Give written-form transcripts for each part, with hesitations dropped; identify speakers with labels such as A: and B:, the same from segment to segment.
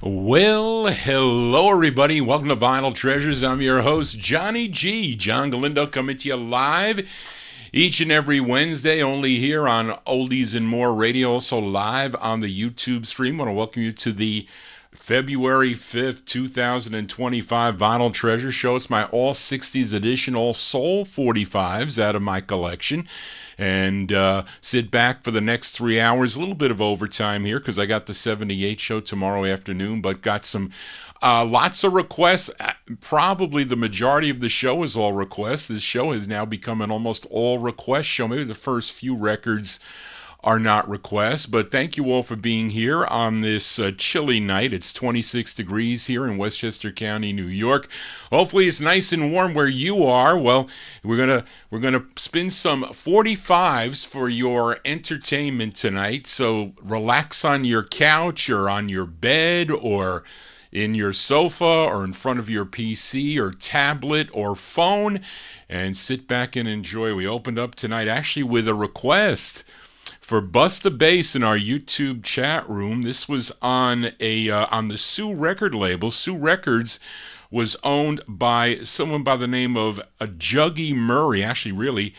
A: Well, hello everybody. Welcome to Vinyltreasures. I'm your host, Johnny G. John Galindo, coming to you live each and every Wednesday, only here on Oldies and More Radio, also live on the YouTube stream. I want to welcome you to the February 5th, 2025 Vinyltreasure Show. It's my all 60s edition, all soul 45s out of my collection. And sit back for the next 3 hours. A little bit of overtime here because I got the 78 show tomorrow afternoon, but got some lots of requests. Probably the majority of the show is all requests. This show has now become an almost all request show. Maybe the first few records are not requests, but thank you all for being here on this chilly night. It's 26 degrees here in Westchester County, New York. Hopefully it's nice and warm where you are. Well, we're gonna spin some 45s for your entertainment tonight. So relax on your couch or on your bed or in your sofa or in front of your PC or tablet or phone and sit back and enjoy. We opened up tonight actually with a request for Bust the Bass in our YouTube chat room. This was on the Sue record label. Sue Records was owned by someone by the name of Juggy Murray, actually really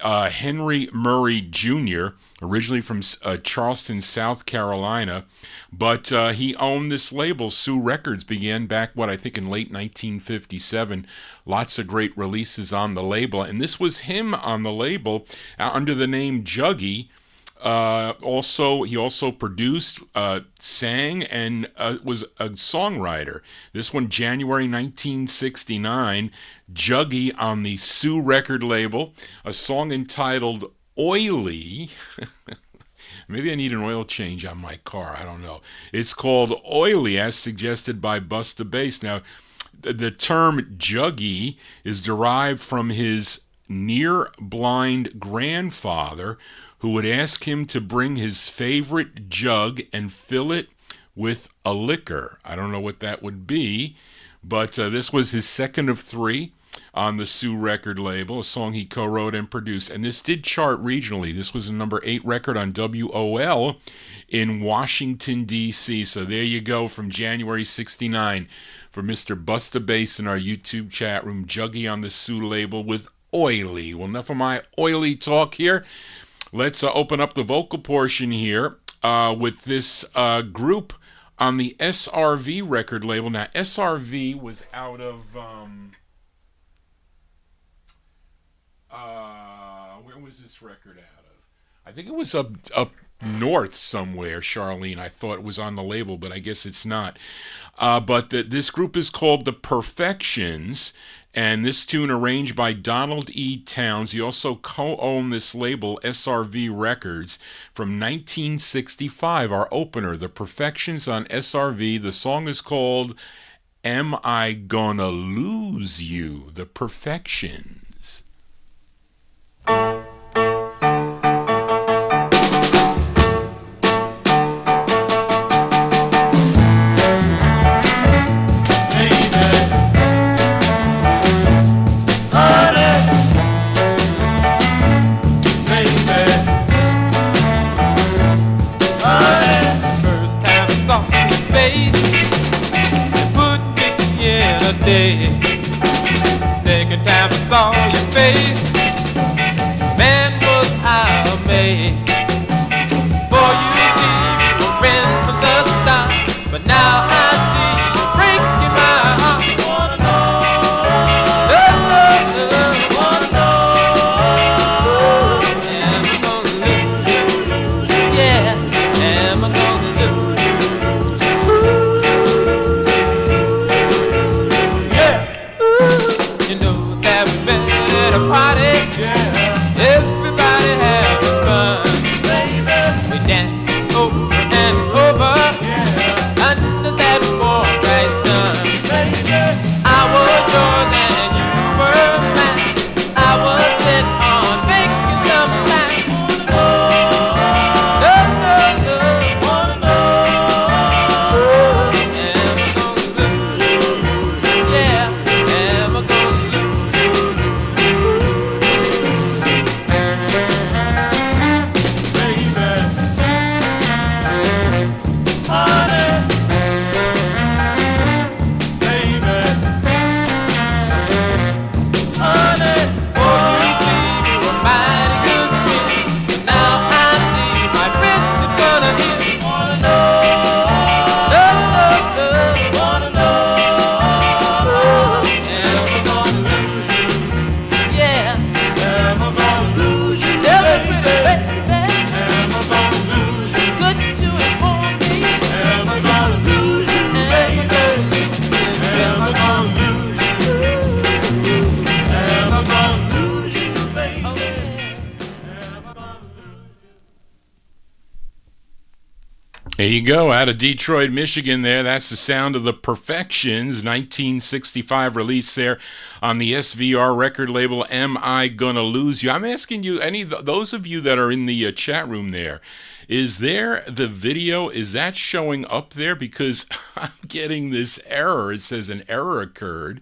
A: Henry Murray Jr., originally from Charleston, South Carolina. But he owned this label. Sue Records began back, I think in late 1957. Lots of great releases on the label. And this was him on the label under the name Juggy. He also produced, sang, and was a songwriter. This one, January 1969, Juggy on the Sue record label, a song entitled Oily. Maybe I need an oil change on my car, I don't know. It's called Oily, as suggested by Bust the Bass. Now, the term Juggy is derived from his near-blind grandfather, who would ask him to bring his favorite jug and fill it with a liquor. I don't know what that would be, but this was his second of three on the Sue record label, a song he co-wrote and produced. And this did chart regionally. This was a number 8 record on WOL in Washington, D.C. So there you go from January 69 for Mr. Bust the Bass in our YouTube chat room, Juggy on the Sue label with Oily. Well, enough of my oily talk here. Let's open up the vocal portion here with this group on the SRV record label. Now, SRV was out of, where was this record out of? I think it was up north somewhere, Charlene. I thought it was on the label, but I guess it's not. But this group is called The Perfections, and this tune arranged by Donald E. Towns. He also co-owned this label, SRV Records, from 1965. Our opener, The Perfections on SRV. The song is called Am I Gonna Lose You? The Perfections.
B: Second time I saw your face, man, was I amazed. For you see, we were friends from the start, but now I see you breaking my heart. Wanna know, wanna know, am I gonna lose you? Yeah, am I gonna lose you? You know that we met at a party, yeah. Everybody having fun, baby. We danced over and over, yeah. Under that warm bright sun, baby. I was yours and you were mine. I was set on making some time. Wanna know, am I gonna lose you? Yeah, am I gonna
A: There you go, out of Detroit, Michigan there. That's the sound of The Perfections, 1965 release there on the SVR record label, Am I Gonna Lose You? I'm asking you, those of you that are in the chat room there, is there the video, is that showing up there? Because I'm getting this error. It says an error occurred.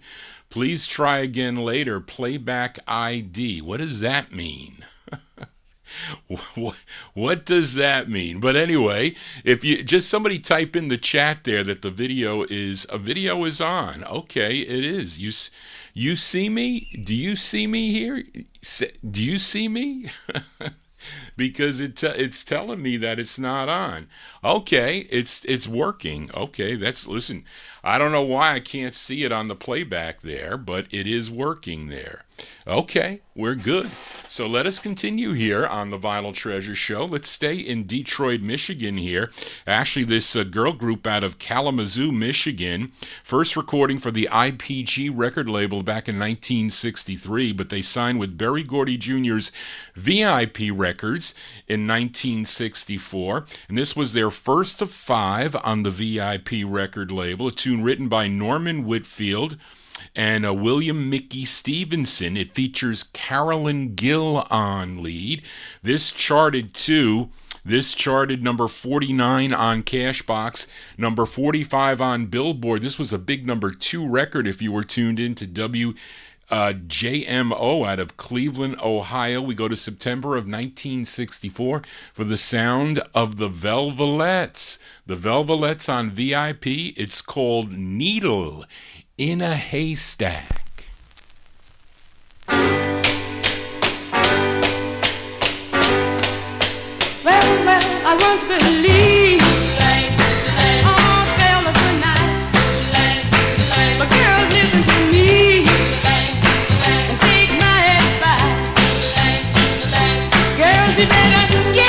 A: Please try again later. Playback ID. What does that mean? What does that mean? But anyway, if you just somebody type in the chat there that the video is on. Okay, it is. You see me? Do you see me here? Do you see me? Because it's telling me that it's not on. Okay, it's working. Okay, listen. I don't know why I can't see it on the playback there, but it is working there. Okay, we're good. So let us continue here on the Vinyltreasure Show. Let's stay in Detroit, Michigan here. Actually, this girl group out of Kalamazoo, Michigan, first recording for the IPG record label back in 1963, but they signed with Berry Gordy Jr.'s VIP Records in 1964, and this was their first of 5 on the VIP record label, a tune written by Norman Whitfield and William Mickey Stevenson. It features Carolyn Gill on lead. This charted number 49 on Cashbox, number 45 on Billboard. This was a big number 2 record if you were tuned in to JMO out of Cleveland, Ohio. We go to September of 1964 for the sound of the Velvelettes. The Velvelettes on VIP. It's called Needle in a Haystack.
C: Well, I once believed all fellas were nice, but girls, listen to me and take my advice. Girls, you better get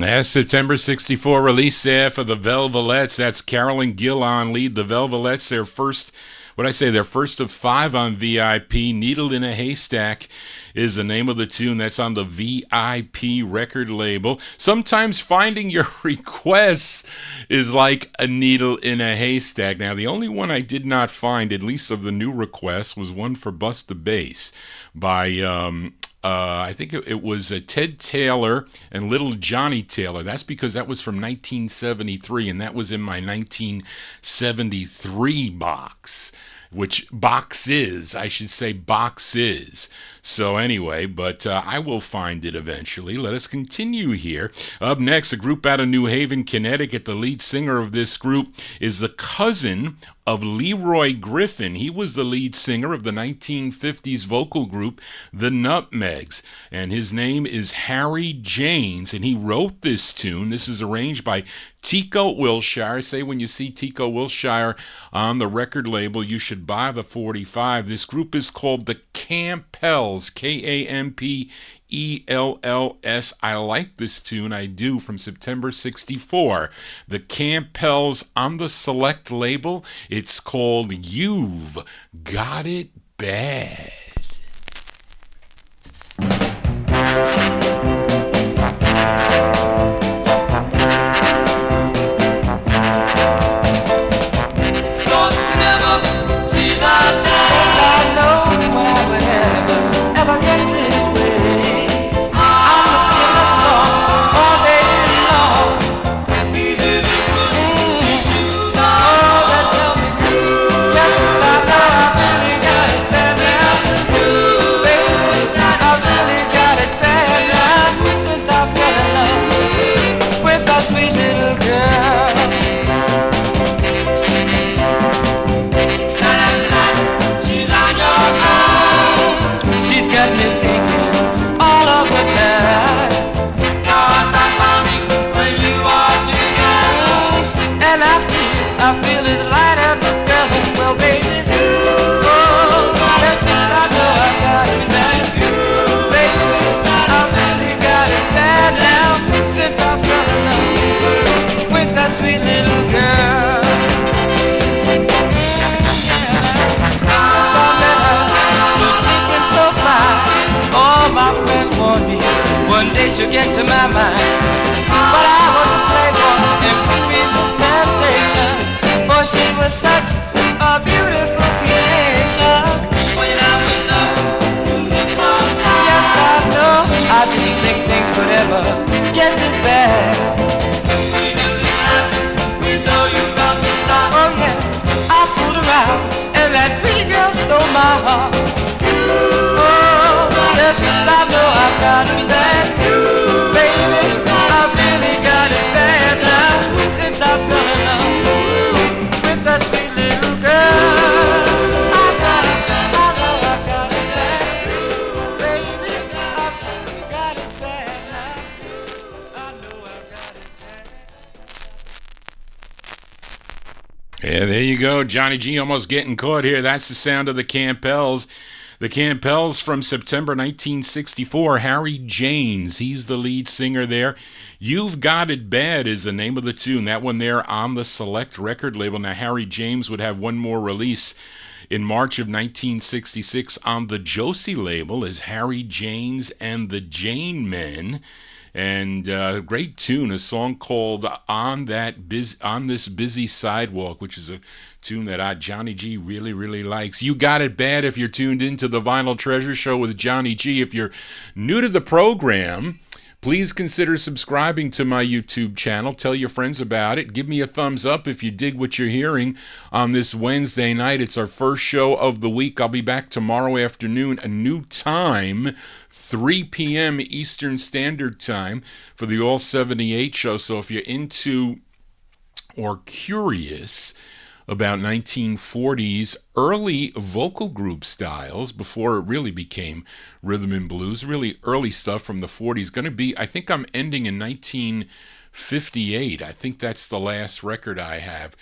A: As September 64 release there for the Velvelettes. That's Carolyn Gill on lead. The Velvelettes, their first of 5 on VIP. Needle in a Haystack is the name of the tune. That's on the VIP record label. Sometimes finding your requests is like a needle in a haystack. Now, the only one I did not find, at least of the new requests, was one for Bust the Bass by I think it was Ted Taylor and Little Johnny Taylor. That's because that was from 1973, and that was in my 1973 box. Boxes. So anyway, but I will find it eventually. Let us continue here. Up next, a group out of New Haven, Connecticut. The lead singer of this group is the cousin of Leroy Griffin. He was the lead singer of the 1950s vocal group, the Nutmegs. And his name is Harry James, and he wrote this tune. This is arranged by Tico Wilshire. Say when you see Tico Wilshire on the record label, you should buy the 45. This group is called the Kampells, Kampells. I like this tune, I do, from September 64. The Kampells on the Select label. It's called You've Got It Bad.
B: She'll get to my mind, but I was a playboy in Cooper's temptation, for she was such a beautiful creation. When I was up, yes, I know I didn't think things could ever get this bad. We knew this happened, we told you from the start. Oh yes, I fooled around, and that pretty girl stole my heart. Oh yes, I know I've got it bad.
A: Yeah, there you go. Johnny G almost getting caught here. That's the sound of the Kampells. The Kampells from September 1964. Harry James, he's the lead singer there. You've Got It Bad is the name of the tune. That one there on the Select record label. Now, Harry James would have one more release in March of 1966 on the Josie label as Harry James and the Jane Men. And a great tune, a song called On This Busy Sidewalk, which is a tune that Johnny G really, really likes. You got it bad if you're tuned into the Vinyl Treasure Show with Johnny G. If you're new to the program, please consider subscribing to my YouTube channel. Tell your friends about it. Give me a thumbs up if you dig what you're hearing on this Wednesday night. It's our first show of the week. I'll be back tomorrow afternoon, a new time, 3 p.m. Eastern Standard Time for the All 78 show. So if you're into or curious about 1940s early vocal group styles before it really became rhythm and blues, really early stuff from the 40s, going to be, I think I'm ending in 1950 58. I think that's the last record I have.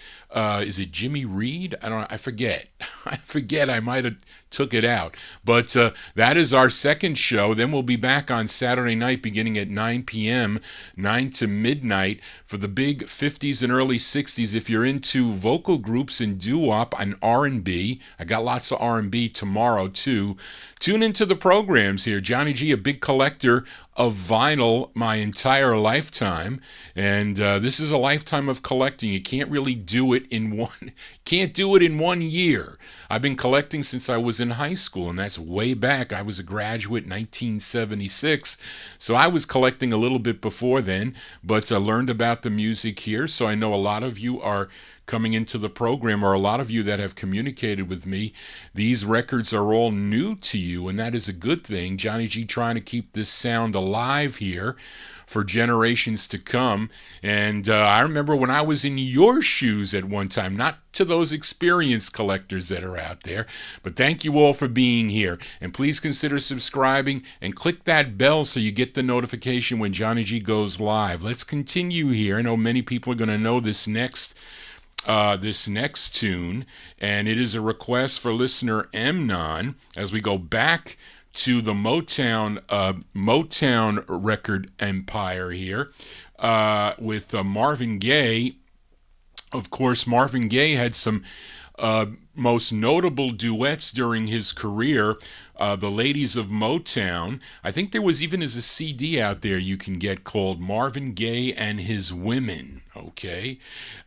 A: Is it Jimmy Reed? I forget. I forget. I might have took it out. But that is our second show. Then we'll be back on Saturday night beginning at 9 p.m., 9 to midnight for the big 50s and early 60s. If you're into vocal groups and doo-wop and R&B, I got lots of R&B tomorrow too. Tune into the programs here. Johnny G, a big collector of vinyl my entire lifetime, and this is a lifetime of collecting. You can't really do it in one year. I've been collecting since I was in high school, and that's way back. I was a graduate in 1976, so I was collecting a little bit before then, but I learned about the music here, so I know a lot of you are coming into the program, or a lot of you that have communicated with me, these records are all new to you, and that is a good thing. Johnny G trying to keep this sound alive here for generations to come. And I remember when I was in your shoes at one time, not to those experienced collectors that are out there, but thank you all for being here. And please consider subscribing and click that bell so you get the notification when Johnny G goes live. Let's continue here. I know many people are going to know this next tune, and it is a request for listener MOTOWN as we go back to the Motown record empire here with Marvin Gaye. Of course, Marvin Gaye had some most notable duets during his career. The Ladies of Motown. I think there was even as a CD out there you can get called Marvin Gaye and His Women. Okay,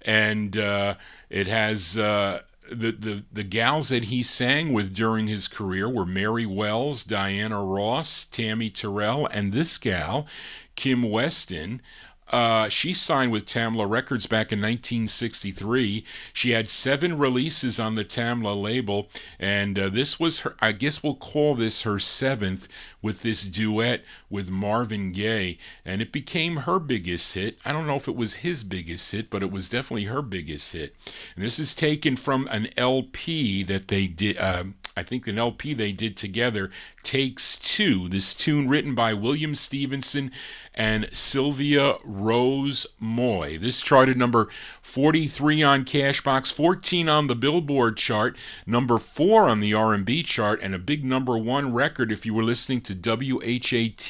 A: and it has the gals that he sang with during his career were Mary Wells, Diana Ross, Tammy Terrell, and this gal, Kim Weston. She signed with Tamla Records back in 1963. She had 7 releases on the Tamla label, and this was her, I guess we'll call this her 7th, with this duet with Marvin Gaye, and it became her biggest hit. I don't know if it was his biggest hit, but it was definitely her biggest hit. And this is taken from an LP that they did, I think an LP they did together, Takes Two. This tune written by William Stevenson and Sylvia Rose Moy. This charted number 43 on Cashbox, 14 on the Billboard chart, number 4 on the R&B chart, and a big number 1 record if you were listening to WHAT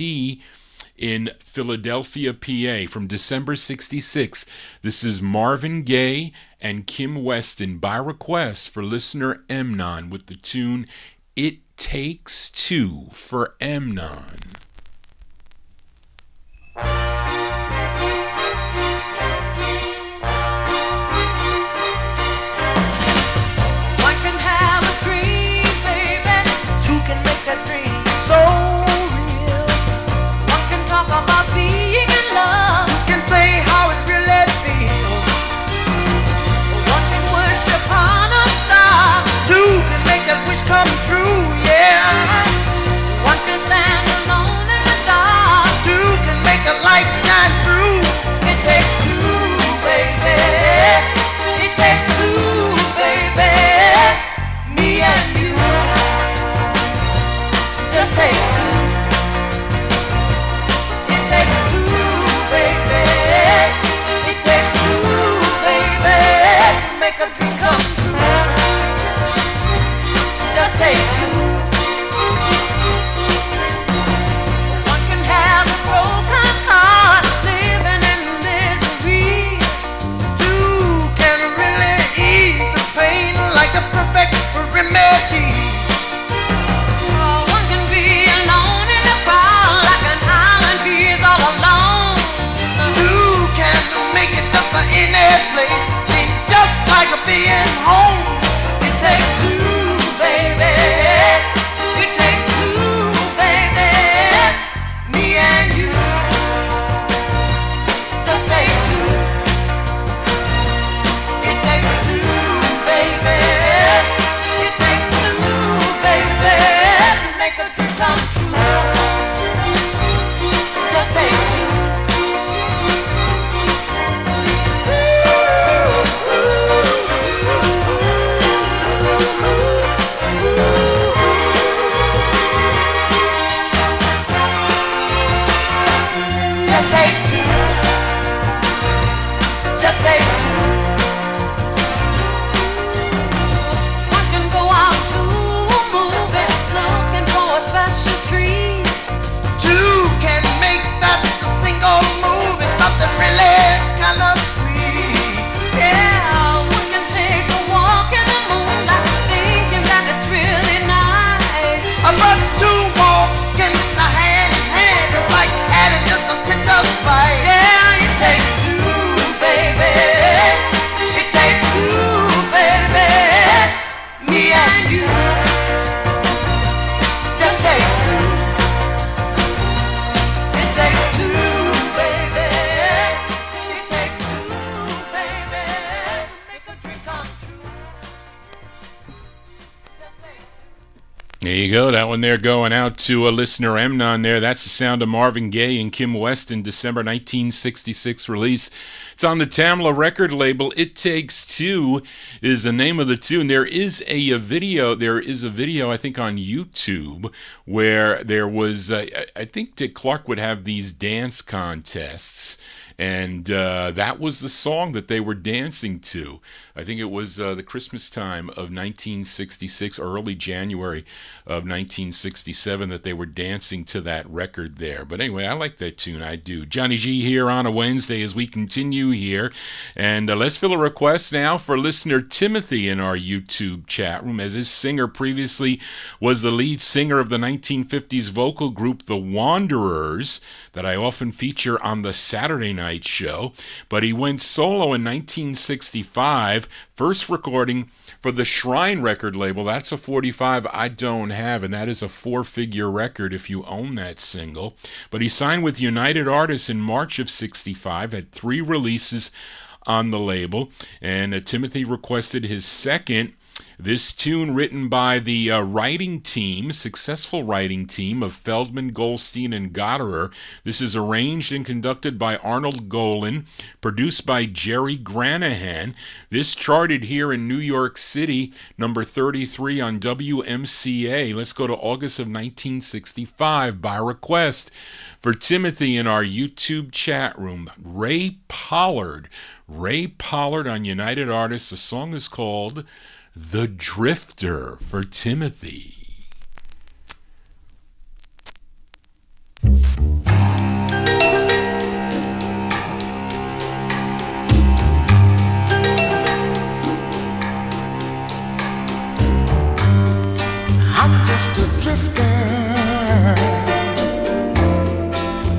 A: in Philadelphia, PA, from December 66. This is Marvin Gaye and Kim Weston by request for listener MOTOWN with the tune It Takes Two for MOTOWN.
C: One can have a dream, baby. Two can make a dream so real. One can talk about being in love. Two can say how it really feels. One can wish upon a star. Two can make that wish come true, yeah. One can stand alone.
A: you go. That one there going out to a listener Emnon there. That's the sound of Marvin Gaye and Kim Weston, December 1966 release. It's on the Tamla record label. It Takes Two is the name of the tune. There is a video, I think, on YouTube where there was, I think Dick Clark would have these dance contests. And that was the song that they were dancing to. I think it was the Christmas time of 1966, early January of 1967, that they were dancing to that record there. But anyway, I like that tune. I do. Johnny G here on a Wednesday as we continue here. And let's fill a request now for listener Timothy in our YouTube chat room, as his singer previously was the lead singer of the 1950s vocal group The Wanderers that I often feature on the Saturday night show, but he went solo in 1965, first recording for the Shrine record label. That's a 45 I don't have, and that is a 4-figure record if you own that single. But he signed with United Artists in March of 65, had 3 releases on the label, and Timothy requested his second. This tune written by the successful writing team of Feldman, Goldstein, and Gotterer. This is arranged and conducted by Arnold Golan, produced by Jerry Granahan. This charted here in New York City, number 33 on WMCA. Let's go to August of 1965 by request for Timothy in our YouTube chat room. Ray Pollard on United Artists. The song is called The Drifter for Timothy.
C: I'm just a drifter.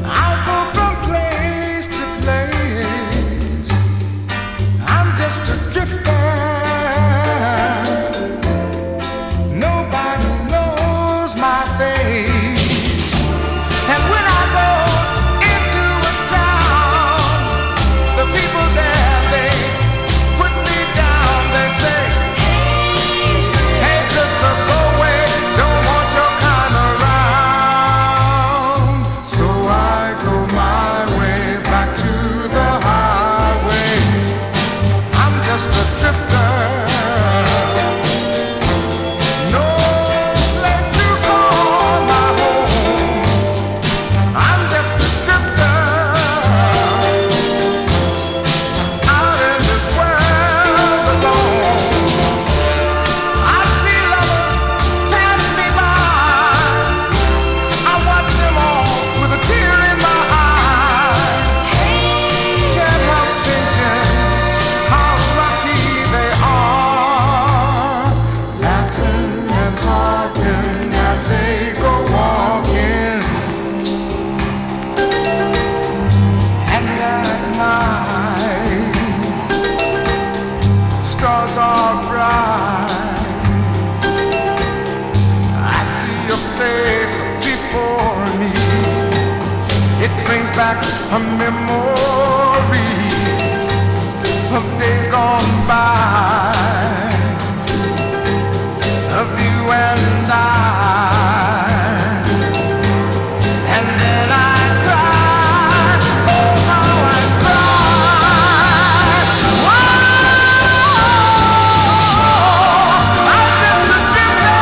C: I'll go from place to place. I'm just a drifter. Nobody knows my face. And when I go into a town, the people there, they put me down. They say, hey, drifter, go away. Don't want your kind around. So I go my way back to the highway. I'm just a drifter. No place to call my home. I'm just a drifter out in this world alone. I see lovers pass me by. I watch them all with a tear in my eye. Can't help thinking how lucky they are, laughing and talking as they go walking. And at night, stars are bright. I see a face before me. It brings back a memory of days gone by, of you and I. And then I cry, oh how I cry. Whoa, I'm just a drifter.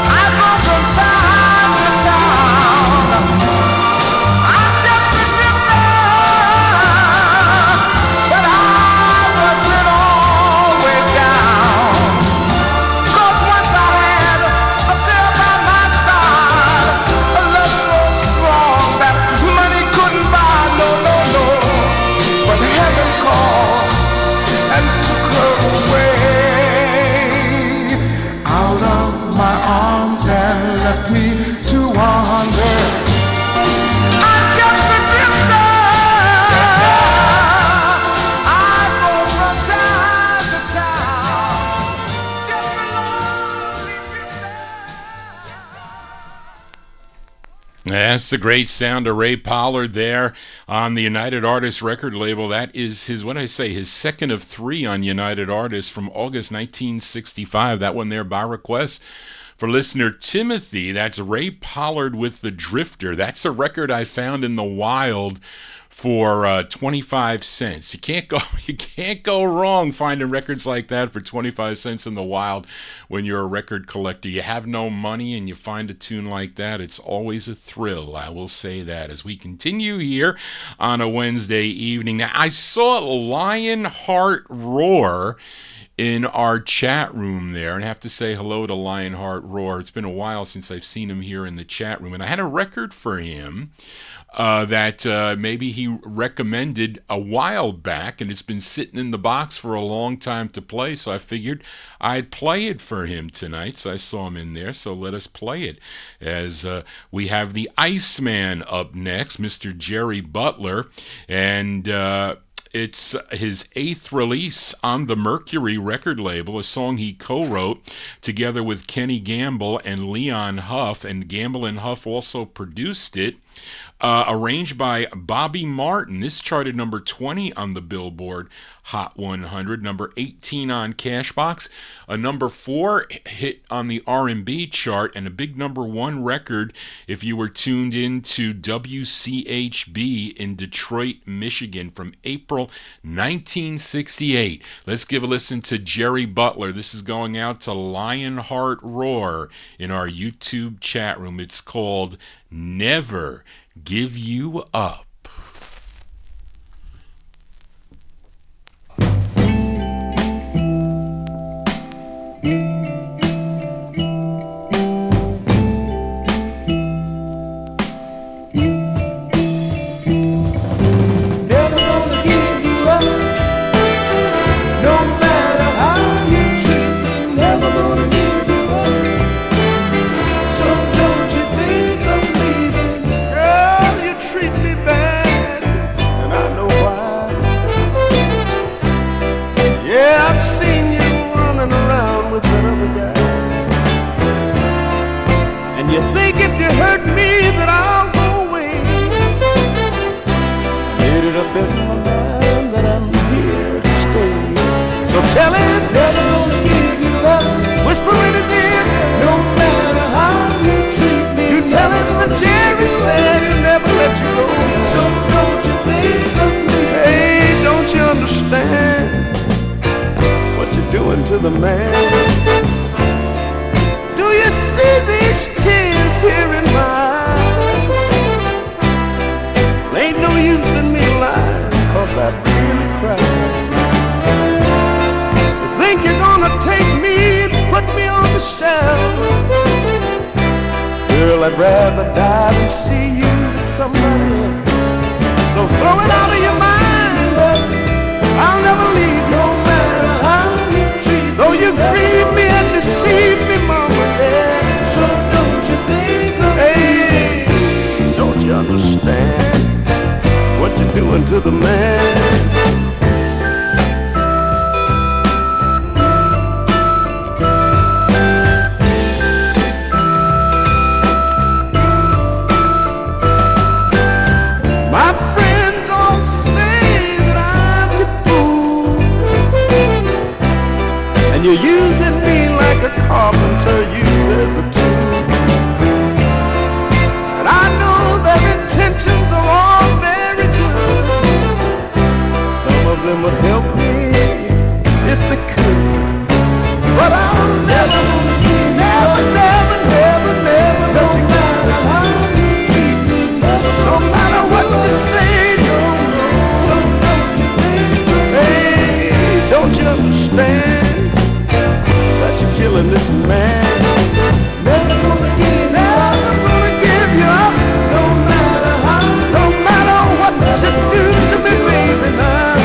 C: I go from town to town. I'm just a drifter, but I wasn't always down. 'Cause once I had a girl by my side, a love so strong that money couldn't buy, no, no, no. But heaven called and took her away out of my arms and left me to wander. I'm just a drifter. I go from town to town, just a lonely drifter.
A: That's the great sound of Ray Pollard there on the United Artists record label. That is his second of three on United Artists from August 1965. That one there by request for listener Timothy. That's Ray Pollard with The Drifter. That's a record I found in the wild for 25 cents. You can't go wrong finding records like that for 25 cents in the wild when you're a record collector. You have no money and you find a tune like that. It's always a thrill, I will say that. As we continue here on a Wednesday evening. Now, I saw Lionheart Roar in our chat room there, and I have to say hello to Lionheart Roar. It's been a while since I've seen him here in the chat room, and I had a record for him that maybe he recommended a while back, and it's been sitting in the box for a long time to play, so I figured I'd play it for him tonight. So I saw him in there, so let us play it. As we have the Iceman up next, Mr. Jerry Butler, and it's his 8th release on the Mercury record label, a song he co-wrote together with Kenny Gamble and Leon Huff, and Gamble and Huff also produced it. Arranged by Bobby Martin. This charted number 20 on the Billboard Hot 100, number 18 on Cashbox, a number 4 hit on the R&B chart, and a big number 1 record if you were tuned in to WCHB in Detroit, Michigan from April 1968. Let's give a listen to Jerry Butler. This is going out to Lionheart Roar in our YouTube chat room. It's called Never Give You Up.
C: Tell him, never gonna give you up. Whisper in his ear, no matter how you treat me. You tell him that Jerry said he'll never let you go. So don't you think of me? Hey, don't you understand what you're doing to the man? Do you see these tears here in my eyes? Well, ain't no use in me lying, 'cause I'd really cry. Think you're gonna take me and put me on the shelf? Girl, I'd rather die than see you with somebody else. So throw it out of your mind. I'll never leave, no matter how you treat me. Though you grieve me and deceive me, mama, yeah. So don't you think of me? Don't you understand what you're doing to the man? You're using me like a carpenter uses a tool. And I know their intentions are all very good. Some of them would help me if they could. But I'll never give you up. Never, never, never, no matter how you treat me. No matter what you say, no. So don't you think of me? Hey, don't you understand? Killing this man. Never gonna give you up. Never gonna give you up. No matter how, no matter what you do to me, baby, now.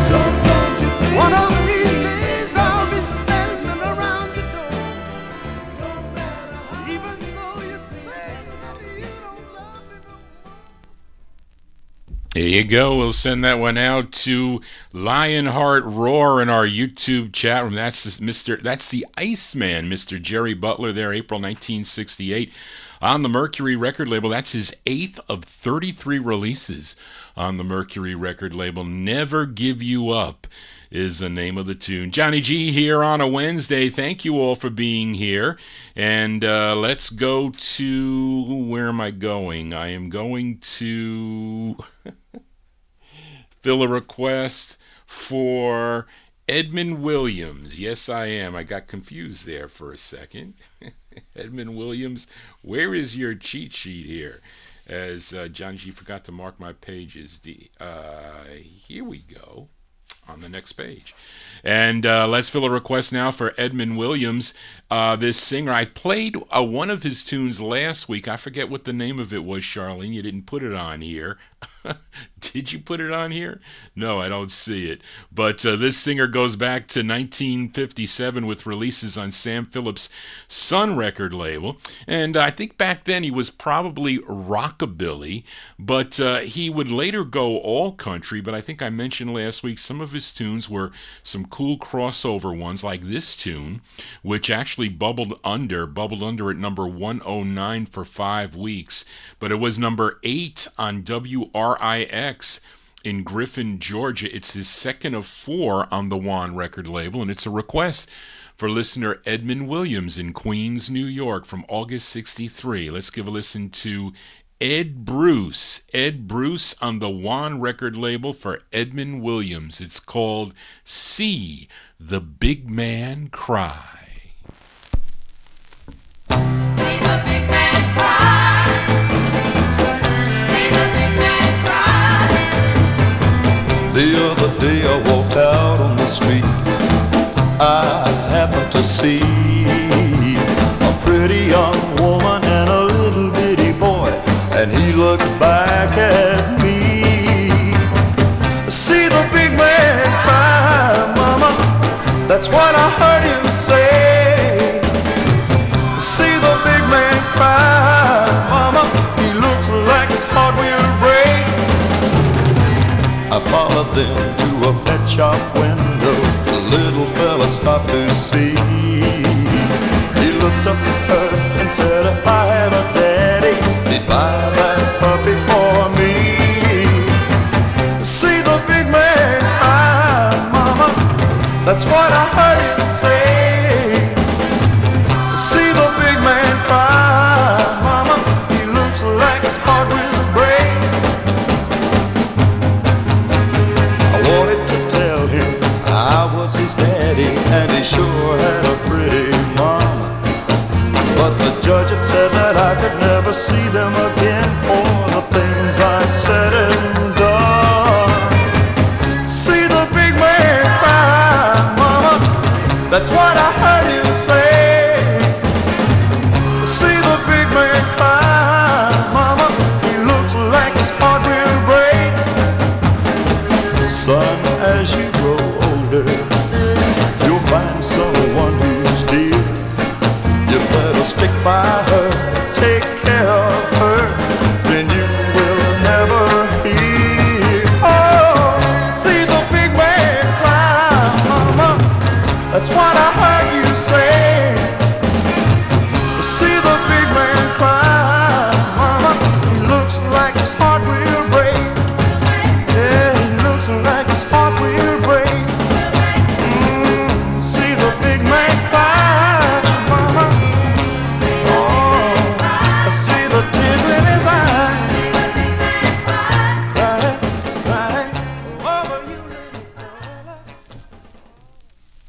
C: So don't you think one of these days I'll be standing around the door. No matter how, even though you say that you don't love me no more.
A: There you go. We'll send that one out to Lionheart Roar in our YouTube chat room. That's the Iceman, Mr. Jerry Butler there, April 1968. on the Mercury record label. That's his 8th of 33 releases on the Mercury record label. Never Give You Up is the name of the tune. Johnny G here on a Wednesday. Thank you all for being here. And let's go to, where am I going? I am going to fill a request for Edmund Williams. Yes, I am. I got confused there for a second. Edmund Williams, where is your cheat sheet here? As John G forgot to mark my pages. Here we go. On the next page. And let's fill a request now for Edmund Williams, this singer. I played one of his tunes last week. I forget what the name of it was, Charlene. You didn't put it on here. Did you put it on here? No, I don't see it. But this singer goes back to 1957 with releases on Sam Phillips' Sun record label. And I think back then he was probably rockabilly, but he would later go all country. But I think I mentioned last week some of his tunes were some cool crossover ones, like this tune, which actually bubbled under at number 109 for 5 weeks. But it was number 8 on WRIX in Griffin, Georgia. It's his second of 4 on the WAN record label, and it's a request for listener Edmund Williams in Queens, New York from August 63. Let's give a listen to Ed Bruce. Ed Bruce on the WAN record label for Edmund Williams. It's called See the Big Man Cry.
C: See the big man cry. See the big man cry.
D: The other day I walked out on the street. I happened to see a pretty young woman and a little bitty boy, and he looked back at me. See the big man cry, mama, that's what I heard him say. See the big man cry, mama, he looks like his heart will break. I followed them to a pet shop window. The little fella stopped to see. He looked up at her and said, if I had a daddy, he'd buy that puppy for me. See the big man cry, mama, that's what I heard him say. See the big man cry, mama, he looks like his heart will break. I wanted to tell him I was his daddy, and he sure had a pretty mama. But the judge had said that I could never see them again for the things I'd said and done. See the big man cry, mama, that's what I heard him say. See the big man cry, mama, he looks like his heart will break. Son, as you grow older, you'll find someone who's dear. You better stick by her, take care of her, then you will never hear. Oh, see the big man cry, mama, that's what I heard you say. See the big man cry, mama, he looks like his heart will break. Yeah, he looks like his heart will break. See the big man cry, mama. Oh, I see the tears in his eyes. Crying over you, little fella.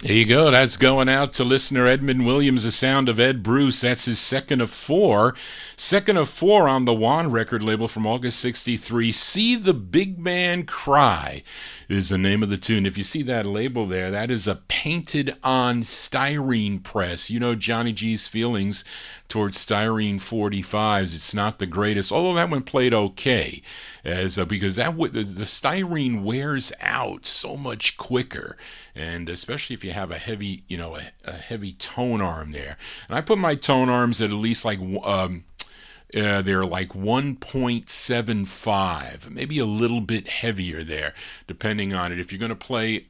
A: There you go. That's going out to listener Edmund Williams, the sound of Ed Bruce. That's his second of 4. Second of 4 on the WAN record label from August 63. See the Big Man Cry is the name of the tune. If you see that label there, that is a painted-on styrene press. You know Johnny G's feelings towards styrene 45s. It's not the greatest, although that one played okay, as because the styrene wears out so much quicker, and especially if you have a heavy, a heavy tone arm there. And I put my tone arms at least like they're like 1.75, maybe a little bit heavier there, depending on it. If you're going to play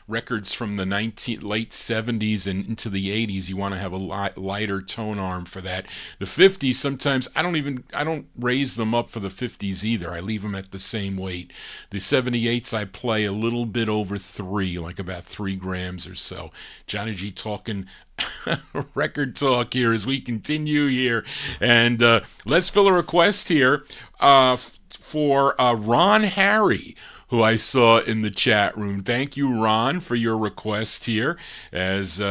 A: records from the late 70s and into the 80s, you want to have a lighter tone arm for that. The 50s, sometimes I don't raise them up for the 50s either. I leave them at the same weight. The 78s I play a little bit over 3, like about 3 grams or so. Johnny G talking record talk here as we continue here, and let's fill a request here for Ron Harry, who I saw in the chat room. Thank you, Ron, for your request here. As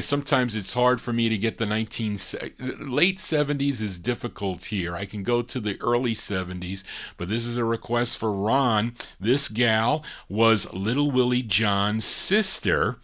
A: sometimes it's hard for me to get the late 70s is difficult here. I can go to the early 70s, but this is a request for Ron. This gal was Little Willie John's sister,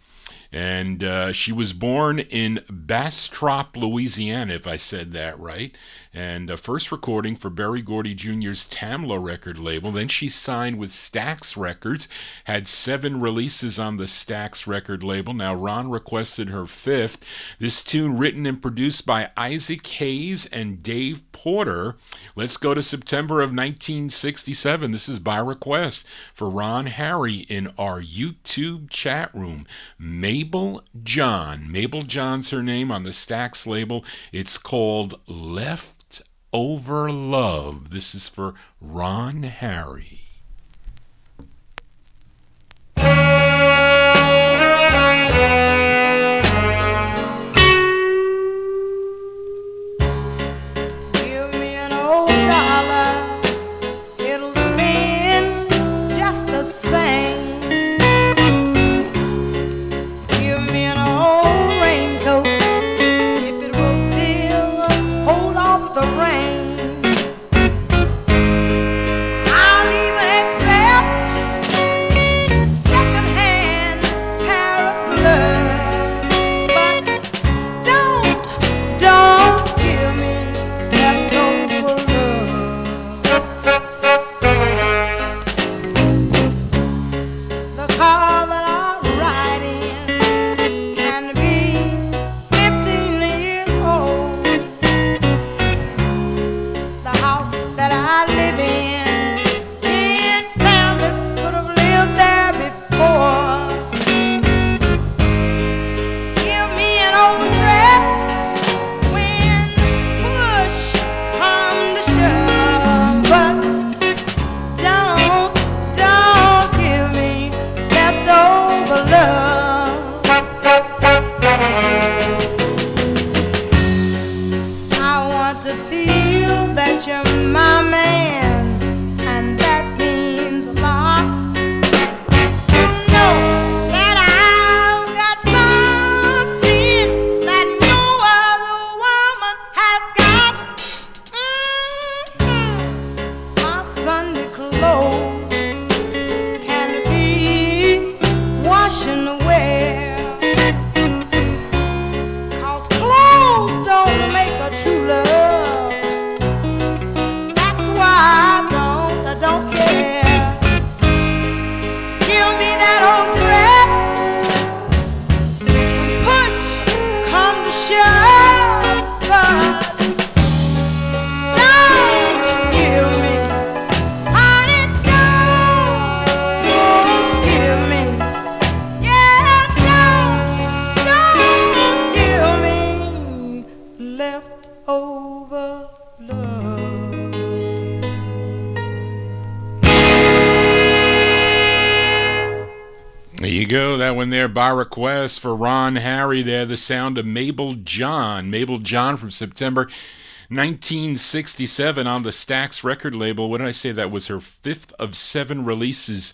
A: and she was born in Bastrop, Louisiana, if I said that right. And first recording for Berry Gordy Jr.'s Tamla record label. Then she signed with Stax Records, had 7 releases on the Stax record label. Now Ron requested her 5th. This tune written and produced by Isaac Hayes and Dave Porter. Let's go to September of 1967. This is by request for Ron Harry in our YouTube chat room. Mabel John. Mabel John's her name on the Stax label. It's called Left Over Love. This is for Ron Harry.
C: Give me an old dollar, it'll spin just the same. Give me an old raincoat, if it will still hold off the rain. I'll even accept a second-hand pair of gloves, but don't give me leftover love. The car that I ride in can be 15 years old. The house that I live in, 10 families could have lived there before. Give me an old dress when push come to shove, but don't give me leftover love. I want to feel that you're my man, and that means a lot. To know that I've got something that no other woman has got. My Sunday clothes can be washed and wear, 'cause clothes don't make a true love. That's why I don't care. Give me that old dress when push come to shove, but don't give me, honey, don't give me, yeah, don't give me leftover love.
A: There you go, that one there by request for Ron Harry there, the sound of Mabel John. Mabel John from September 1967 on the Stax record label. What did I say? That was her 5th of 7 releases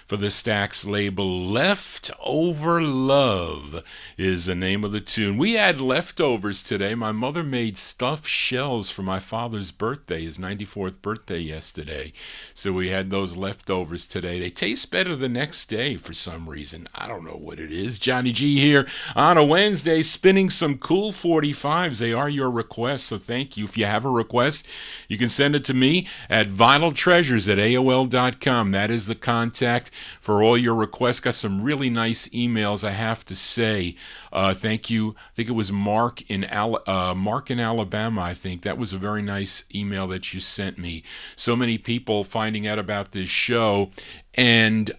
A: for the Stax label. Left Over Love is the name of the tune. We had leftovers today. My mother made stuffed shells for my father's birthday, his 94th birthday yesterday. So we had those leftovers today. They taste better the next day for some reason. I don't know what it is. Johnny G here on a Wednesday spinning some cool 45s. They are your requests, so thank you. If you have a request, you can send it to me at vinyltreasures@aol.com. That is the contact. for all your requests. Got some really nice emails, I have to say. Thank you. I think it was Mark in Alabama, I think. That was a very nice email that you sent me. So many people finding out about this show and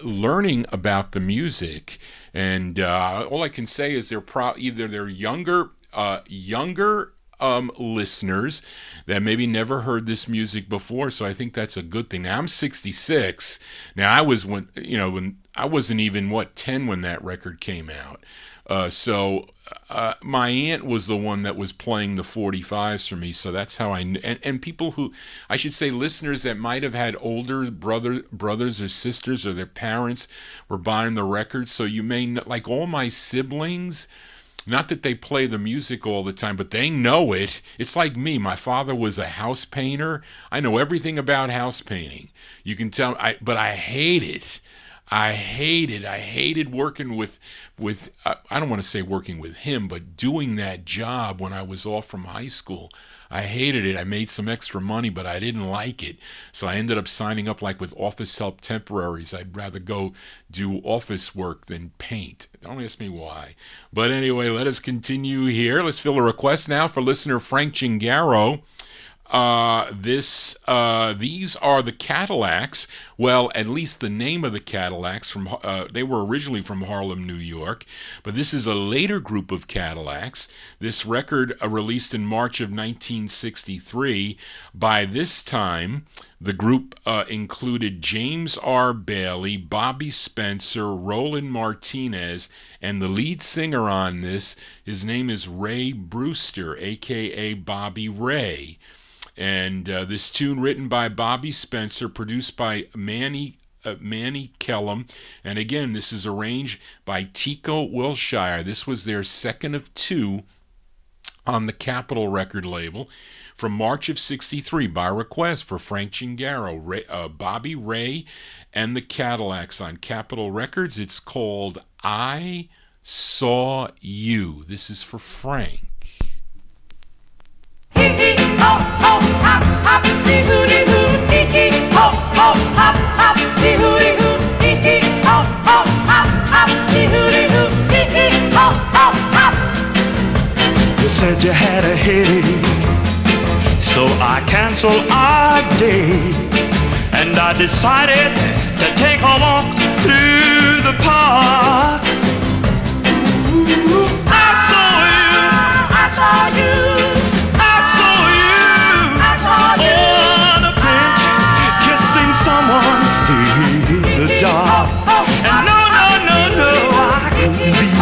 A: learning about the music. And all I can say is either they're younger listeners that maybe never heard this music before, so I think that's a good thing. Now I'm 66. Now I wasn't even 10 when that record came out. So my aunt was the one that was playing the 45s for me, so that's how I knew. And people who, I should say, listeners that might have had older brothers or sisters or their parents were buying the records, so you may know, like all my siblings, not that they play the music all the time, but they know it. It's like me. My father was a house painter. I know everything about house painting. You can tell, but I hate it. I hated working with I don't want to say working with him, but doing that job when I was off from high school. I hated it. I made some extra money, but I didn't like it. So I ended up signing up like with office help temporaries. I'd rather go do office work than paint. Don't ask me why. But anyway, let us continue here. Let's fill a request now for listener Frank Gingaro. These are the Cadillacs. Well, at least the name of the Cadillacs they were originally from Harlem, New York, but this is a later group of Cadillacs. This record released in March of 1963. By this time, the group included James R. Bailey, Bobby Spencer, Roland Martinez, and the lead singer on this, his name is Ray Brewster, a.k.a. Bobby Ray. And this tune written by Bobby Spencer, produced by Manny Kellum. And again, this is arranged by Tico Wilshire. This was their second of two on the Capitol record label from March of 63 by request for Frank Gingaro, Bobby Ray, and the Cadillacs on Capitol Records. It's called I Saw You. This is for Frank.
D: You said you had a headache, so I canceled our date, and I decided to take a walk through the park. I saw you. On a bench, kissing someone in the dark. And no, I couldn't believe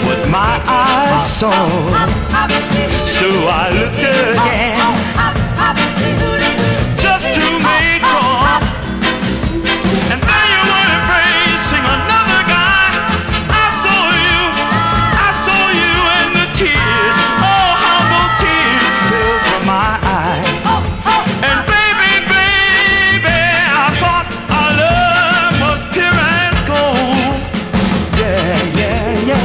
D: what my eyes saw. So I looked again, just to make sure. And there you were embracing another guy. I saw you and the tears. Oh, how those tears fell from my eyes. And baby, I thought our love was pure as gold. Yeah. A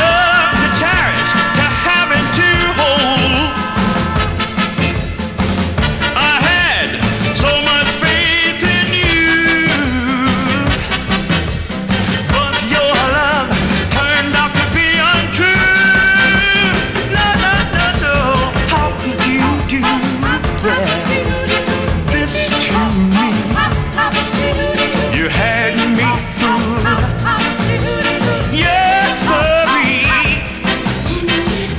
D: love to cherish, to have and to hold. I had so much faith in you, but your love turned out to be untrue. No, how could you do this to me? You had me fooled. Yes, sirree.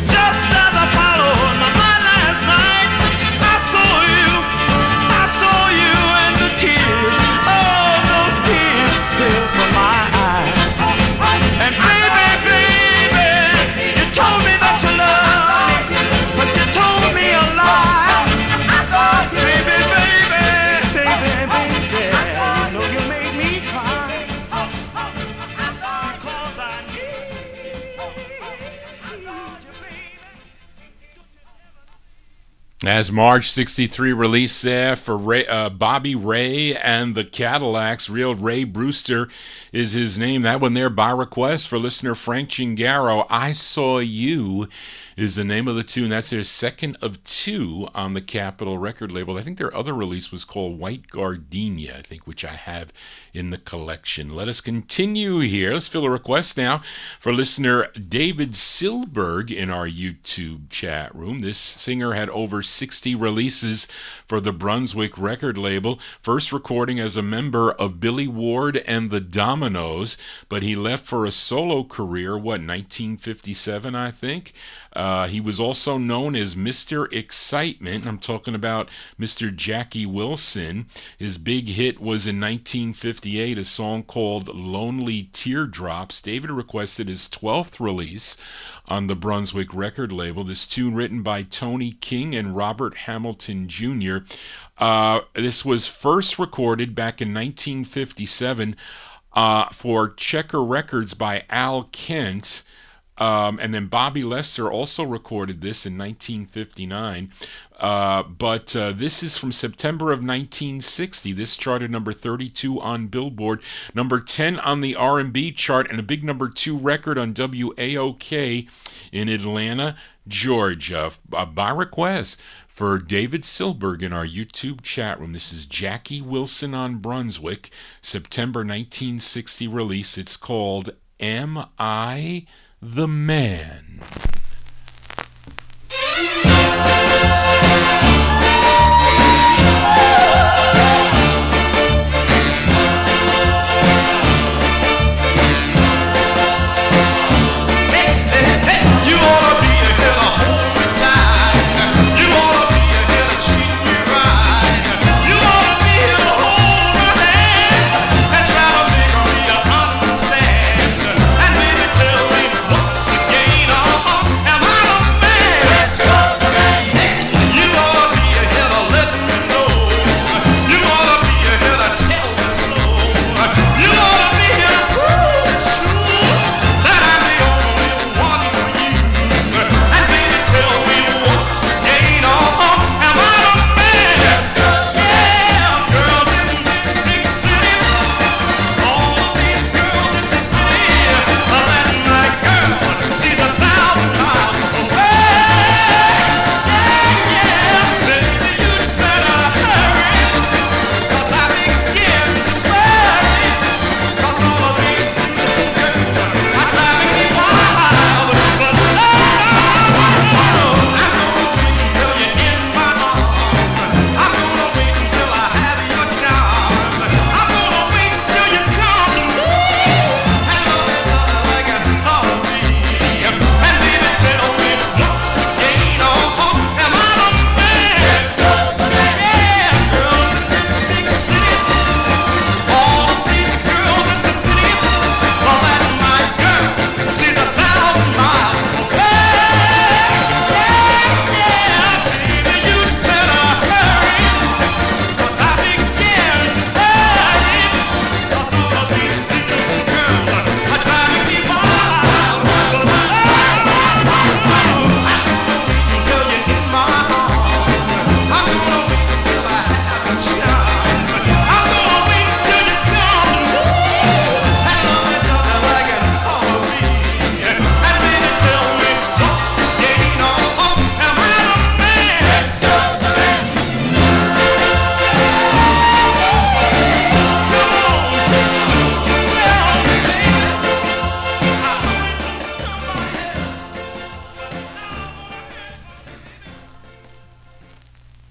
D: Just as I followed my mind last night, I saw you and the tears. Oh, those tears fell from my eyes. And baby, you told me that you loved me, but you told me a lie. Baby, you know you made me cry. Because I need you, baby.
A: As March 63 release there for Bobby Ray and the Cadillacs. Real Ray Brewster is his name. That one there by request for listener Frank Gingaro. I Saw You is the name of the tune. That's their second of two on the Capitol record label. I think their other release was called White Gardenia, I think, which I have in the collection. Let us continue here. Let's fill a request now for listener David Silberg in our YouTube chat room. This singer had over 60 releases for the Brunswick record label, first recording as a member of Billy Ward and the Dominoes, but he left for a solo career, 1957, I think. He was also known as Mr. Excitement. I'm talking about Mr. Jackie Wilson. His big hit was in 1958, a song called Lonely Teardrops. David requested his 12th release on the Brunswick record label. This tune written by Tony King and Robert Hamilton Jr. This was first recorded back in 1957 for Checker Records by Al Kent. And then Bobby Lester also recorded this in 1959. But this is from September of 1960. This charted number 32 on Billboard, number 10 on the R&B chart, and a big number 2 record on WAOK in Atlanta, Georgia. By request for David Silberg in our YouTube chat room. This is Jackie Wilson on Brunswick, September 1960 release. It's called Am I the Man?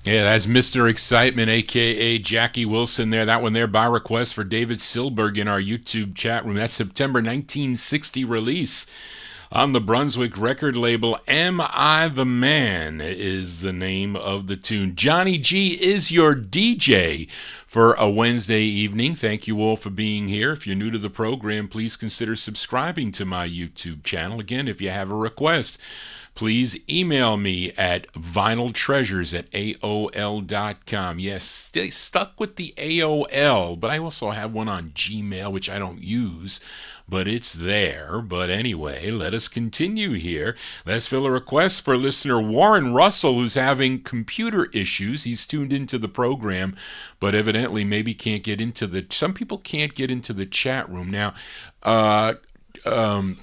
A: Yeah, that's Mr. Excitement, a.k.a. Jackie Wilson there. That one there by request for David Silberg in our YouTube chat room. That's September 1960 release on the Brunswick record label. Am I the Man is the name of the tune. Johnny G is your DJ for a Wednesday evening. Thank you all for being here. If you're new to the program, please consider subscribing to my YouTube channel. Again, if you have a request, please email me at vinyltreasures@aol.com. Yes, stay stuck with the AOL, but I also have one on Gmail, which I don't use, but it's there. But anyway, let us continue here. Let's fill a request for listener Warren Russell, who's having computer issues. He's tuned into the program, but evidently maybe can't get into some people can't get into the chat room. Now,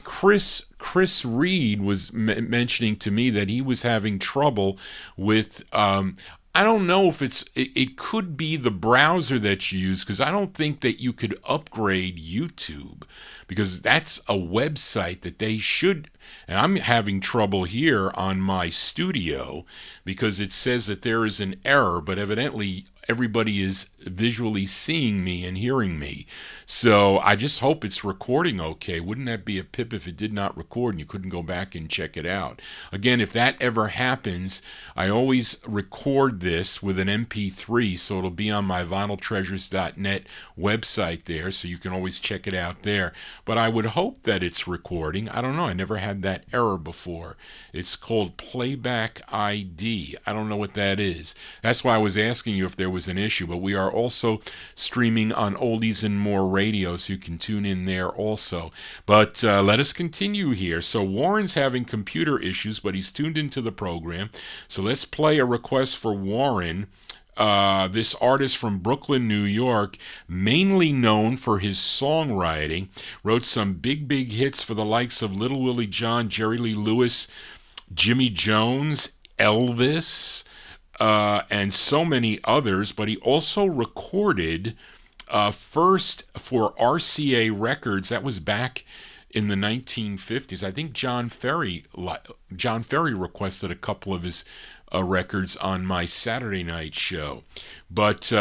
A: Chris Reed was mentioning to me that he was having trouble with. I don't know if it could be the browser that you use, because I don't think that you could upgrade YouTube, because that's a website that they should. And I'm having trouble here on my studio because it says that there is an error, but evidently everybody is visually seeing me and hearing me. So I just hope it's recording okay. Wouldn't that be a pip if it did not record and you couldn't go back and check it out? Again, if that ever happens, I always record this with an MP3, so it'll be on my vinyltreasures.net website there, so you can always check it out there. But I would hope that it's recording. I don't know. I never had that error before. It's called Playback ID. I don't know what that is. That's why I was asking you if there was an issue. But we are also streaming on Oldies and More Radio, so you can tune in there also. But let us continue here. So Warren's having computer issues, but he's tuned into the program. So let's play a request for Warren. This artist from Brooklyn, New York, mainly known for his songwriting, wrote some big hits for the likes of Little Willie John, Jerry Lee Lewis, Jimmy Jones, Elvis, and so many others. But he also recorded first for RCA Records. That was back in the 1950s. I think John Ferry requested a couple of his records on my Saturday night show. But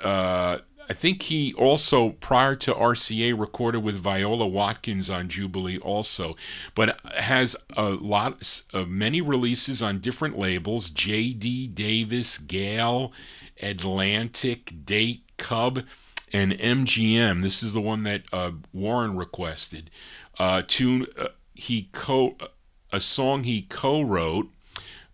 A: I think he also, prior to RCA, recorded with Viola Watkins on Jubilee also. But has many releases on different labels: J.D. Davis, Gaye, Atlantic, Date, Cub, and MGM. This is the one that Warren requested. A song he co-wrote.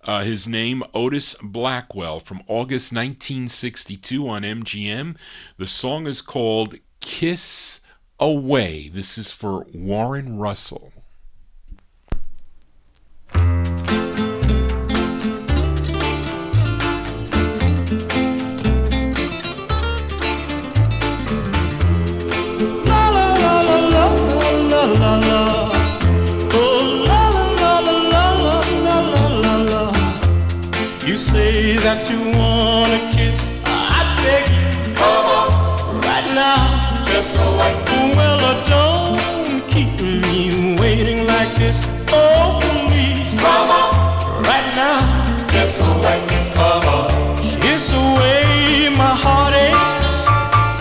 A: His name, Otis Blackwell, from August 1962 on MGM. The song is called Kiss Away. This is for Warren Russell.
E: That you want a kiss, I beg you, come on, right now, kiss away. Well, don't keep me waiting like this, oh please, come on, right now, kiss away, come on, kiss away my heartaches,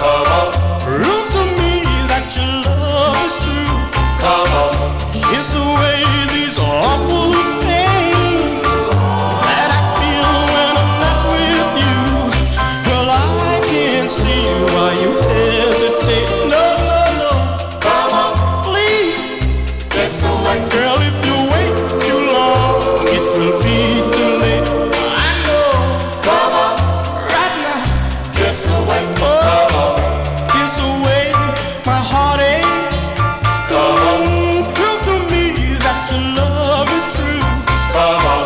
E: come on, prove to me that your love is true, come on, kiss away these awful pains that I feel when I'm not with you. Well, I can't see why you hesitate. No, no, no. Come on, please. Kiss away. Girl, if you wait too long, it will be too late. I know. Come on, right now. Kiss away. Oh, come on. Kiss away my heartaches. Come on. Prove to me that your love is true. Come on.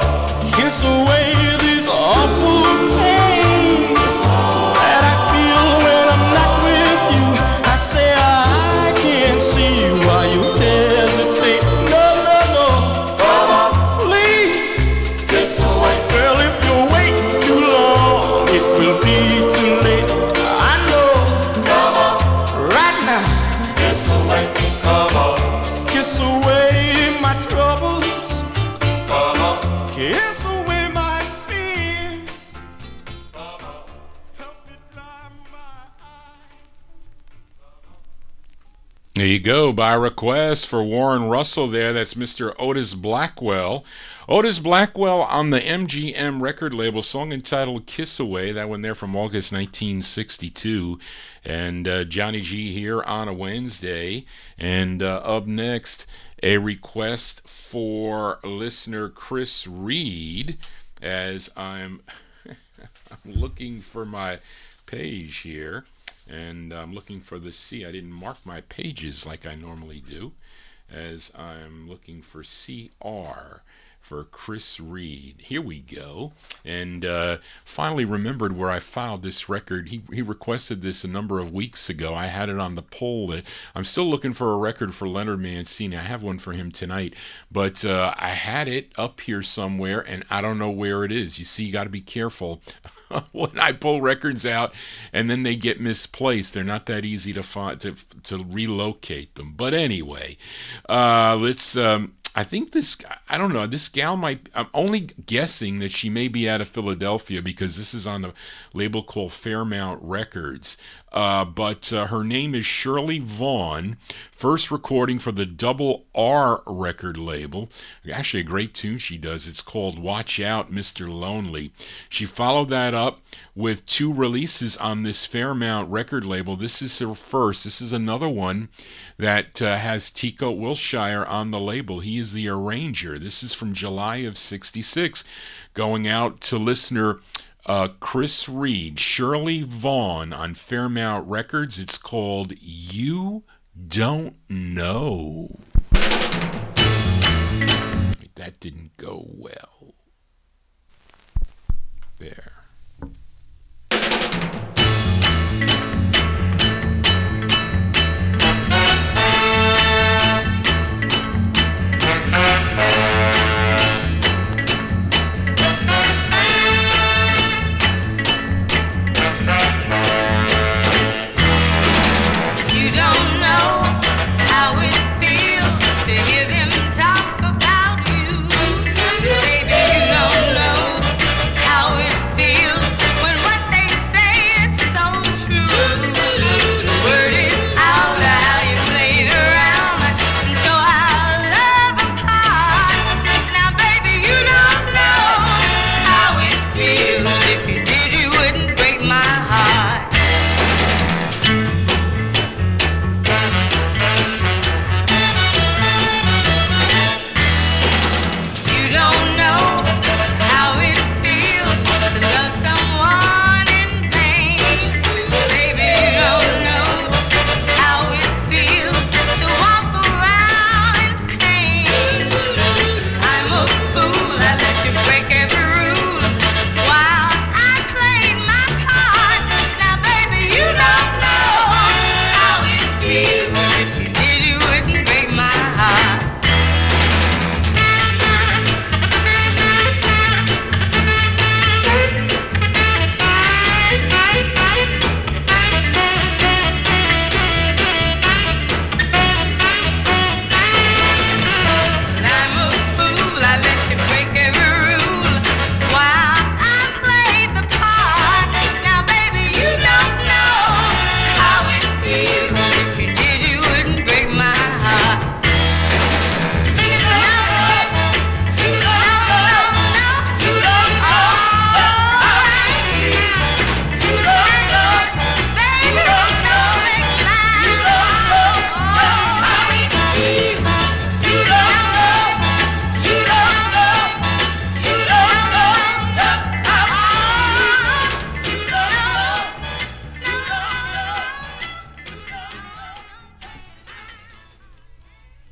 E: Kiss away these awful pains that I feel when I'm not with you. I say I can't see why you hesitate. No, no, no. Come on, please. Kiss away. Girl, if you wait too long, it will be too late. I know. Come on, right now. Kiss away. Come on. Kiss away my troubles. Come on. Kiss away my fears. Come on. Help me dry my eyes.
A: There you go, by request for Warren Russell there. That's Mr. Otis Blackwell. Otis Blackwell on the MGM record label, song entitled Kiss Away. That one there from August 1962. And Johnny G here on a Wednesday. And up next, a request for listener Chris Reed, as I'm looking for my page here. And I'm looking for the C. I didn't mark my pages like I normally do, as I'm looking for CR. for Chris Reed. Here we go. And finally remembered where I filed this record. He requested this a number of weeks ago. I had it on the poll. I'm still looking for a record for Leonard Mancini. I have one for him tonight. But I had it up here somewhere, and I don't know where it is. You see, you got to be careful when I pull records out, and then they get misplaced. They're not that easy to find, to relocate them. But anyway, let's... I think this, I don't know, this gal might, I'm only guessing that she may be out of Philadelphia because this is on a label called Fairmount Records. But her name is Shirley Vaughn, first recording for the Double R record label. Actually, a great tune she does. It's called Watch Out, Mr. Lonely. She followed that up with 2 releases on this Fairmount record label. This is her first. This is another one that has Tico Wilshire on the label. He is the arranger. This is from July of '66, going out to listener Chris Reed, Shirley Vaughn on Fairmount Records. It's called You Don't Know. That didn't go well. There.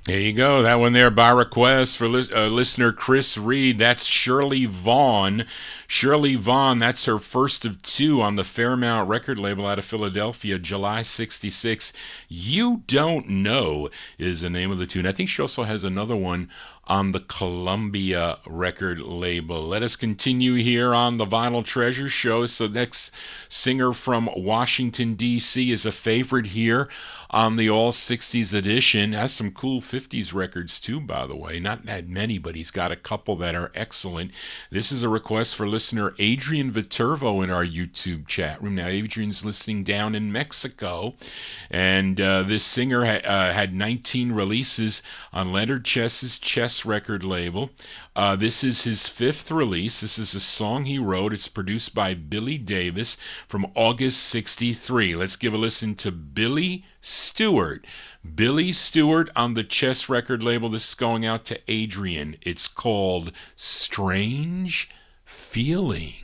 A: There you go. That one there by request for listener Chris Reed. That's Shirley Vaughn. Shirley Vaughn, that's her first of 2 on the Fairmount record label out of Philadelphia, July '66. You Don't Know is the name of the tune. I think she also has another one on the Columbia record label. Let us continue here on the Vinyltreasure show. So next singer from Washington, D.C. is a favorite here on the All 60s edition. Has some cool 50s records too, by the way. Not that many, but he's got a couple that are excellent. This is a request for listener Adrian Viterbo in our YouTube chat room. Now, Adrian's listening down in Mexico, and this singer had 19 releases on Leonard Chess's Chess record label. This is his 5th release. This is a song he wrote. It's produced by Billy Davis from August '63. Let's give a listen to Billy Stewart. Billy Stewart on the Chess record label. This is going out to Adrian. It's called Strange Feeling.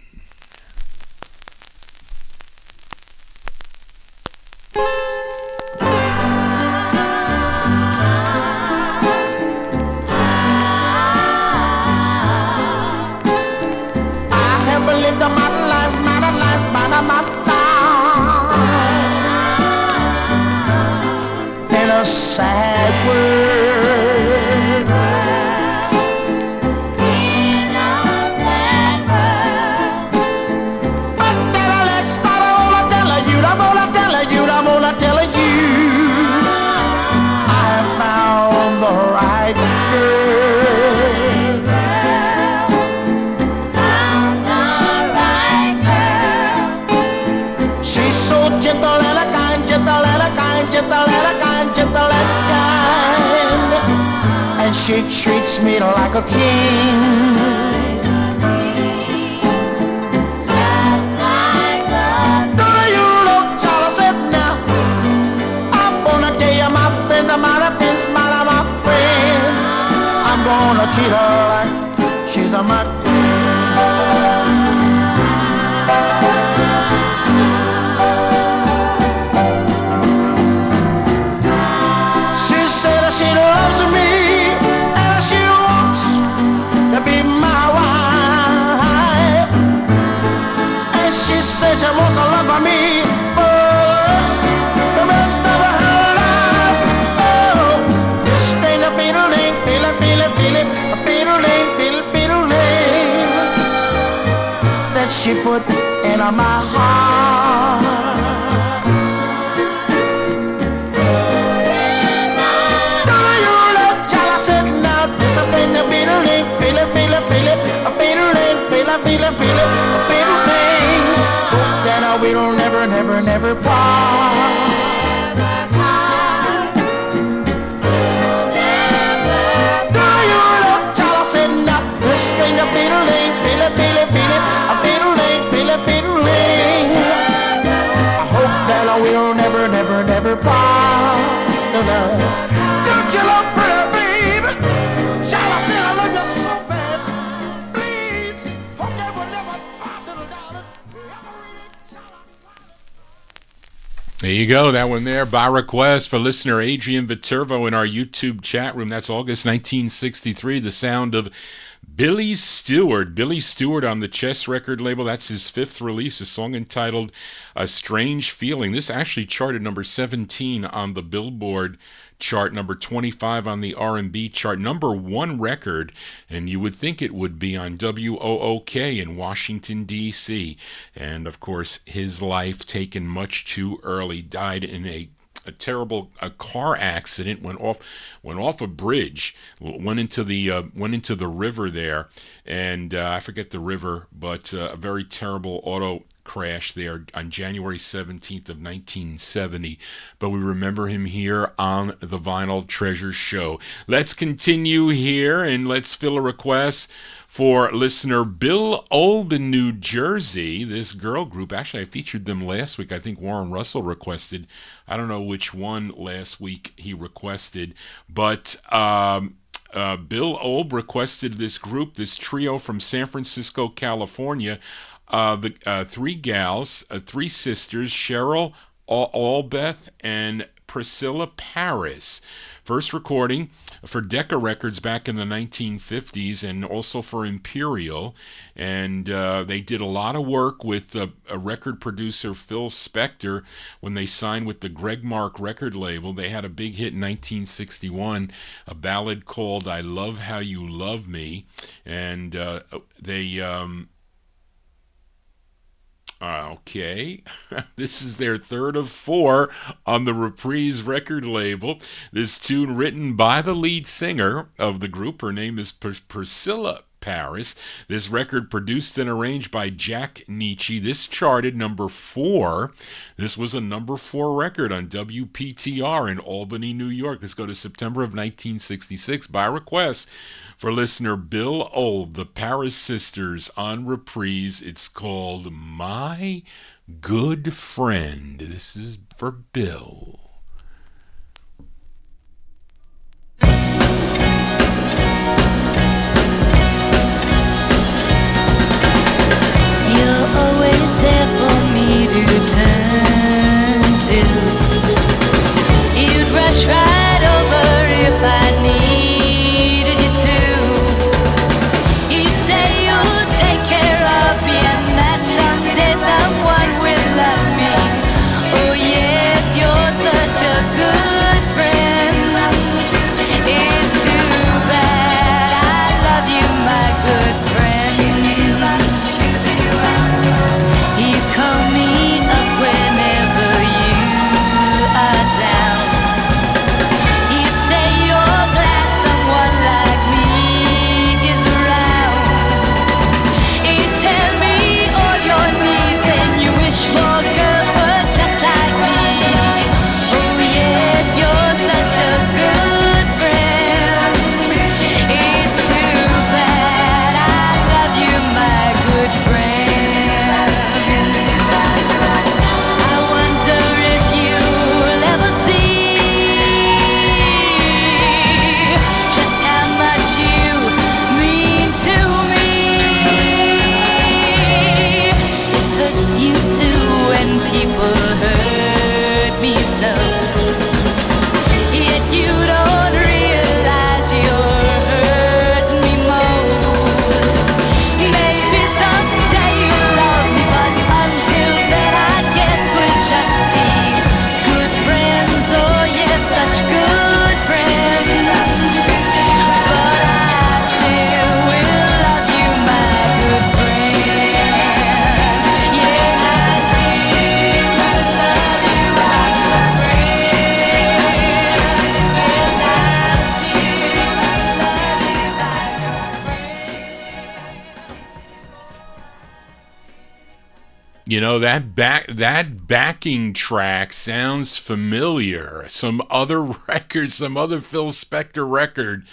E: my thigh in a sad world. But then let's start. I'm gonna tell you, I found the right girl. She's so gentle and a kind, gentle and a kind, gentle and a kind, gentle and kind, and she treats me like a king. I'm gonna treat her like she's a my She said that she loves me and she wants to be my wife, and she said she wants to love me for the rest of her life. Oh, this stranger beetle-ling, beetle-ling, that she put in my heart. Do you love child? I said now this is in the beetle-ling, beetle-ling. Hope that I will never part. I hope that I will never part. Don't you love me, baby? Shall I say I love you so bad? Please, hope that will never part, little darling.
A: There you go, that one there by request for listener Adrian Viterbo in our YouTube chat room. That's August 1963, the sound of Billy Stewart. Billy Stewart on the Chess record label. That's his fifth release, a song entitled A Strange Feeling. This actually charted number 17 on the Billboard chart, number 25 on the R&B chart, number one record, and you would think it would be on WOOK in Washington, D.C. And, of course, his life taken much too early. Died in a terrible car accident. Went off a bridge, went into the river there, and I forget the river, but a very terrible auto crash there on January 17th of 1970. But we remember him here on the Vinyltreasure show. Let's continue here and let's fill a request for listener Bill Olb in New Jersey. This girl group, actually I featured them last week. I think Warren Russell requested, I don't know which one last week he requested, but Bill Olb requested this group, this trio from San Francisco, California. The three gals, three sisters, Cheryl Albeth and Priscilla Paris. First recording for Decca Records back in the 1950s and also for Imperial. And they did a lot of work with a record producer, Phil Spector, when they signed with the Greg Mark record label. They had a big hit in 1961, a ballad called I Love How You Love Me. And okay, this is their third of four on the Reprise record label. This tune written by the lead singer of the group. Her name is Priscilla Paris. This record produced and arranged by Jack Nietzsche. This charted number 4. This was a number 4 record on WPTR in Albany, New York. Let's go to September of 1966 by request for listener Bill Olb, the Paris Sisters on Reprise. It's called My Good Friend. This is for Bill.
F: You're always there for me to turn to. You'd rush right over if I needed you to. You say you'll take care of me and that someday someone will
A: You know, that backing track sounds familiar. Some other record, some other Phil Spector record.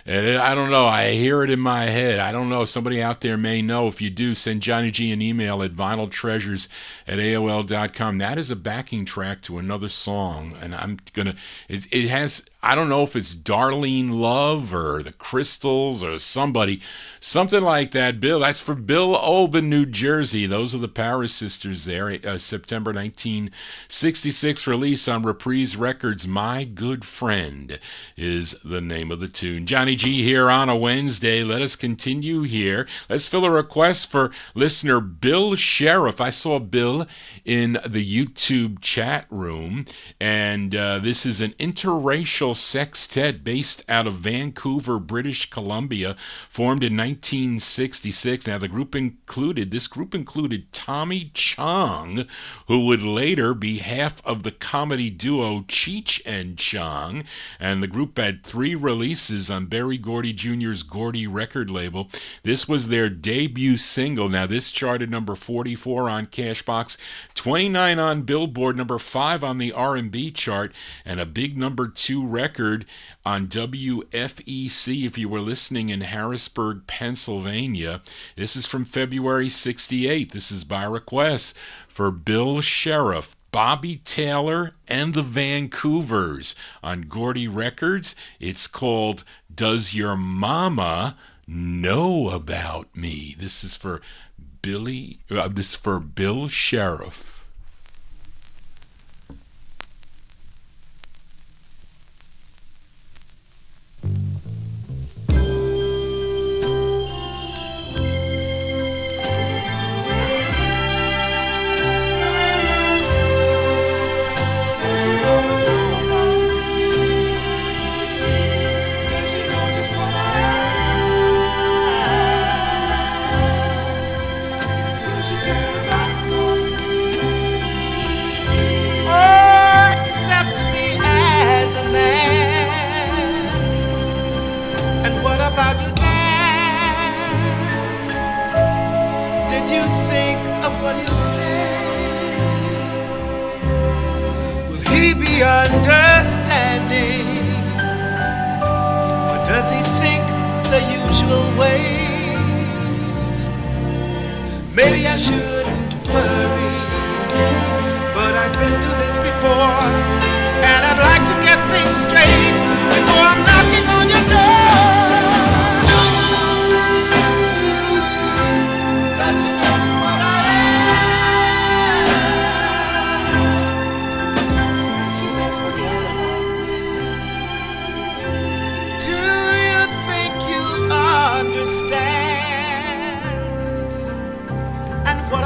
A: And I don't know. I hear it in my head. I don't know. Somebody out there may know. If you do, send Johnny G an email at vinyltreasures@aol.com. That is a backing track to another song. And I'm going to... It has... I don't know if it's Darlene Love or the Crystals or somebody. Something like that. Bill, that's for Bill Oben, New Jersey. Those are the Paris Sisters there. September 1966 release on Reprise Records. My Good Friend is the name of the tune. Johnny G here on a Wednesday. Let us continue here. Let's fill a request for listener Bill Sheriff. I saw Bill in the YouTube chat room, and this is an interracial sextet based out of Vancouver, British Columbia, formed in 1966. Now, this group included Tommy Chong, who would later be half of the comedy duo Cheech and Chong, and the group had 3 releases on Berry Gordy Jr.'s Gordy record label. This was their debut single. Now, this charted number 44 on Cashbox, 29 on Billboard, number 5 on the R&B chart, and a big number 2 record on WFEC if you were listening in Harrisburg, Pennsylvania. This is from February 68. This is by request for Bill Sheriff, Bobby Taylor, and the Vancouvers on Gordy Records. It's called Does Your Mama Know About Me? This is for Bill Sheriff.
E: Understanding, or does he think the usual way? Maybe I shouldn't worry, but I've been through this before, and I'd like to get things straight before I'm knocking on your door. Does she notice what I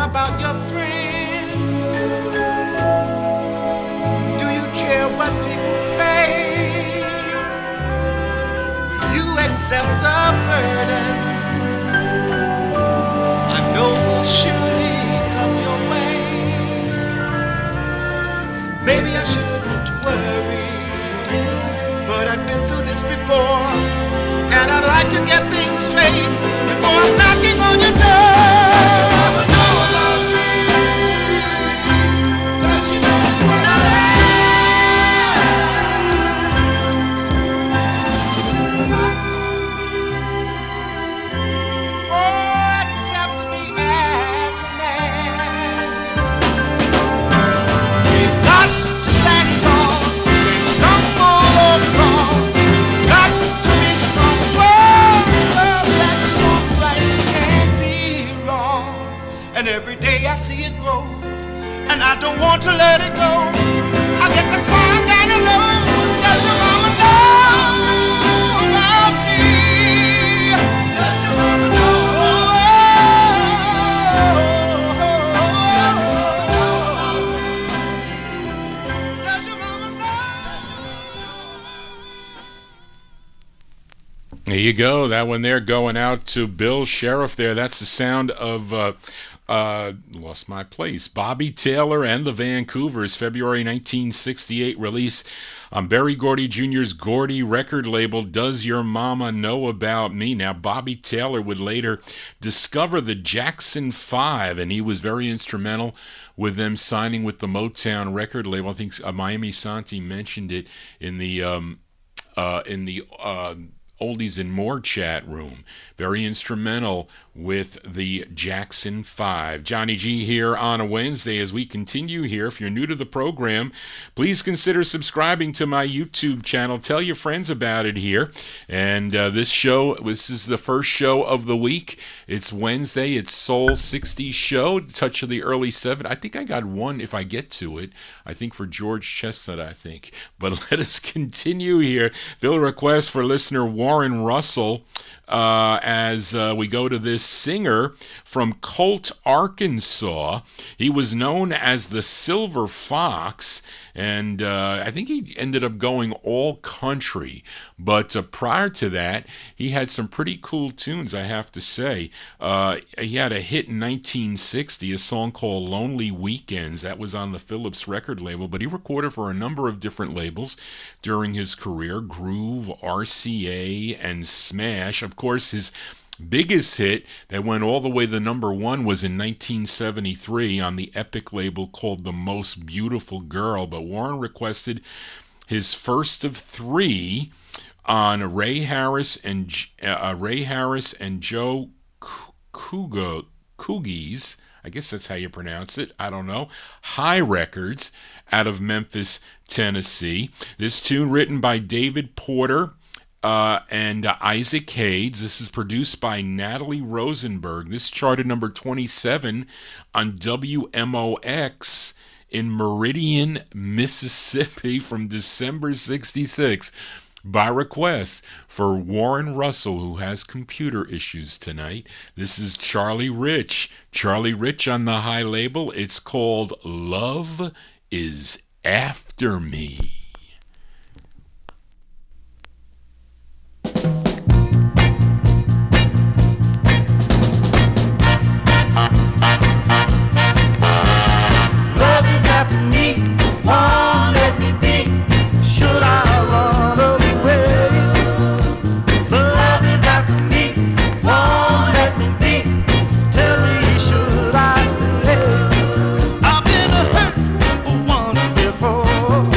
E: about your friends? Do you care what people say? Will you accept the burdens I know will surely come your way? Maybe I shouldn't worry, but I've been through this before, and I'd like to get things straight before I'm knocking on your door. Every day I see it grow, and I don't want to let it go. I guess that's why I gotta know. Does your mama know about me? Does your mama know?
A: you go. That one there going out to Bill Sheriff there. That's the sound of, lost my place, Bobby Taylor and the Vancouvers, February 1968 release on Berry Gordy Jr.'s Gordy record label, Does Your Mama Know About Me? Now, Bobby Taylor would later discover the Jackson 5, and he was very instrumental with them signing with the Motown record label. I think Miami Santi mentioned it in the Oldies and More chat room. Very instrumental with the Jackson 5. Johnny G here on a Wednesday as we continue here. If you're new to the program, please consider subscribing to my YouTube channel. Tell your friends about it here. And this is the first show of the week. It's Wednesday. It's Soul 60 show, touch of the early 70s. I think I got one if I get to it. I think for George Chestnut, I think. But let us continue here. Bill request for listener Warren Russell as we go to this singer from Colt, Arkansas. He was known as the Silver Fox, and I think he ended up going all country. But prior to that, he had some pretty cool tunes, I have to say. He had a hit in 1960, a song called Lonely Weekends. That was on the Phillips record label, but he recorded for a number of different labels during his career, Groove, RCA, and Smash. Of course, his biggest hit that went all the way to number one was in 1973 on the Epic label called The Most Beautiful Girl. But Warren requested his first of three on Ray Harris and Joe Coogie's, I guess that's how you pronounce it, I don't know, High Records out of Memphis, Tennessee. This tune written by David Porter and Isaac Hayes. This is produced by Natalie Rosenberg. This charted number 27 on WMOX in Meridian, Mississippi from December 66 by request for Warren Russell, who has computer issues tonight. This is Charlie Rich. Charlie Rich on the High label. It's called Love Is After Me.
E: Love is after me, won't let me be. Should I run away? Love is after me, won't let me be. Tell me, should I stay? I've been hurt once before.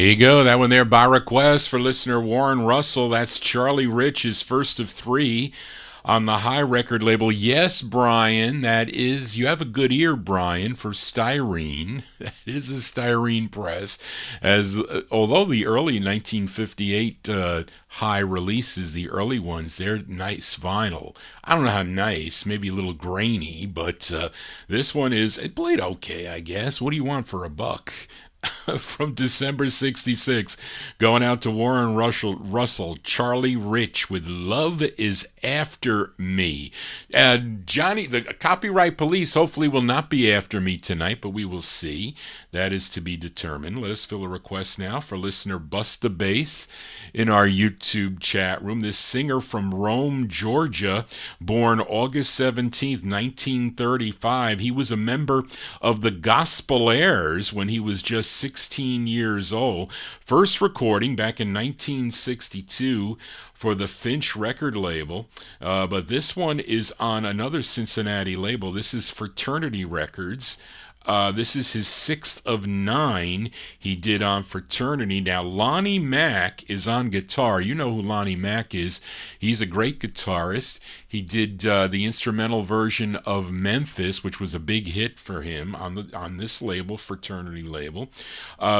A: you go. That one there by request for listener Warren Russell. That's Charlie Rich, his first of three on the High record label. Yes, Brian, that is, you have a good ear, Brian, for styrene. That is a styrene press. Although the early 1958 High releases, the early ones, they're nice vinyl. I don't know how nice, maybe a little grainy, but this one it played okay, I guess. What do you want for a buck? From December 66, going out to Warren Russell, Charlie Rich with Love Is After Me. Johnny, the copyright police hopefully will not be after me tonight, but we will see. That is to be determined. Let us fill a request now for listener Busta Bass in our YouTube chat room. This singer from Rome, Georgia, born August 17th, 1935. He was a member of the Gospelaires when he was just 16 years old. First recording back in 1962 for the Finch record label, but this one is on another Cincinnati label. This is Fraternity Records. This is his 6th of 9 he did on Fraternity. Now, Lonnie Mack is on guitar. You know who Lonnie Mack is. He's a great guitarist. He did the instrumental version of Memphis, which was a big hit for him on this label, Fraternity label.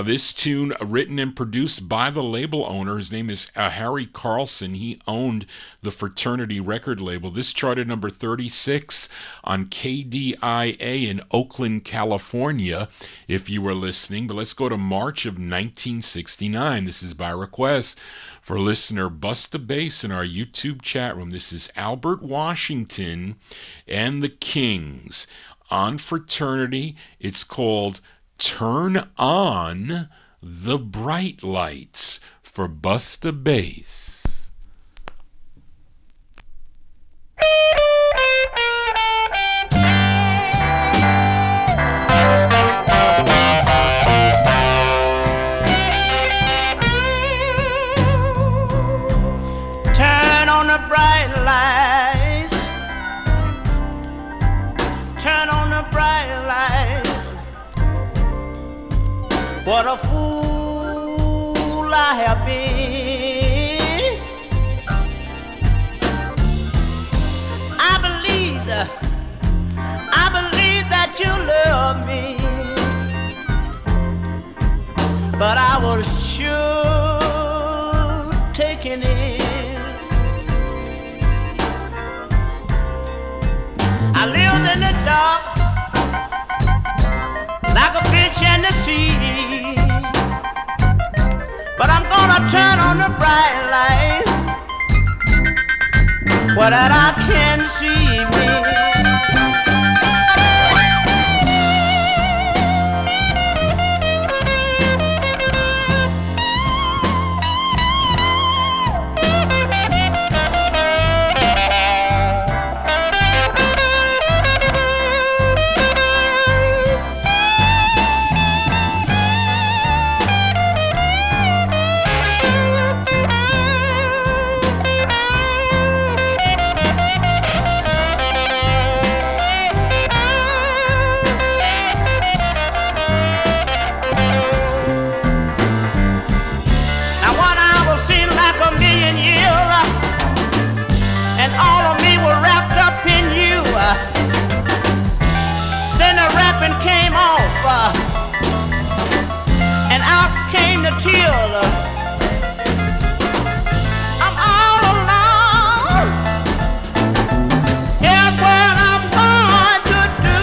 A: This tune written and produced by the label owner. His name is Harry Carlson. He owned the Fraternity record label. This charted number 36 on KDIA in Oakland, California, if you were listening. But let's go to March of 1969. This is by request for listener Busta Bass in our YouTube chat room. This is Albert Washington and the Kings on Fraternity. It's called Turn On the Bright Lights for Busta Bass.
E: Turn on the bright lights. Turn on the bright lights. What a fool I have been. I believe that you love me, but I was sure taking it. I lived in the dark like a fish in the sea, but I'm gonna turn on the bright light where that I can see me. Came off, and out came the tears. I'm all alone. Here's what I'm going to do.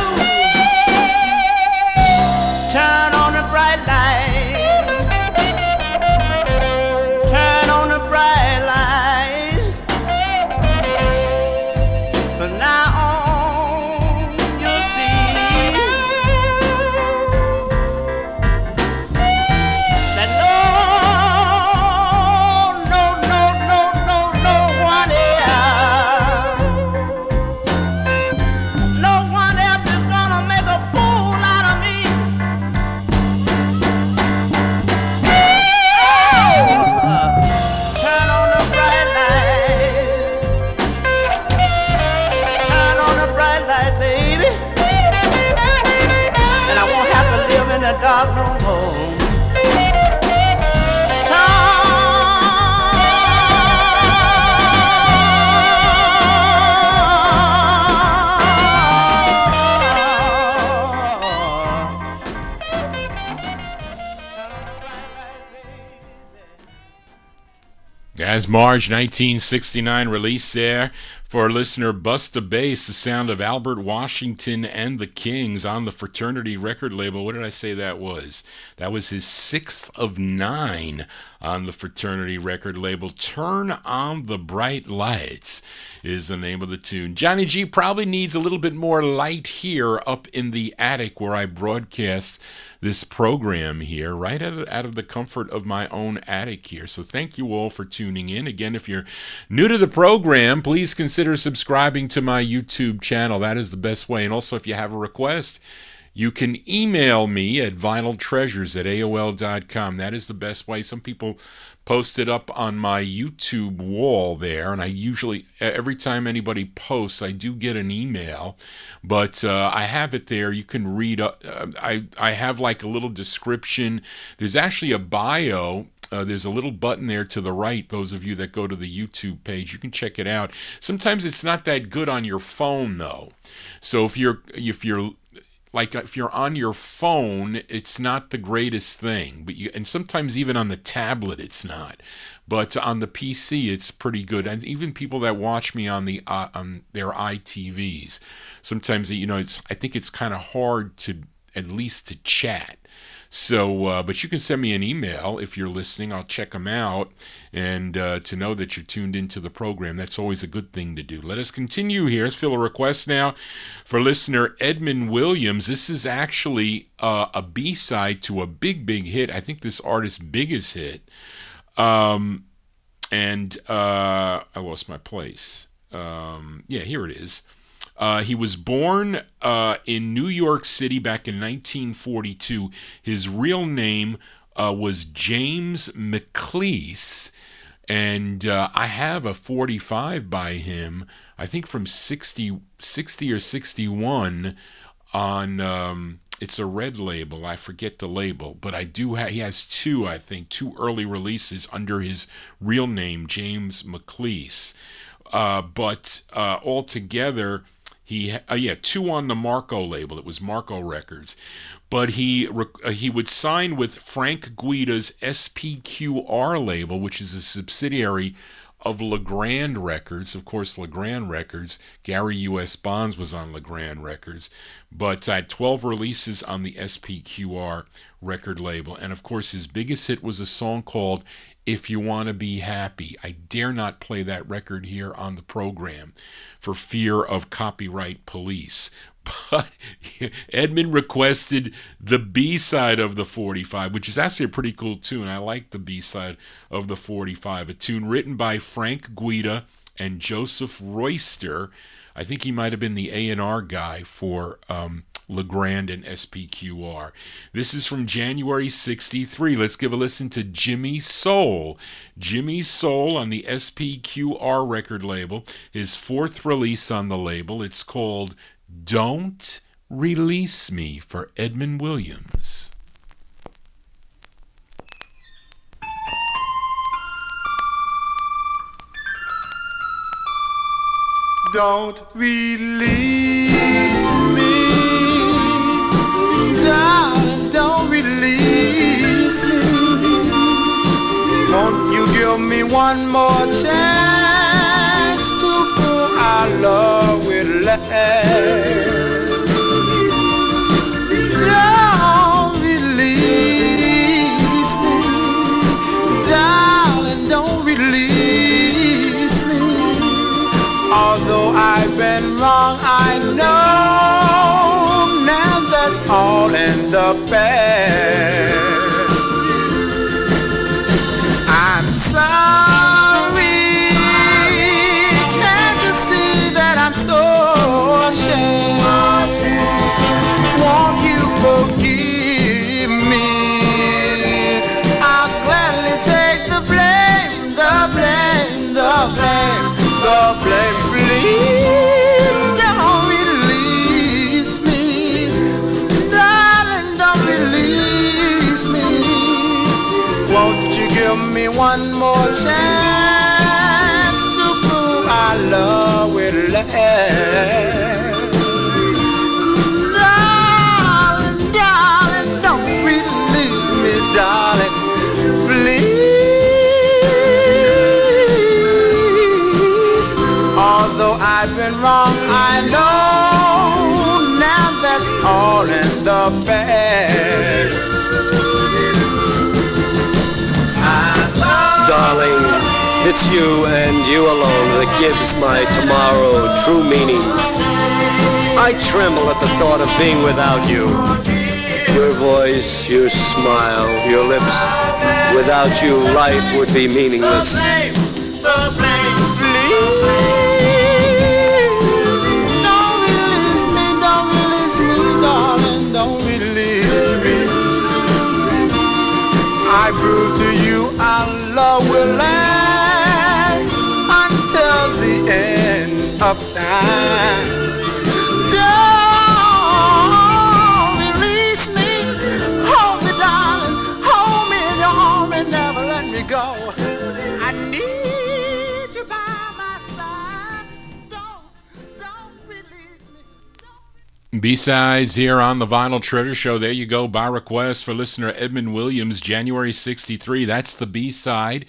E: Turn on the bright light. Turn on the bright light. From now on, you'll see that
A: Jazz March 1969 release there for listener Busta Bass, the sound of Albert Washington and the Kings on the Fraternity record label. What did I say that was? That was his 6th of 9 on the Fraternity record label. Turn on the Bright Lights is the name of the tune. Johnny G probably needs a little bit more light here up in the attic where I broadcast this program here, right out of the comfort of my own attic here. So thank you all for tuning in. Again, if you're new to the program, please consider subscribing to my YouTube channel. That is the best way. And also, if you have a request, you can email me at vinyltreasures@aol.com. That is the best way. Some people post it up on my YouTube wall there, and I usually, every time anybody posts, I do get an email, but I have it there. You can read, I have like a little description. There's actually a bio. There's a little button there to the right. Those of you that go to the YouTube page, you can check it out. Sometimes it's not that good on your phone though. So if you're on your phone, it's not the greatest thing. And sometimes even on the tablet, it's not. But on the PC, it's pretty good. And even people that watch me on their iTVs, sometimes I think it's kind of hard to at least to chat. So, but you can send me an email if you're listening. I'll check them out, and to know that you're tuned into the program, that's always a good thing to do. Let us continue here. Let's fill a request now for listener Edmund Williams. This is actually a B-side to a big hit. I think this artist's biggest hit. I lost my place. Here it is. He was born in New York City back in 1942. His real name was James McCleese, and I have a 45 by him, I think from 60 or 61 on, it's a red label, I forget the label, but I do he has two early releases under his real name, James McCleese. But altogether, he two on the Marco label. It was Marco Records, but he would sign with Frank Guida's SPQR label, which is a subsidiary of Legrand Records. Of course, Legrand Records. Gary U.S. Bonds was on Legrand Records, but had 12 releases on the SPQR record label. And of course, his biggest hit was a song called "If You Want to Be Happy." I dare not play that record here on the program for fear of copyright police. But Edmund requested the B-side of the 45, which is actually a pretty cool tune. I like the B-side of the 45, a tune written by Frank Guida and Joseph Royster. I think he might have been the A&R guy for Legrand and SPQR. This is from January 63. Let's give a listen to Jimmy Soul. Jimmy Soul on the SPQR record label. His 4th release on the label. It's called Don't Release Me for Edmund Williams.
E: Don't release me, darling, don't release me. Won't you give me one more chance to prove our love will last? Don't release me, darling, don't release me. Although I've been wrong, I know now that's all in the past. I'm sorry, can't you see that I'm so ashamed? Won't you forgive me? I'll gladly take the blame, the blame, the blame. Please don't release me, darling, don't release me. Won't you give me one more chance to prove our love will last? Darling, darling, don't release me, darling, please. I've been wrong, I know. Now that's all in the bag.
G: Darling, it's you and you alone that gives my tomorrow true meaning. I tremble at the thought of being without you. Your voice, your smile, your lips. Without you, life would be meaningless.
E: I prove to you our love will last until the end of time. Don't release me, hold me, darling, hold me in your arms and never let me go. I need you by my side. Don't release me.
A: B-sides here on the Vinyl Treasure Show. There you go, by request for listener Edmund Williams, January 63. That's the B-side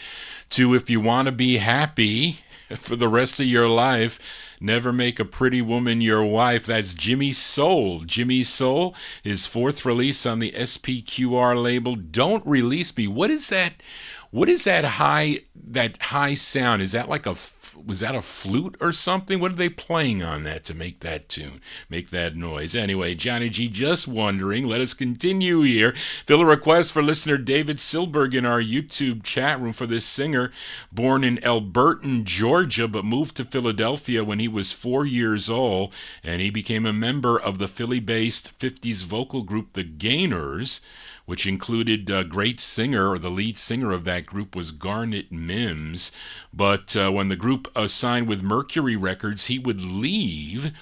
A: to If You Want to Be Happy for the Rest of Your Life, Never Make a Pretty Woman Your Wife. That's Jimmy Soul. Jimmy Soul, his fourth release on the SPQR label, Don't Release Me. What is that? What is that high sound? Is that like was that a flute or something? What are they playing on that to make that tune, make that noise? Anyway, Johnny G, just wondering. Let us continue here. Fill a request for listener David Silberg in our YouTube chat room for this singer, born in Elberton, Georgia, but moved to Philadelphia when he was 4 years old, and he became a member of the Philly-based 50s vocal group The Gaynors, which included great singer, or the lead singer of that group was Garnet Mims. But when the group signed with Mercury Records, he would leave.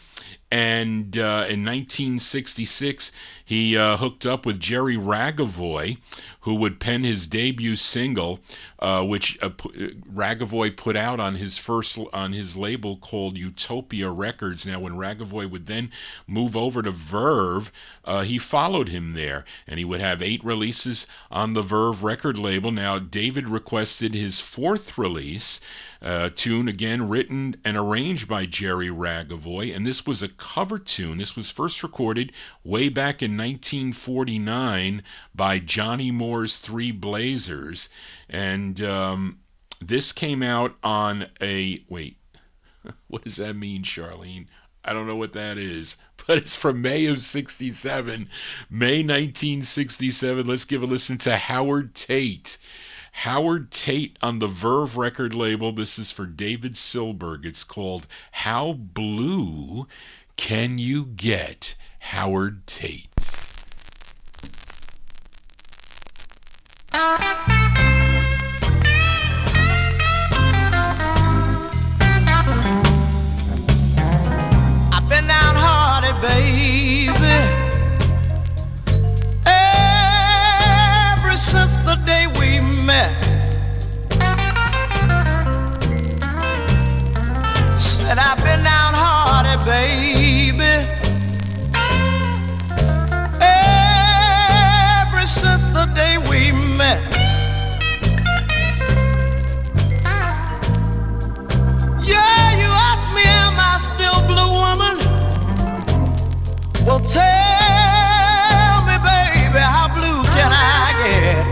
A: And in 1966, he hooked up with Jerry Ragavoy, who would pen his debut single, which Ragavoy put out on his label called Utopia Records. Now, when Ragavoy would then move over to Verve, he followed him there, and he would have 8 releases on the Verve record label. Now, David requested his fourth release, tune again written and arranged by Jerry Ragavoy, and this was a cover tune. This was first recorded way back in 1949 by Johnny Moore's Three Blazers, and this came out on a, wait, what does that mean, Charlene? I don't know what that is, but it's from May of 67, May 1967. Let's give a listen to Howard Tate. Howard Tate on the Verve record label. This is for David Silberg. It's called How Blue Can You Get, Howard Tate.
E: I've been downhearted, baby, ever since the day we met. Said I've been downhearted, baby, ever since the day we met. Yeah, you asked me, am I still blue, woman? Well, tell me, baby, how blue can I get?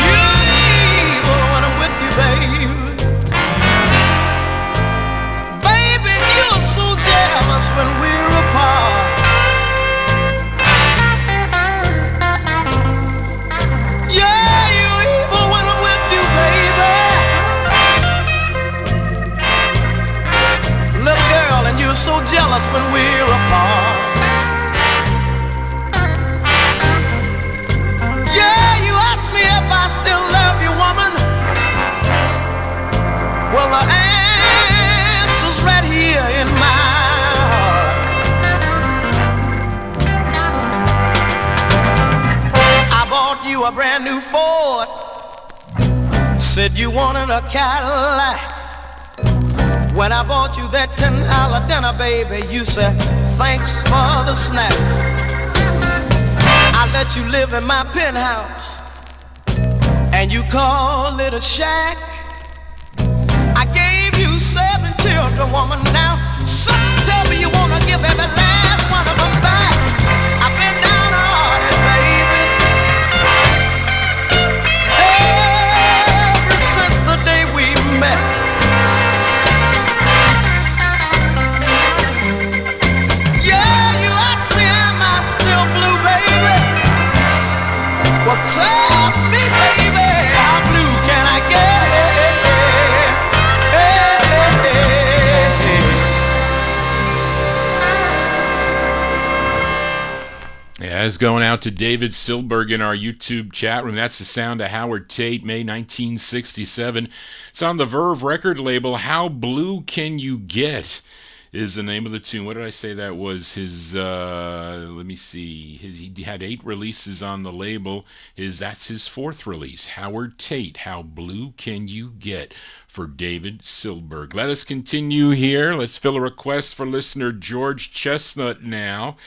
E: You're evil when I'm with you, baby. Baby, you're so jealous when we're apart. Yeah, you're evil when I'm with you, baby. Little girl, and you're so jealous when we're apart. Yeah, you ask me if I still love you, woman. Well, the answer's right here in my heart. I bought you a brand new Ford. Said you wanted a Cadillac. When I bought you that $10 dinner, baby, you said, thanks for the snack. I let you live in my penthouse, and you call it a shack. a woman now. Some tell me you wanna give every last one of them back. I've been downhearted, baby, ever since the day we met. Yeah, you ask me, am I still blue, baby? Well, tell me, baby, how blue can I get?
A: As going out to David Silberg in our YouTube chat room. That's the sound of Howard Tate, May 1967. It's on the Verve record label. How Blue Can You Get is the name of the tune. What did I say that was? His, let me see. He had 8 releases on the label. That's his 4th release. Howard Tate, How Blue Can You Get, for David Silberg. Let us continue here. Let's fill a request for listener George Chestnut now,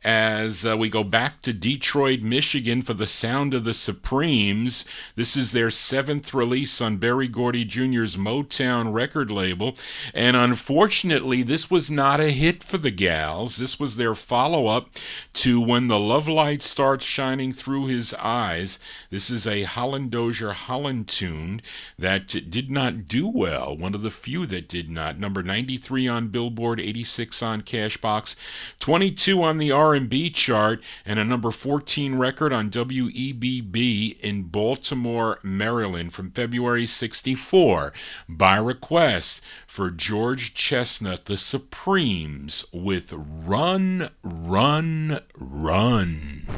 A: as we go back to Detroit, Michigan for the sound of the Supremes. This is their 7th release on Berry Gordy Jr.'s MOTOWN record label. And unfortunately, this was not a hit for the gals. This was their follow-up to When the Love Light Starts Shining Through His Eyes. This is a Holland Dozier Holland tune that did not do well. One of the few that did not. Number 93 on Billboard, 86 on Cashbox, 22 on the R&B chart, and a number 14 record on WEBB in Baltimore, Maryland from February 64. By request for George Chestnut, the Supremes with Run, Run, Run.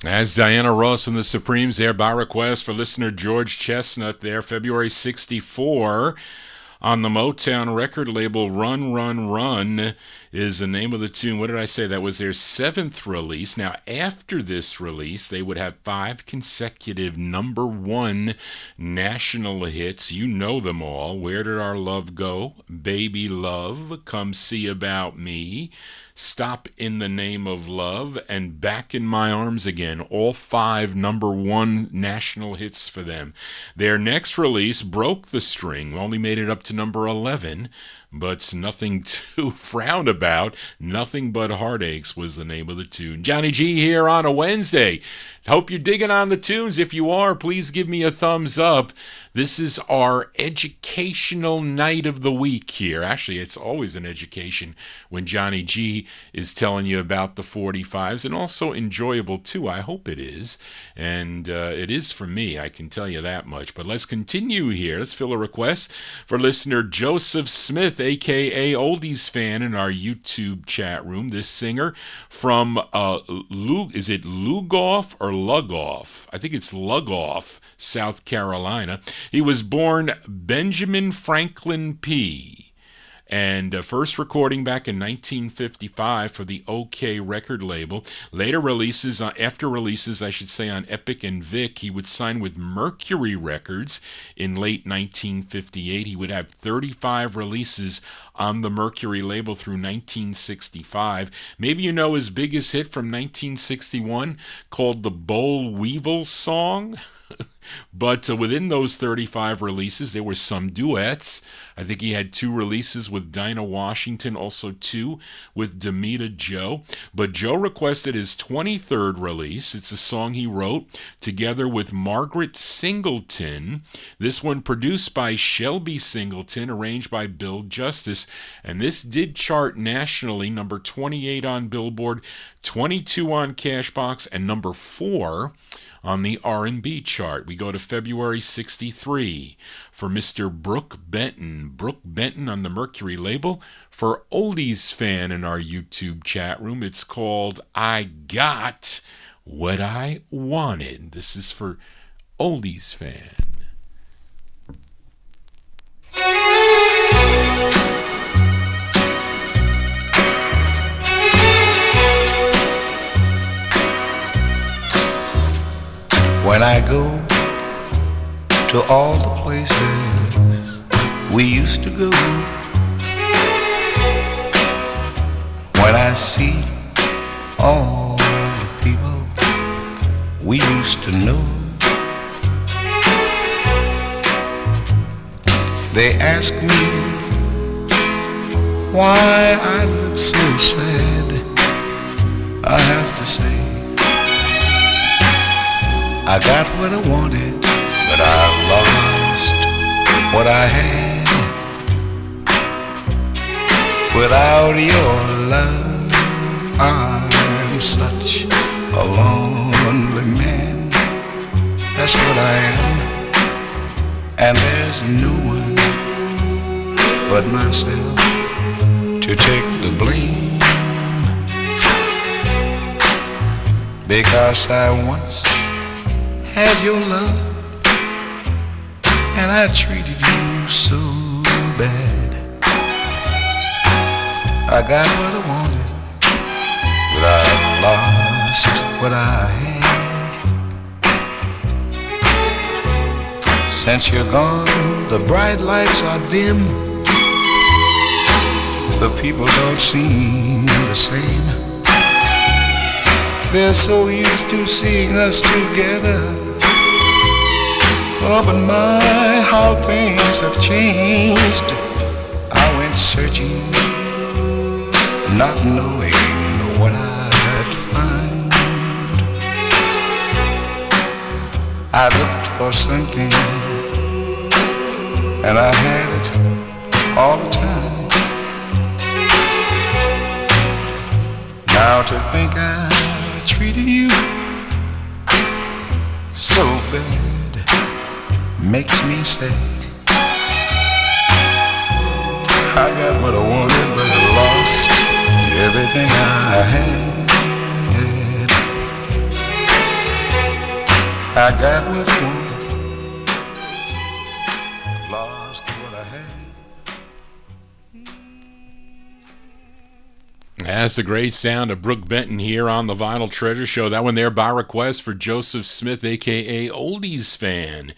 A: As Diana Ross and the Supremes there by request for listener George Chestnut there, February 64. On the Motown record label, Run, Run, Run is the name of the tune. What did I say? That was their 7th release. Now, after this release, they would have 5 consecutive number 1 national hits. You know them all. Where Did Our Love Go? Baby Love, Come See About Me, Stop in the Name of Love, and Back in My Arms Again. All 5 number 1 national hits for them. Their next release broke the string, only made it up to number 11, but nothing to frown about. Nothing But Heartaches was the name of the tune. Johnny G here on a Wednesday. Hope you're digging on the tunes. If you are, please give me a thumbs up. This is our educational night of the week here. Actually, it's always an education when Johnny G is telling you about the 45s, and also enjoyable too. I hope it is. And it is for me, I can tell you that much. But let's continue here. Let's fill a request for listener Joseph Smith, a.k.a. Oldies Fan, in our YouTube chat room. This singer from, is it Lugoff or Lugoff? I think it's Lugoff, South Carolina. He was born Benjamin Franklin P. And first recording back in 1955 for the OK record label. Later releases, after releases, I should say, on Epic and Vic, he would sign with Mercury Records in late 1958. He would have 35 releases on the Mercury label through 1965. Maybe you know his biggest hit from 1961 called the Boll Weevil Song. But within those 35 releases, there were some duets. I think he had 2 releases with Dinah Washington, also 2 with Demita Joe. But Joe requested his 23rd release. It's a song he wrote together with Margaret Singleton. This one produced by Shelby Singleton, arranged by Bill Justice. And this did chart nationally, number 28 on Billboard, 22 on Cashbox, and number 4 on the R&B chart. We go to February 63 for Mr. Brook Benton. Brook Benton on the Mercury label. For Oldies Fan in our YouTube chat room, it's called I Got What I Wanted. This is for Oldies Fan.
H: When I go to all the places we used to go, when I see all the people we used to know, they ask me why I look so sad. I have to say, I got what I wanted, but I lost what I had. Without your love, I'm such a lonely man. That's what I am, and there's no one but myself to take the blame. Because I once had your love, and I treated you so bad. I got what I wanted, but I lost what I had. Since you're gone, the bright lights are dim. The people don't seem the same. They're so used to seeing us together. Oh, but my, how things have changed. I went searching, not knowing what I'd find. I looked for something, and I had it all the time. Now to think I treated you so bad makes me sad. I got what I wanted, but I lost everything I had. I got what I wanted, lost what I had.
A: That's the great sound of Brook Benton here on the Vinyl Treasure Show. That one there by request for Joseph Smith, a.k.a. Oldies Fan,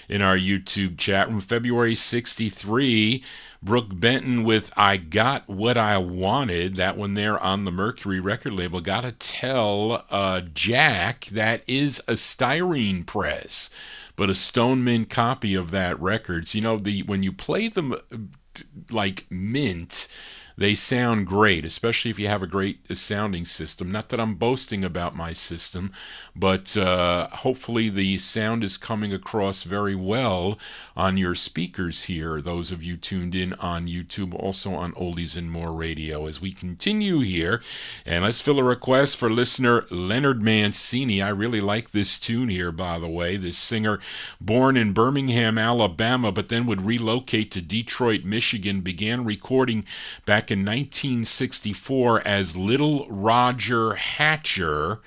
A: in our YouTube chat room. February 63, Brook Benton with I Got What I Wanted. That one there on the Mercury record label. Gotta tell Jack that is a styrene press, but a Stone Mint copy of that record. So, you know, when you play them like mint, they sound great, especially if you have a great sounding system. Not that I'm boasting about my system, but hopefully the sound is coming across very well on your speakers here, those of you tuned in on YouTube, also on Oldies and More Radio. As we continue here, and let's fill a request for listener Leonard Mancini. I really like this tune here, by the way. This singer, born in Birmingham, Alabama, but then would relocate to Detroit, Michigan, began recording back in 1964 as Little Roger Hatcher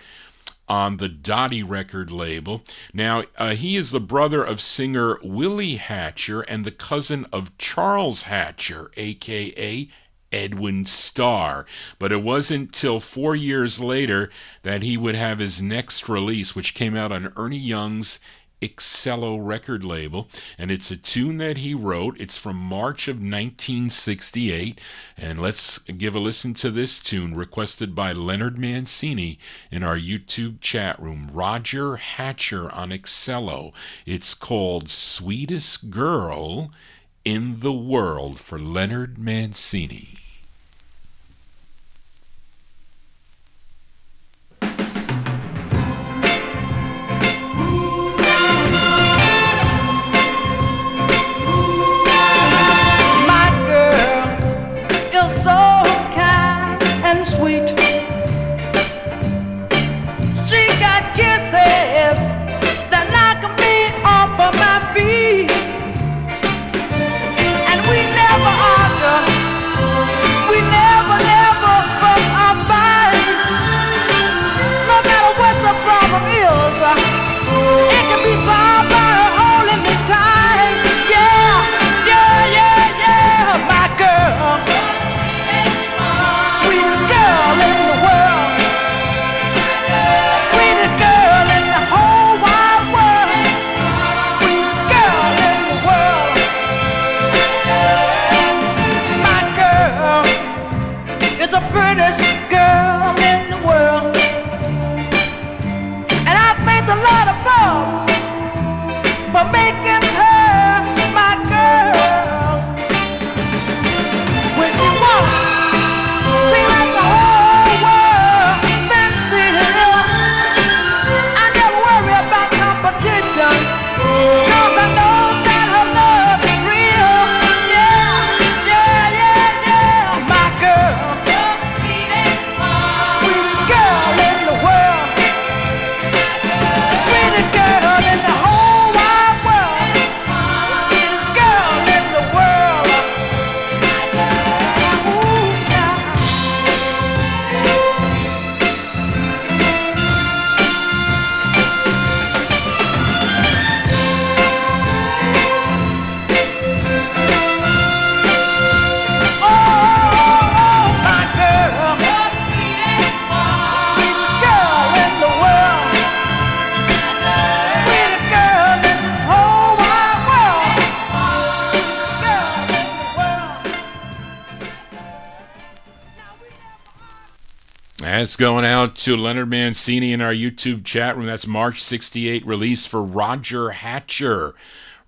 A: on the Dottie record label. Now, he is the brother of singer Willie Hatcher and the cousin of Charles Hatcher, a.k.a. Edwin Starr. But it wasn't till 4 years later that he would have his next release, which came out on Ernie Young's Excello record label, and it's a tune that he wrote. It's from March of 1968, and let's give a listen to this tune requested by Leonard Mancini in our YouTube chat room. Roger Hatcher on Excello. It's called Sweetest Girl in the World for Leonard Mancini. That's going out to Leonard Mancini in our YouTube chat room. That's March 68 release for Roger Hatcher.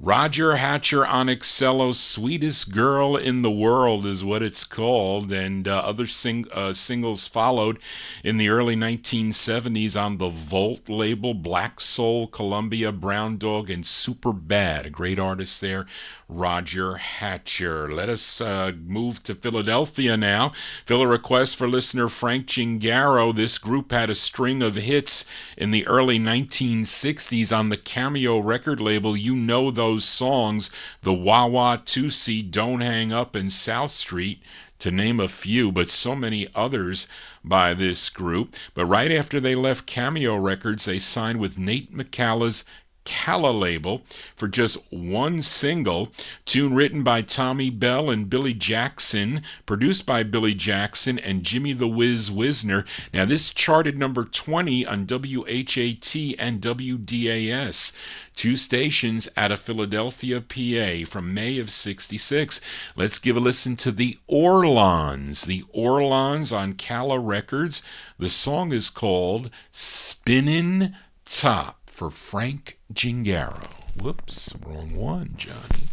A: Roger Hatcher on Excello, Sweetest Girl in the World is what it's called, and other singles followed in the early 1970s on the Volt label, Black Soul, Columbia, Brown Dog, and Super Bad. A great artist there, Roger Hatcher. Let us move to Philadelphia now. Fill a request for listener Frank Gingaro. This group had a string of hits in the early 1960s on the Cameo record label. You know those songs, the Wah Wah Tootsie, Don't Hang Up, and South Street, to name a few, but so many others by this group. But right after they left Cameo Records, they signed with Nate McCall's Calla label for just one single, tune written by Tommy Bell and Billy Jackson, produced by Billy Jackson and Jimmy the Whiz Wisner. Now this charted number 20 on WHAT and WDAS, two stations out of Philadelphia, PA, from May of '66. Let's give a listen to the Orlons. The Orlons on Calla Records. The song is called Spinnin' Top for Frank Gingaro. Whoops, wrong one, Johnny.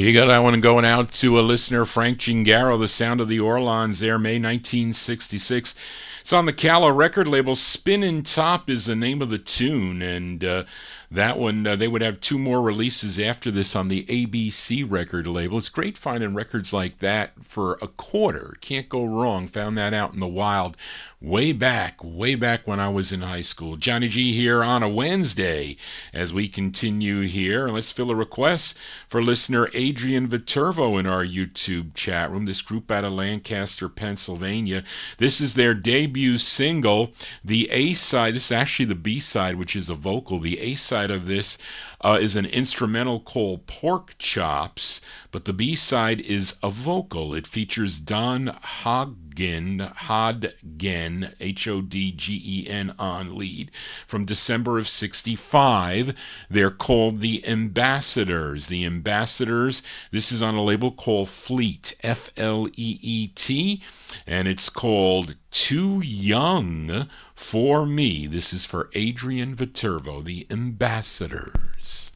A: You got that one going out to a listener, Frank Gingaro, The Sound of the Orlons there, May 1966. It's on the Calla record label. Spinnin' Top is the name of the tune, and that one, they would have two more releases after this on the ABC record label. It's great finding records like that for a quarter. Can't go wrong. Found that out in the wild way back when I was in high school. Johnny G here on a Wednesday as we continue here. Let's fill a request for listener Adrian Viterbo in our YouTube chat room. This group out of Lancaster, Pennsylvania. This is their debut single. The A-side, this is actually the B-side, which is a vocal. The A-side of this is an instrumental called Pork Chops, but the B-side is a vocal. It features Don Hodgen, Hodgen, on lead, from December of 65. They're called The Ambassadors. The Ambassadors, this is on a label called Fleet, F-L-E-E-T, and it's called Too Young for Me. This is for Adrian Viterbo, The Ambassadors.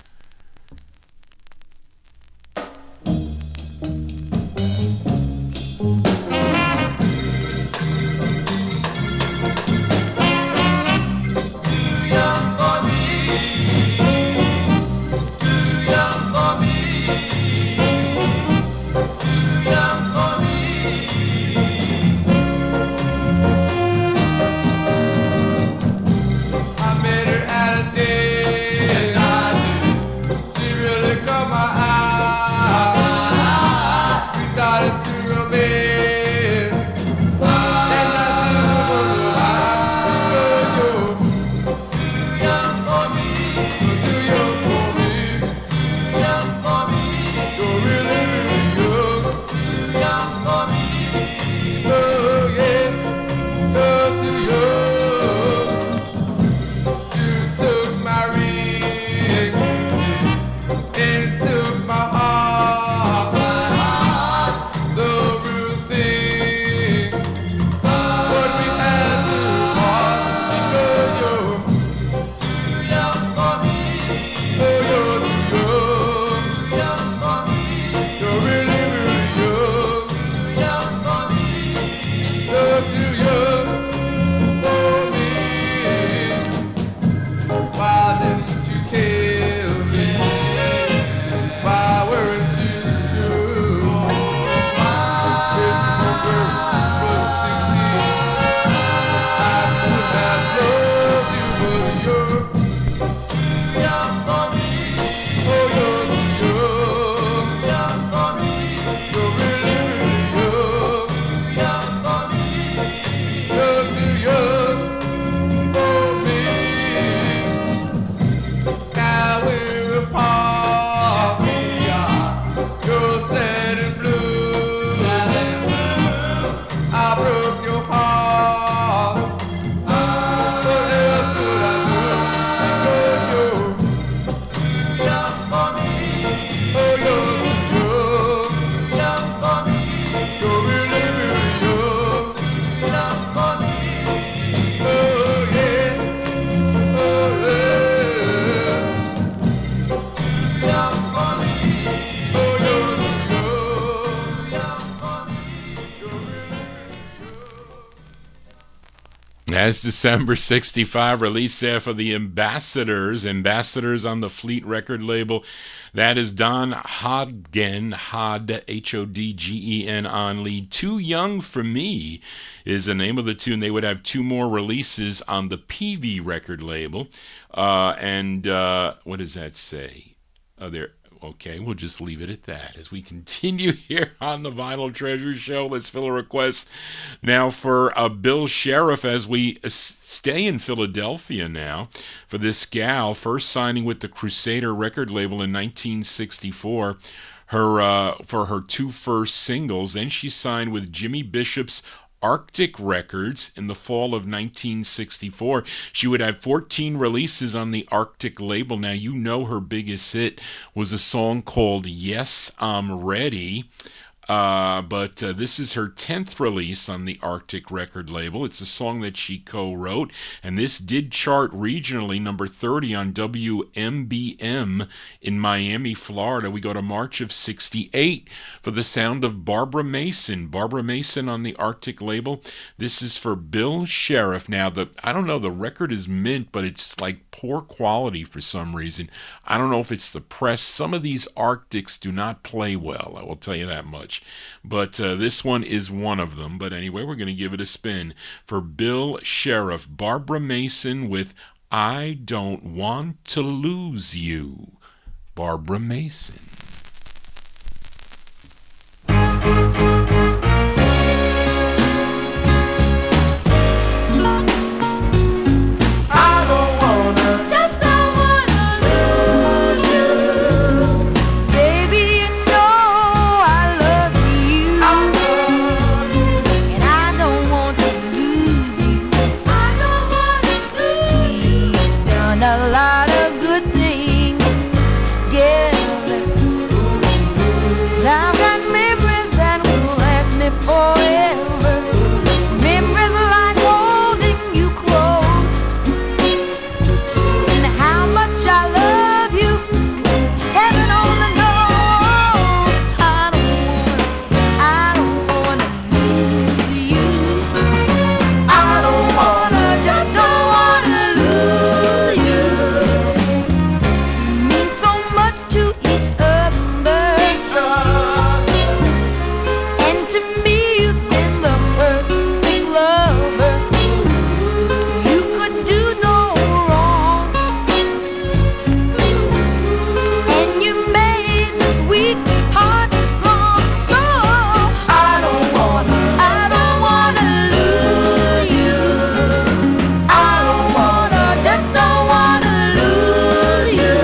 A: That's December 65, release there for the Ambassadors. Ambassadors on the Fleet record label. That is Don Hodgen, Hodgen, on lead. Too Young for Me is the name of the tune. They would have two more releases on the PV record label. What does that say? Okay, we'll just leave it at that. As we continue here on the Vinyltreasure Show, let's fill a request now for Bill Sheriff as we stay in Philadelphia now for this gal, first signing with the Crusader record label in 1964. For her two first singles. Then she signed with Jimmy Bishop's Arctic Records in the fall of 1964. She would have 14 releases on the Arctic label. Now, you know her biggest hit was a song called Yes, I'm Ready. But this is her 10th release on the Arctic record label. It's a song that she co-wrote, and this did chart regionally, number 30 on WMBM in Miami, Florida. We go to March of 68 for the sound of Barbara Mason. Barbara Mason on the Arctic label. This is for Bill Sheriff. Now, I don't know, the record is mint, but it's like poor quality for some reason. I don't know if it's the press. Some of these Arctics do not play well, I will tell you that much. But this one is one of them. But anyway, we're going to give it a spin for Bill Sheriff. Barbara Mason with I Don't Want to Lose You. Barbara Mason.
F: A lot of good things, yeah. I've got memories that will last me forever. Memories like holding you close, and how much I love you, heaven only knows. I don't wanna lose you. I don't wanna, just don't wanna lose you. Mean so much to each other, and to me you've been the perfect lover. You could do no wrong, and you made this weak heart strong. So I don't wanna lose you. I don't wanna, just don't wanna lose you.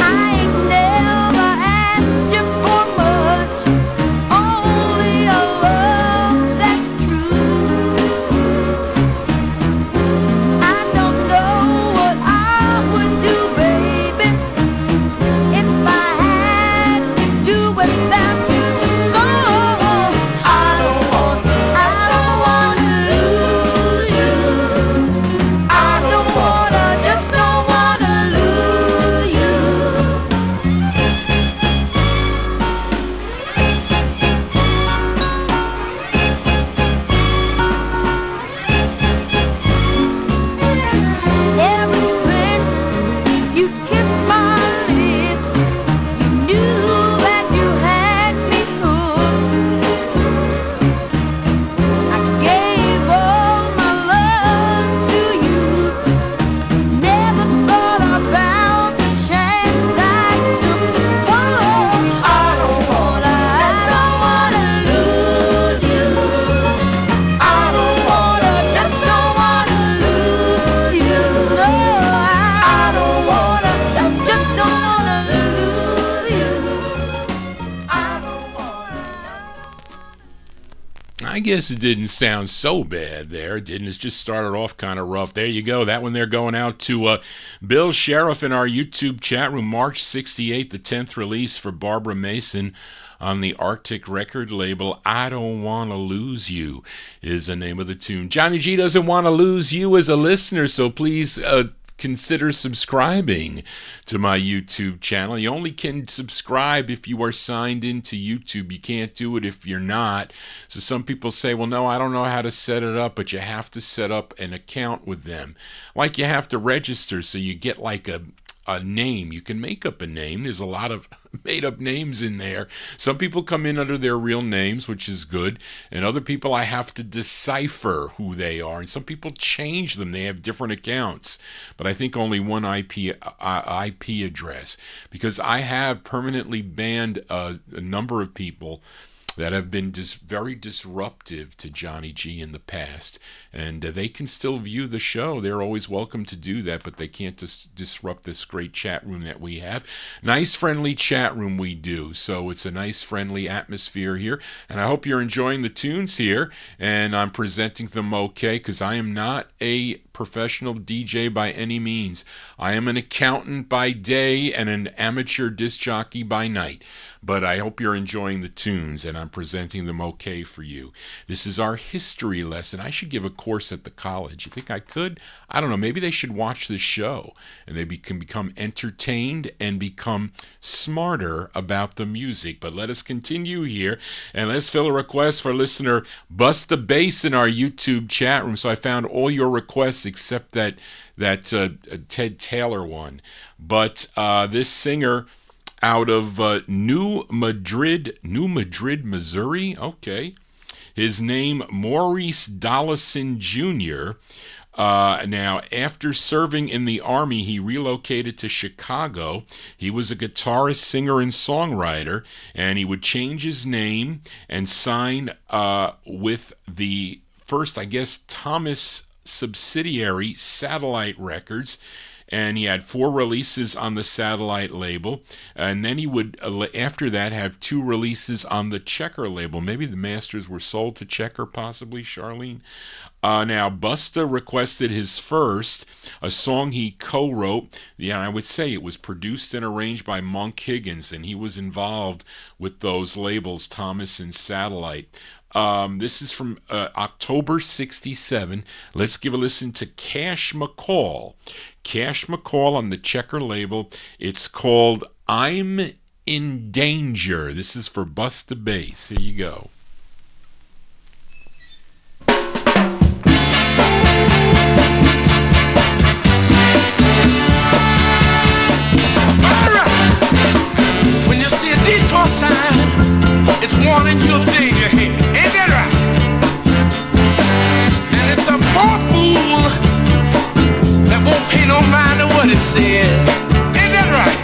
F: I ain't never asked you for much, only a love that's true. I don't know what I would do, baby, if I had to do without you. So I don't wanna lose you. I don't wanna, just don't wanna lose you. Ever since you kissed my lips, you knew that you had me hooked. I gave all my love to you, never thought about the chance I took. Oh, I don't wanna lose you. I don't wanna, just don't wanna lose you. No, I don't wanna, just don't wanna lose you. I don't wanna.
A: I guess it didn't sound so bad there, didn't it? It just started off kind of rough. There you go. That one there going out to Bill Sheriff in our YouTube chat room. March 68, the 10th release for Barbara Mason on the Arctic record label. I Don't Want to Lose You is the name of the tune. Johnny G doesn't want to lose you as a listener, so please consider subscribing to my YouTube channel. You only can subscribe if you are signed into YouTube. You can't do it if you're not. So some people say, well, no, I don't know how to set it up, but you have to set up an account with them. Like you have to register so you get like a name. You can make up a name. There's a lot of made up names in there. Some people come in under their real names, which is good, and other people I have to decipher who they are, and some people change them. They have different accounts, but I think only one IP address, because I have permanently banned a number of people that have been very disruptive to Johnny G in the past, and they can still view the show. They're always welcome to do that, but they can't disrupt this great chat room that we have. Nice, friendly chat room we do, so it's a nice, friendly atmosphere here, and I hope you're enjoying the tunes here, and I'm presenting them okay, because I am not a professional DJ by any means. I am an accountant by day and an amateur disc jockey by night. but I hope you're enjoying the tunes and I'm presenting them okay for you. This is our history lesson. I should give a course at the college. You think I could? I don't know. Maybe they should watch this show and they can become entertained and become smarter about the music. But let us continue here and let's fill a request for listener Bust the Bass in our YouTube chat room. So I found all your requests except that Ted Taylor one. But this singer out of New Madrid, Missouri. Okay. His name, Maurice Dollison Jr. Now, after serving in the Army, he relocated to Chicago. He was a guitarist, singer, and songwriter, and he would change his name and sign with the first, I guess, Thomas subsidiary, Satellite Records. And he had 4 releases on the Satellite label. And then he would, after that, have 2 releases on the Checker label. Maybe the masters were sold to Checker, possibly, Charlene. Now, Busta requested his first, a song he co-wrote. Yeah, I would say it was produced and arranged by Monk Higgins, and he was involved with those labels, Thomas and Satellite. This is from October 67. Let's give a listen to Cash McCall. Cash McCall on the Checker label. It's called I'm in Danger. This is for Bust the Bass. Here you go.
H: When you see a detour sign, it's warning you of danger here. Ain't that right? And it's a poor fool that won't pay no mind to what it said. Ain't that right?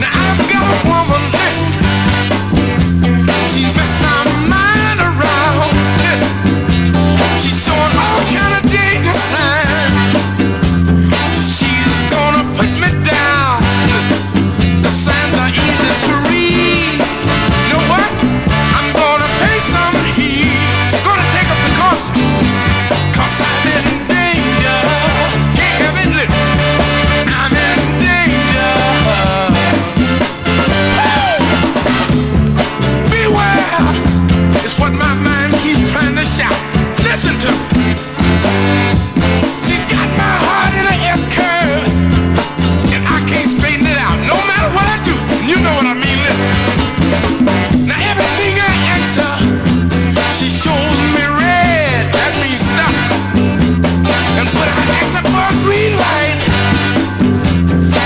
H: Now I've got a woman, listen. She's messed my mind around. Listen. She's showing all kind of danger signs. She's gonna put me down. The signs are easy to read. You know what? I'm gonna pay some heed. Gonna take up the cost, 'cause I'm in danger. Can't have it lit. I'm in danger. Beware! It's what my mind keeps trying to shout. Listen to me. She's got my heart in a S-curve, and I can't straighten it out, no matter what I do. You know what I mean, listen. Now everything I ask her, she shows me red. That means stop. And when I ask her for a green light,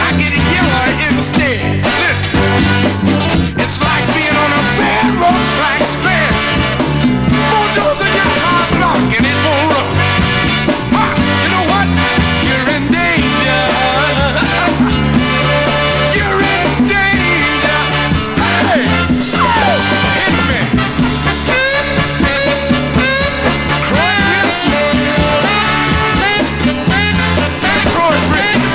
H: I get a yellow instead. Listen, it's like being on a railroad track strand. Bulldozer your car block and it won't run. You know what? You're in danger. You're in danger. Hey! Hit me. Croy Bridge.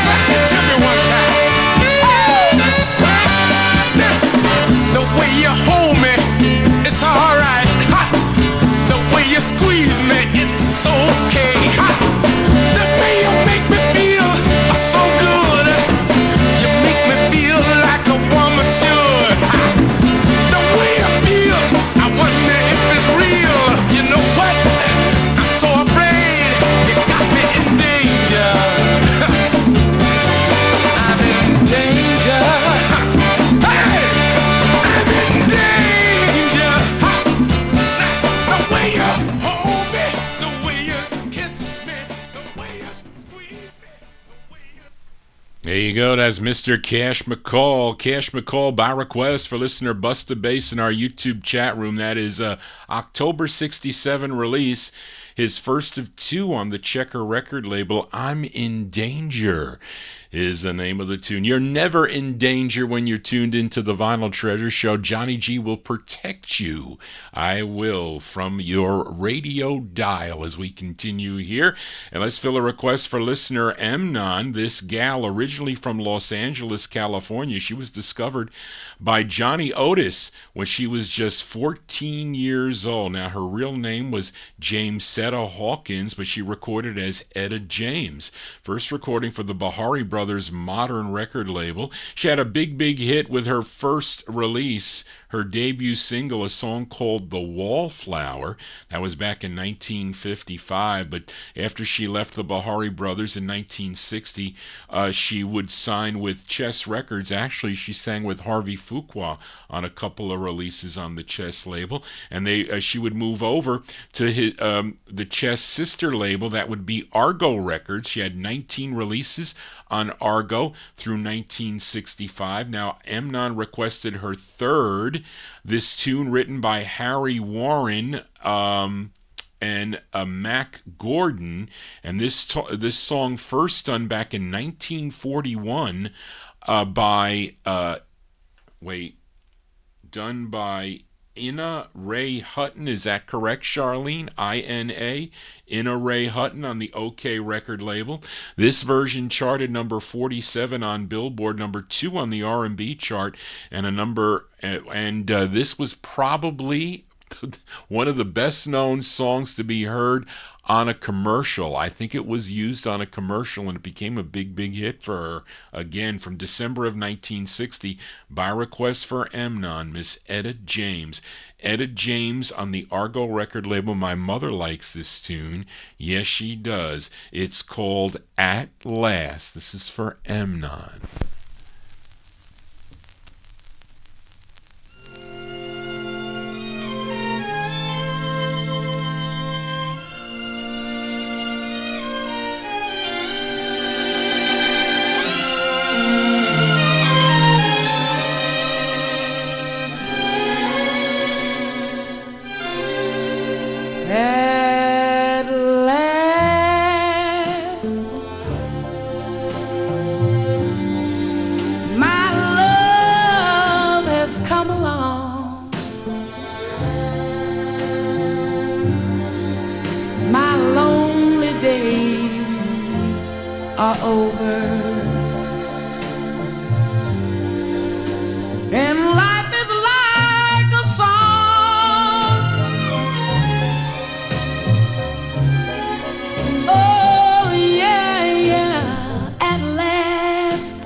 H: Sing it to me one time. Listen, the way you hold me, it's alright. The way you squeeze me, it's okay. The way you make me feel so good. You make me feel like a woman should. The way I feel, I wonder if it's real. You know what? I'm so afraid you got me in danger. I'm in danger. Hey! I'm in danger. The way you hold me, the way you kiss me, the way you squeeze me, the way you...
A: There you go. That's Mr. Cash McCall. Cash McCall by request for listener Busta Bass in our YouTube chat room. That is October 67 release. His first of 2 on the Checker record label. I'm in Danger is the name of the tune. You're never in danger when you're tuned into the Vinyl Treasure Show. Johnny G will protect you. I will, from your radio dial as we continue here. And let's fill a request for listener Amnon. This gal, originally from Los Angeles, California. She was discovered by Johnny Otis when she was just 14 years old. Now, her real name was Jamesetta Hawkins, but she recorded as Etta James. First recording for the Bahari Brothers Brothers Modern record label. She had a big hit with her first release, her debut single, a song called The Wallflower. That was back in 1955, but after she left the Bahari Brothers in 1960, she would sign with Chess Records. Actually, she sang with Harvey Fuqua on a couple of releases on the Chess label, and she would move over to the Chess sister label. That would be Argo Records. She had 19 releases on Argo through 1965. Now, MOTOWN requested her third. This tune, written by Harry Warren and Mac Gordon, and this song first done back in 1941 done by Ina Ray Hutton. Is that correct, Charlene? I-N-A, Ina Ray Hutton on the OK record label. This version charted number 47 on Billboard, number 2 on the R&B chart, and this was probably one of the best known songs to be heard on a commercial. I think it was used on a commercial, and it became a big hit for her. Again, from December of 1960, by request for MOTOWN, Miss Etta James. Etta James on the Argo record label. My mother likes this tune. Yes, she does. It's called At Last. This is for MOTOWN.
F: At last, my love has come along. My lonely days are over, and life is like a song. Oh yeah, yeah, at last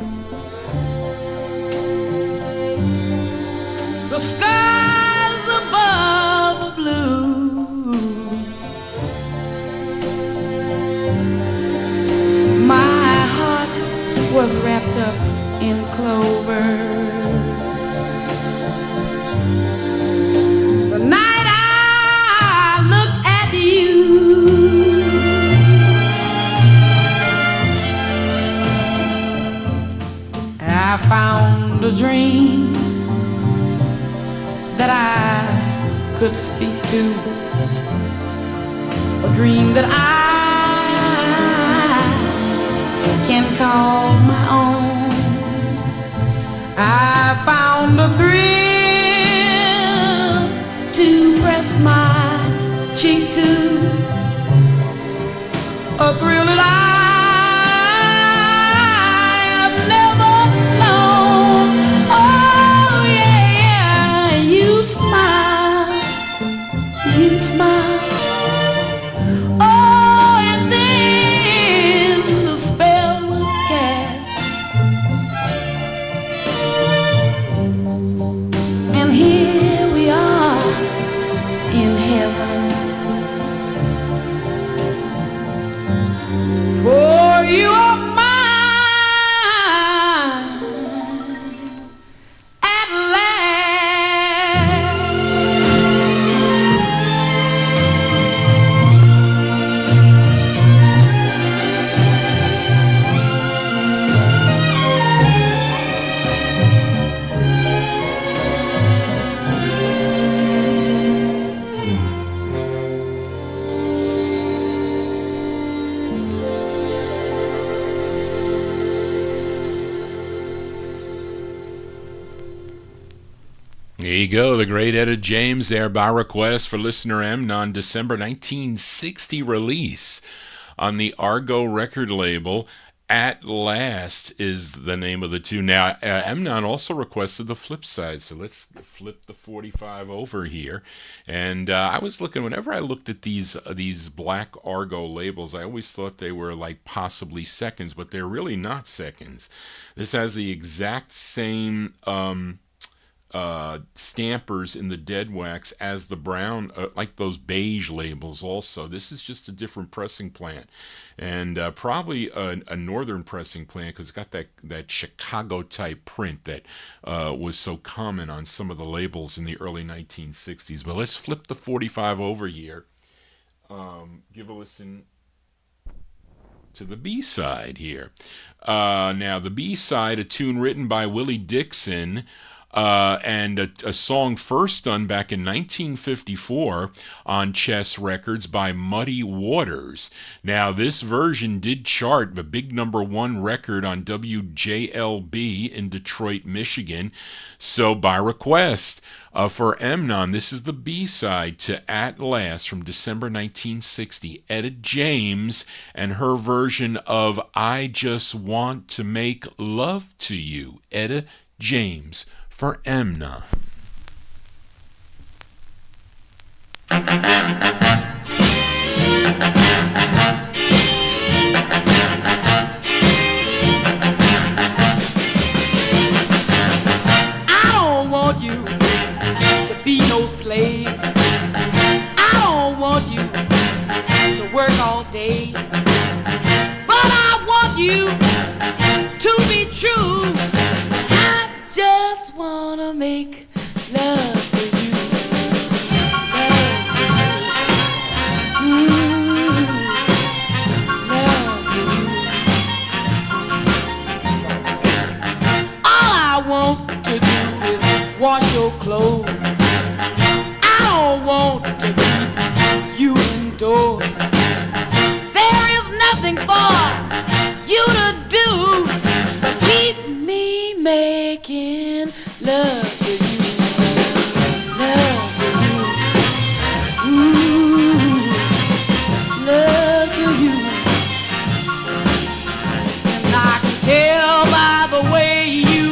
F: the skies above are blue. My heart was wrapped up in clover. The night I looked at you, I found a dream that I could speak to, a dream that I can call my own. I found a thrill to press my cheek to, a thrill that I have never known. Oh yeah, yeah, you smile, you smile. Oh, and then the spell was cast, and here we are in heaven. For you are mine at last.
A: There you go, the great Etta James there by request for listener MOTOWN, December 1960 release on the Argo record label, At Last is the name of the tune. Now, MOTOWN also requested the flip side, so let's flip the 45 over here. And I was looking, whenever I looked at these black Argo labels, I always thought they were like possibly seconds, but they're really not seconds. This has the exact same stampers in the dead wax as the brown, like those beige labels also. This is just a different pressing plant, and probably a northern pressing plant, because it's got that Chicago type print that was so common on some of the labels in the early 1960s. But let's flip the 45 over here. Give a listen to the B-side here. Now the B-side, a tune written by Willie Dixon, and a song first done back in 1954 on Chess Records by Muddy Waters. Now, this version did chart, the big #1 record on WJLB in Detroit, Michigan. So, by request for MOTOWN, this is the B-side to At Last from December 1960. Etta James and her version of I Just Want to Make Love to You. Etta James for MOTOWN.
F: I don't want you to be no slave. I don't want you to work all day. But I want you to be true. I just wanna make love to you. Love to you. Ooh, love to you. All I want to do is wash your clothes. I don't want to keep you indoors. There is nothing for you to do but keep me making love to you. Love to you. Ooh, love to you. And I can tell by the way you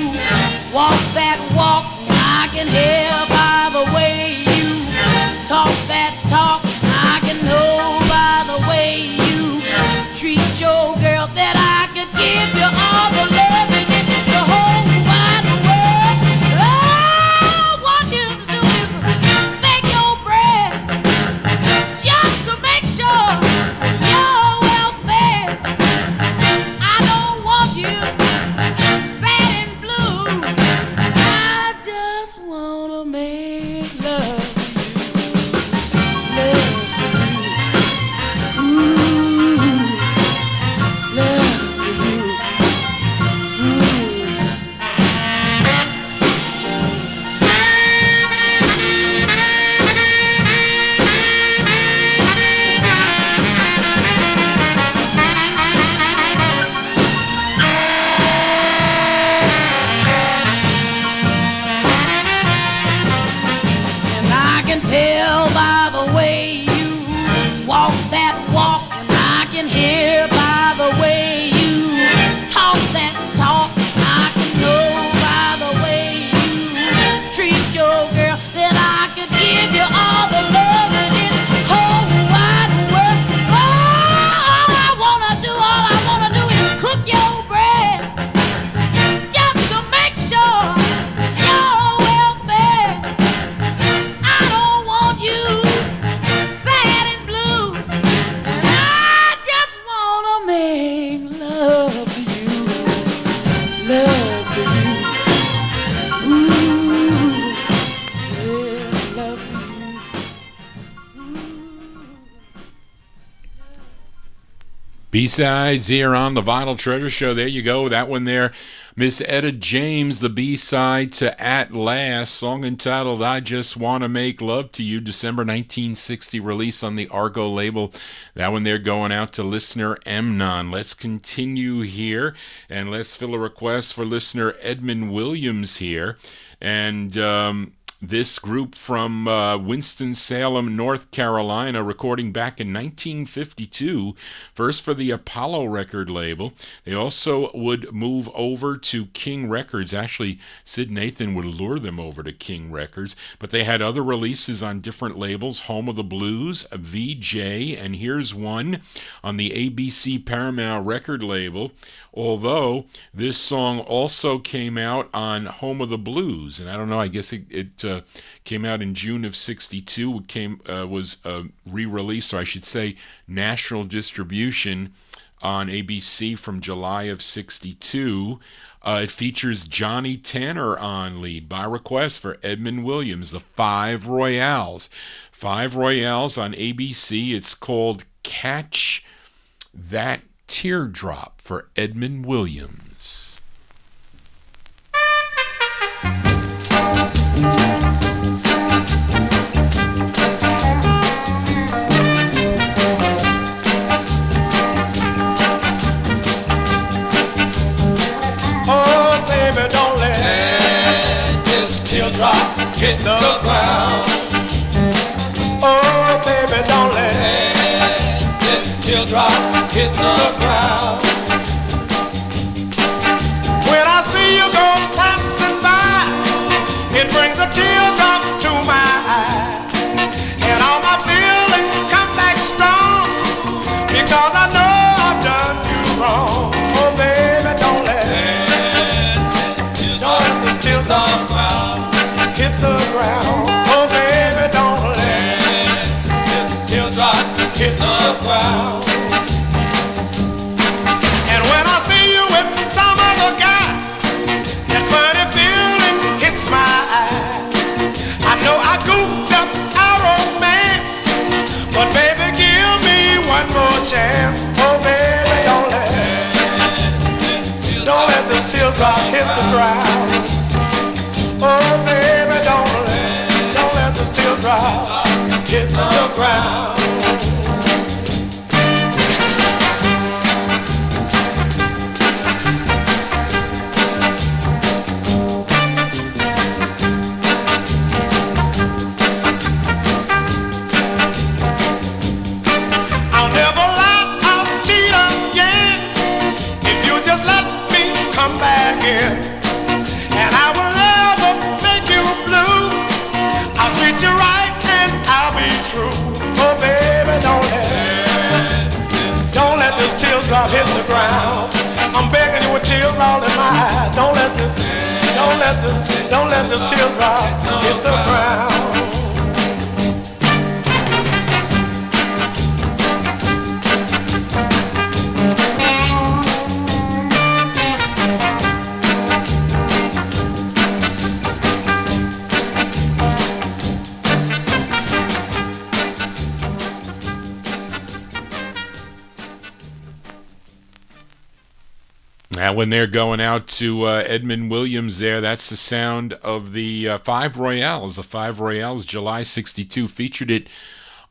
F: walk that walk, I can hear by the way you talk that talk, I can know by the way you treat your girl that I could give you all the love in the whole wide world. All I want you to do is make your bread, just to make sure you're well fed. I don't want you sad and blue. I just wanna make love to you. Ooh, love to you. Ooh. And I can tell by the way you walk that walk, and I can hear by the way you talk that talk, I can know by the way you treat your girl that I could give you all the love in this whole wide world. All I wanna do is cook your bread, just to make sure you're well fed. I don't want you sad and blue, and I just wanna make love to you. Love to you. Ooh, yeah, love to you.
A: B-sides here on the Vinyl Treasure Show. There you go. That one there, Miss Etta James, the B-side to At Last, song entitled I Just Want to Make Love to You, December 1960 release on the Argo label. That one there going out to listener MOTOWN. Let's continue here, and let's fill a request for listener Edmund Williams here. And This group from Winston-Salem, North Carolina, recording back in 1952, first for the Apollo record label. They also would move over to King Records. Actually, Sid Nathan would lure them over to King Records, but they had other releases on different labels, Home of the Blues, VJ, and here's one on the ABC Paramount record label, although this song also came out on Home of the Blues, and I don't know, I guess it came out in June of 62. It was re-released, or I should say national distribution on ABC from July of 62. It features Johnny Tanner on lead by request for Edmund Williams, the Five Royales. Five Royales on ABC. It's called Catch That Teardrop for Edmund Williams.
E: Oh, baby, don't let this teardrop hit the ground. Oh, baby, don't let this teardrop hit the ground. When I see you go passing by, it brings a teardrop to my eye, and all my feelings come back strong, because I know I've done you wrong. Oh, baby, don't let this teardrop hit the ground. Oh, baby, don't let this teardrop hit the ground. And when I see you with some other guy, that funny feeling hits my eye. I know I goofed up our romance, but baby, give me one more chance. Oh, baby, don't let this teardrop hit the ground. Oh, baby, don't let this teardrop hit the ground. I'll never lie, I'll cheat again, if you just let me come back in. And I will never make you blue. I'll treat you right and I'll be true. Oh, baby, don't let this teardrop hit the ground. I'm begging you with tears all in my eyes. Don't let this teardrop hit the ground.
A: Now, when they're going out to Edmund Williams there, that's the sound of the Five Royales. The Five Royales, July 62, featured it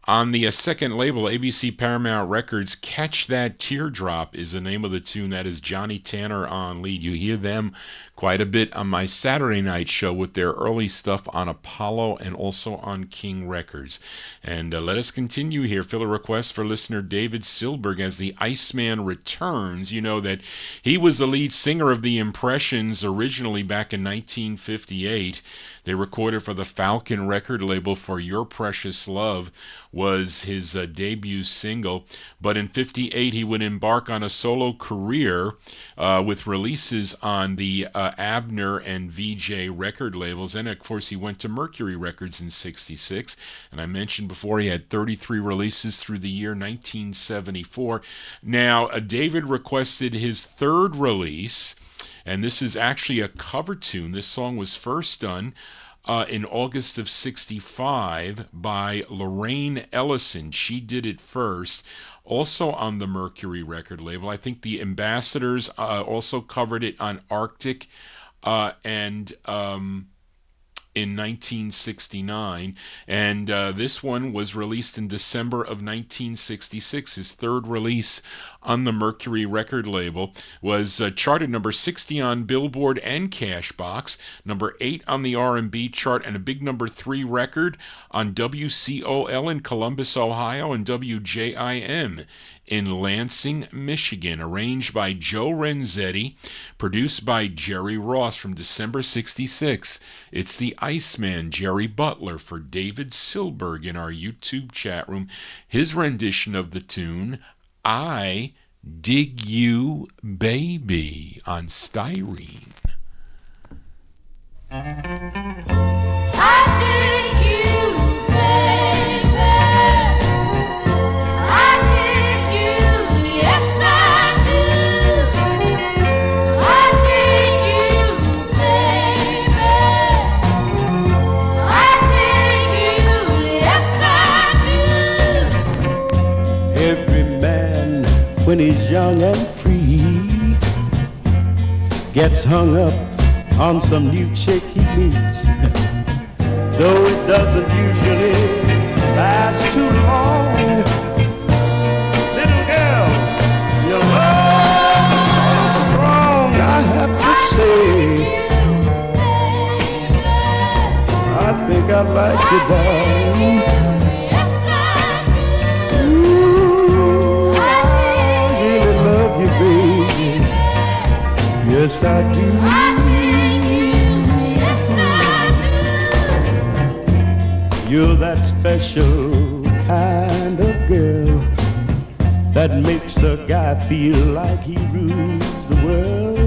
A: on the second label, ABC Paramount Records. Catch That Teardrop is the name of the tune. That is Johnny Tanner on lead. You hear them quite a bit on my Saturday night show with their early stuff on Apollo and also on King Records. And let us continue here. Fill a request for listener David Silberg as the Iceman returns. You know that he was the lead singer of the Impressions originally back in 1958. They recorded for the Falcon record label. For Your Precious Love was his debut single. But in 58, he would embark on a solo career with releases on the Abner and VJ record labels. And, of course, he went to Mercury Records in 66. And I mentioned before he had 33 releases through the year 1974. Now, David requested his third release, and this is actually a cover tune. This song was first done in August of 65 by Lorraine Ellison. She did it first, also on the Mercury record label. I think the Ambassadors also covered it on Arctic, and in 1969, and this one was released in December of 1966. His third release on the Mercury record label was charted number 60 on Billboard and Cashbox, number 8 on the R&B chart, and a big number 3 record on WCOL in Columbus, Ohio, and WJIM in Lansing, Michigan. Arranged by Joe Renzetti, produced by Jerry Ross from December 66. It's the Iceman, Jerry Butler, for David Silberg in our YouTube chat room. His rendition of the tune, I Dig You Baby, on Styrene.
C: I dig you, baby. I dig you, yes I do. I dig you, baby. I dig you, yes I do.
E: Every man, when he's young and free, gets hung up on some new chick he meets. Though it doesn't usually last too long. Little girl, your love is so strong, I have to say. I think I like you, darling. Ooh, I really love you, baby. Yes, I do. You're that special kind of girl that makes a guy feel like he rules the world.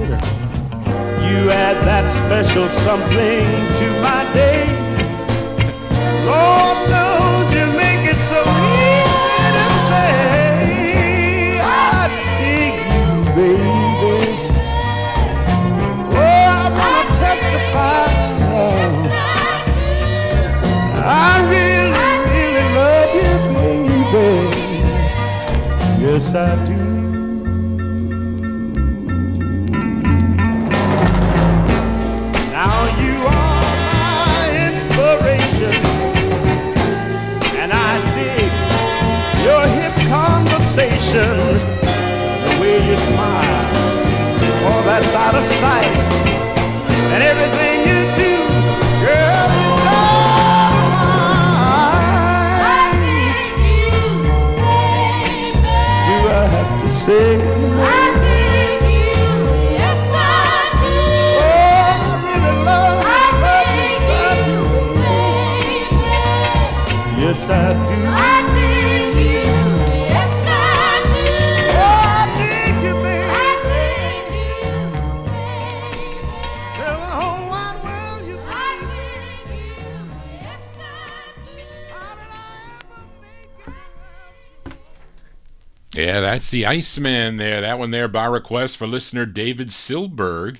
E: You add that special something to my day. Lord knows you make it so easy to say, I dig you, baby. Oh, I wanna testify. I really, really love you, baby. Yes, I do. Now you are my inspiration, and I dig your hip conversation. The way you smile, oh, that's out of sight. And everything you do, girl, you know. Say, I
C: dig you, yes I do.
E: Oh, I really love you,
C: baby.
E: Yes, I do.
C: I dig you, yes I do.
E: Oh, I dig you, baby.
C: I dig you, baby.
E: Tell the whole wide world you
C: I dig you, yes I do. How did I ever make you?
A: Yeah, that's the Iceman there. That one there by request for listener David Silberg.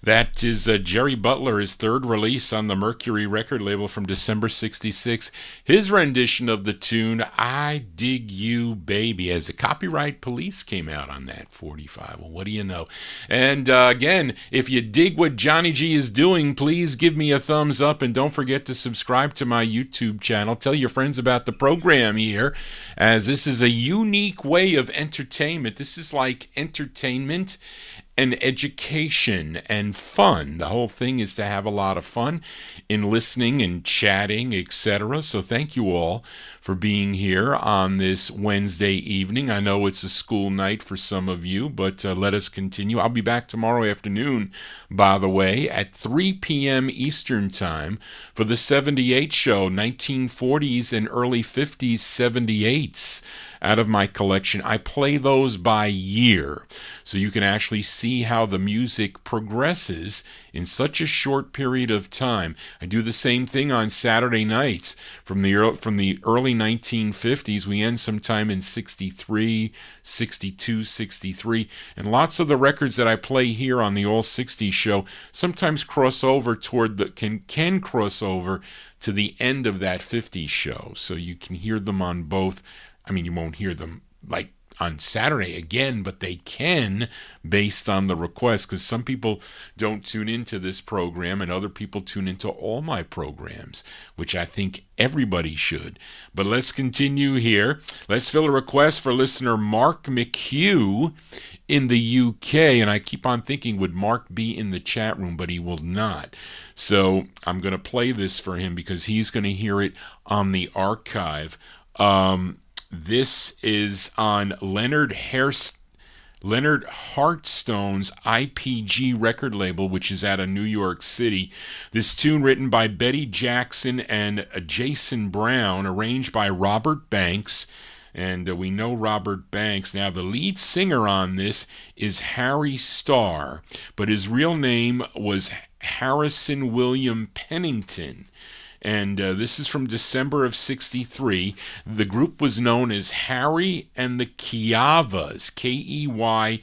A: That is Jerry Butler, his third release on the Mercury record label from December 66. His rendition of the tune, I Dig You Baby, as the Copyright Police came out on that 45. Well, what do you know? And again, if you dig what Johnny G is doing, please give me a thumbs up, and don't forget to subscribe to my YouTube channel. Tell your friends about the program here, as this is a unique way of entertainment. This is like entertainment and education and fun. The whole thing is to have a lot of fun in listening and chatting, etc. So thank you all for being here on this Wednesday evening. I know it's a school night for some of you, but let us continue. I'll be back tomorrow afternoon, by the way, at 3 p.m. Eastern Time for the 78 show, 1940s and early 50s 78s. Out of my collection. I play those by year, so you can actually see how the music progresses in such a short period of time. I do the same thing on Saturday nights from the early 1950s. We end sometime in 63, 62, 63, and lots of the records that I play here on the All 60s show sometimes cross over toward the can cross over to the end of that 50s show, so you can hear them on both. I mean, you won't hear them like on Saturday again, but they can based on the request, because some people don't tune into this program and other people tune into all my programs, which I think everybody should. But let's continue here. Let's fill a request for listener Mark McHugh in the UK. And I keep on thinking, would Mark be in the chat room? But he will not. So I'm going to play this for him because he's going to hear it on the archive. This is on Leonard Hartstone's IPG record label, which is out of New York City. This tune written by Betty Jackson and Jason Brown, arranged by Robert Banks. And we know Robert Banks. Now, the lead singer on this is Harry Starr, but his real name was Harrison William Pennington. And this is from December of '63. The group was known as Harry and the Keyavas, Keyavas.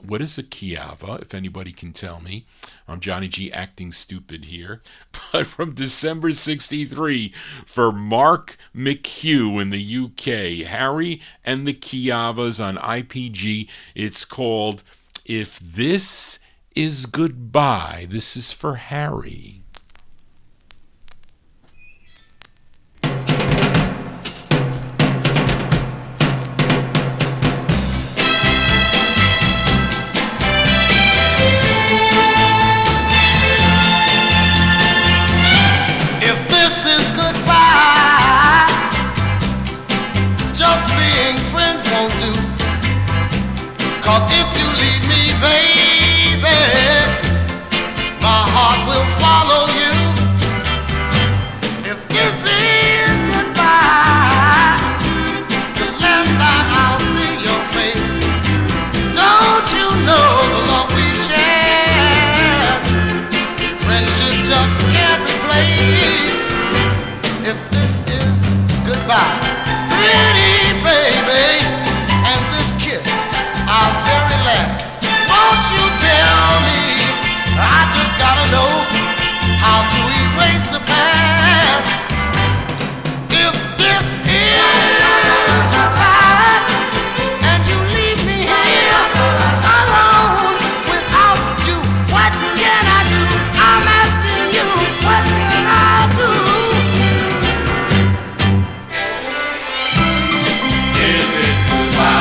A: What is a Keyava, if anybody can tell me? I'm Johnny G acting stupid here. But from December '63 for Mark McHugh in the UK, Harry and the Keyavas on IPG. It's called If This Is Goodbye. This is for Harry.
E: Cause if you leave me, baby, my heart will follow you. If this is goodbye, the last time I'll see your face, don't you know the love we've shared, friendship just can't replace. If this is goodbye, pretty baby, and this kiss, our very last. Won't you tell me? I just gotta know how to erase the past. If this is goodbye, and you leave me here alone without you, what can I do? I'm asking you, what can I do? If it's goodbye.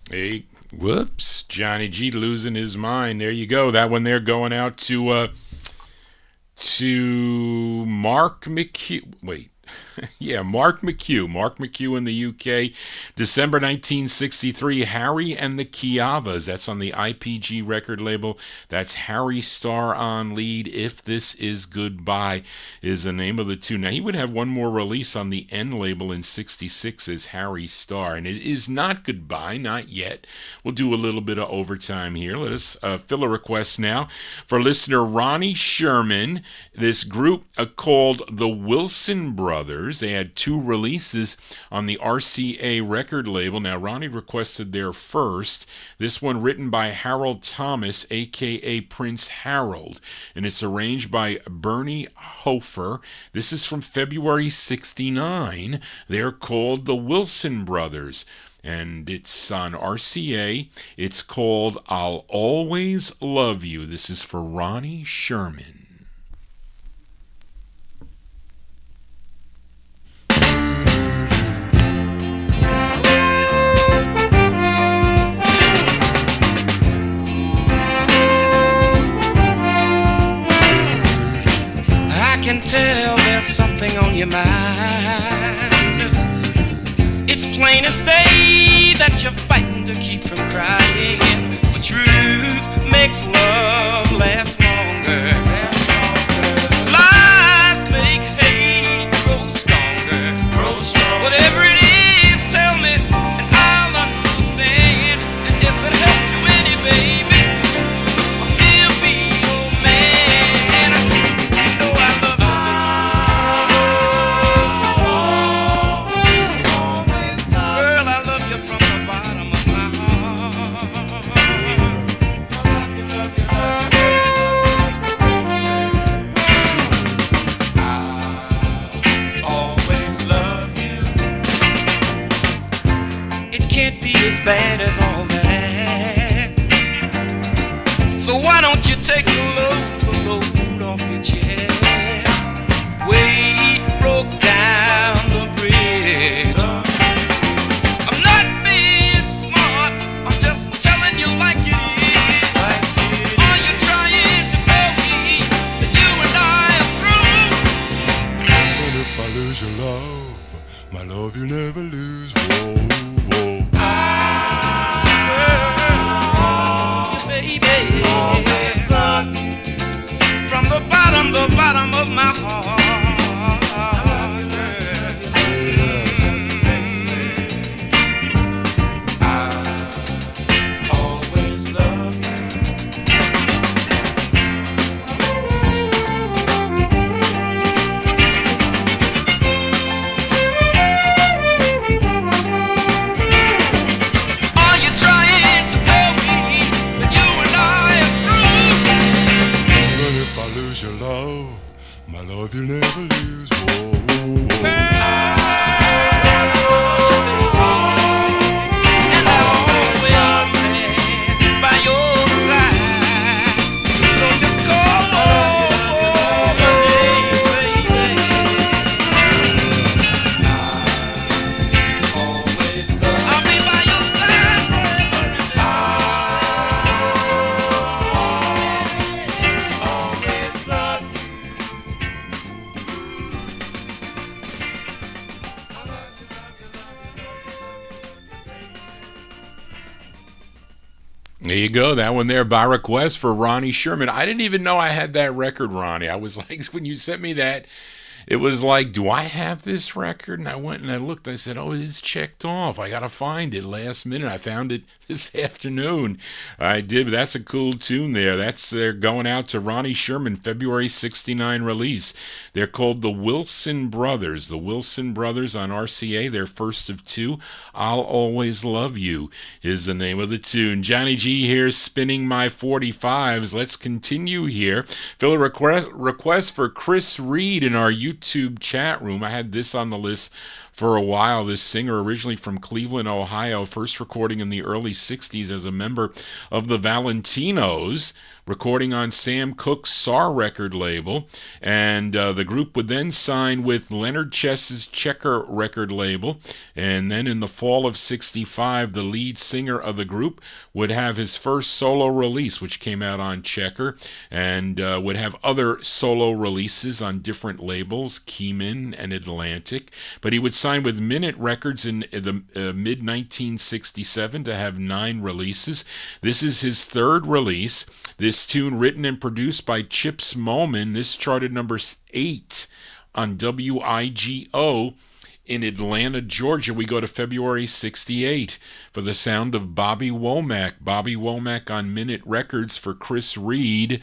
A: Hey, whoops, Johnny G losing his mind. There you go. That one there going out to Mark McHugh. Wait. Yeah, Mark McHugh. Mark McHugh in the UK. December 1963, Harry and the Keyavas. That's on the IPG record label. That's Harry Starr on lead. If This Is Goodbye is the name of the tune. Now, he would have one more release on the N label in '66 as Harry Starr. And it is not goodbye, not yet. We'll do a little bit of overtime here. Let us fill a request now for listener Ronnie Sherman. This group called the Wilson Brothers. They had 2 releases on the RCA record label. Now, Ronnie requested their first. This one written by Harold Thomas, a.k.a. Prince Harold. And it's arranged by Bernie Hofer. This is from February '69. They're called the Wilson Brothers. And it's on RCA. It's called I'll Always Love You. This is for Ronnie Sherman.
E: I can tell there's something on your mind. It's plain as day that you're fighting to keep from crying. But truth makes love last longer. Lies make hate grow stronger. Whatever it is, tell me, and I'll understand. And if it helps you any, baby, I'll still be your man. You know I love you, baby. Girl, I love you from the bottom of my heart. I love you, love you, love you. I always love you. It can't be as bad as all that. So why don't you take the load off your chest? Weight broke down the bridge. I'm not being smart, I'm just telling you like it is. Are you trying to tell me that you and I are through?
D: But if I lose your love, my love you never lose. Whoa, whoa.
E: Baby, from the bottom of my heart. I always love you. Are you trying to tell me that you and I are through?
D: But if I lose your love, my love you never lose. Whoa, whoa.
E: And I'll always be by your side. So just call over me, baby. I'll be by your side
A: There you go. That one there by request for Ronnie Sherman. I didn't even know I had that record, Ronnie. I was like, when you sent me that, it was like, do I have this record? And I went and I looked. I said, oh, it's checked off. I got to find it last minute. I found it this afternoon. I did. But that's a cool tune there. They're going out to Ronnie Sherman, February 69 release. They're called the Wilson Brothers. The Wilson Brothers on RCA, their first of two. I'll Always Love You is the name of the tune. Johnny G here spinning my 45s. Let's continue here. Fill a request for Chris Reed in our YouTube chat room. I had this on the list for a while. This singer, originally from Cleveland, Ohio, first recording in the early 60s as a member of the Valentinos, recording on Sam Cooke's SAR record label, and the group would then sign with Leonard Chess's Checker record label, and then in the fall of 65, the lead singer of the group would have his first solo release, which came out on Checker, and would have other solo releases on different labels, Keyman and Atlantic, but he would sign with Minute Records in the mid-1967 to have 9 releases. This is his third release. This tune, written and produced by Chips Moman, this charted number 8 on WIGO in Atlanta, Georgia. We go to February 68 for the sound of Bobby Womack. Bobby Womack on Minute Records for Chris Reed.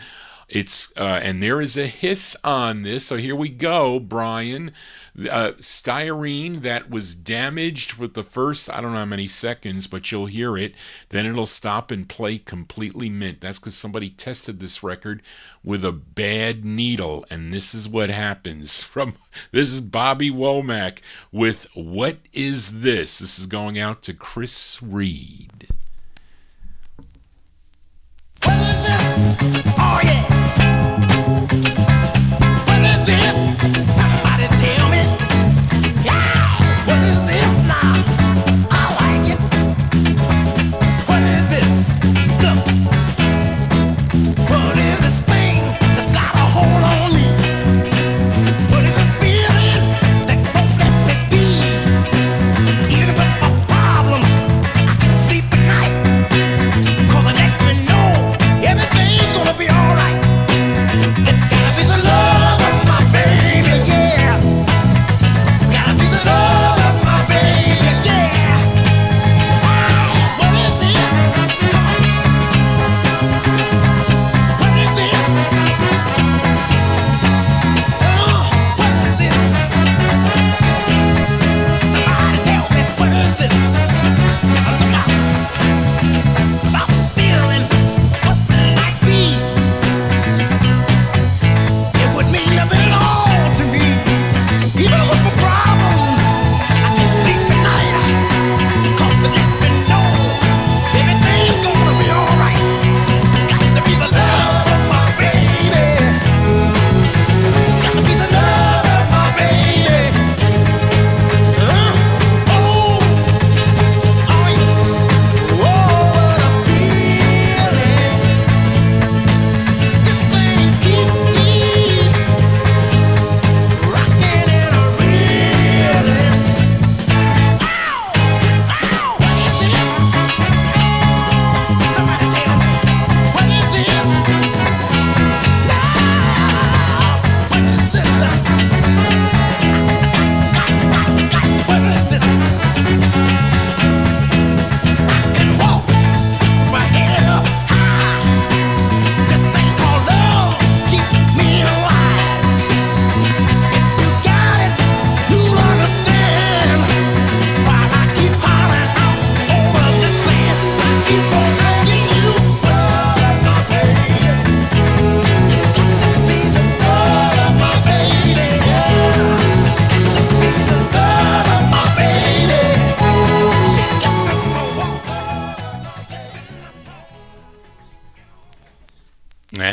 A: It's and there is a hiss on this, so here we go, Brian. Styrene that was damaged with the first, I don't know how many seconds, but you'll hear it. Then it'll stop and play completely mint. That's because somebody tested this record with a bad needle, and this is what happens. This is Bobby Womack with What Is This? This is going out to Chris Reed.
C: What is this? Oh yeah. What is this? Somebody tell me. Yeah. What is this now? I like it. What is this? Look. What is this thing that's got a hold on me? What is this feeling that won't let me be? Even with my problems, I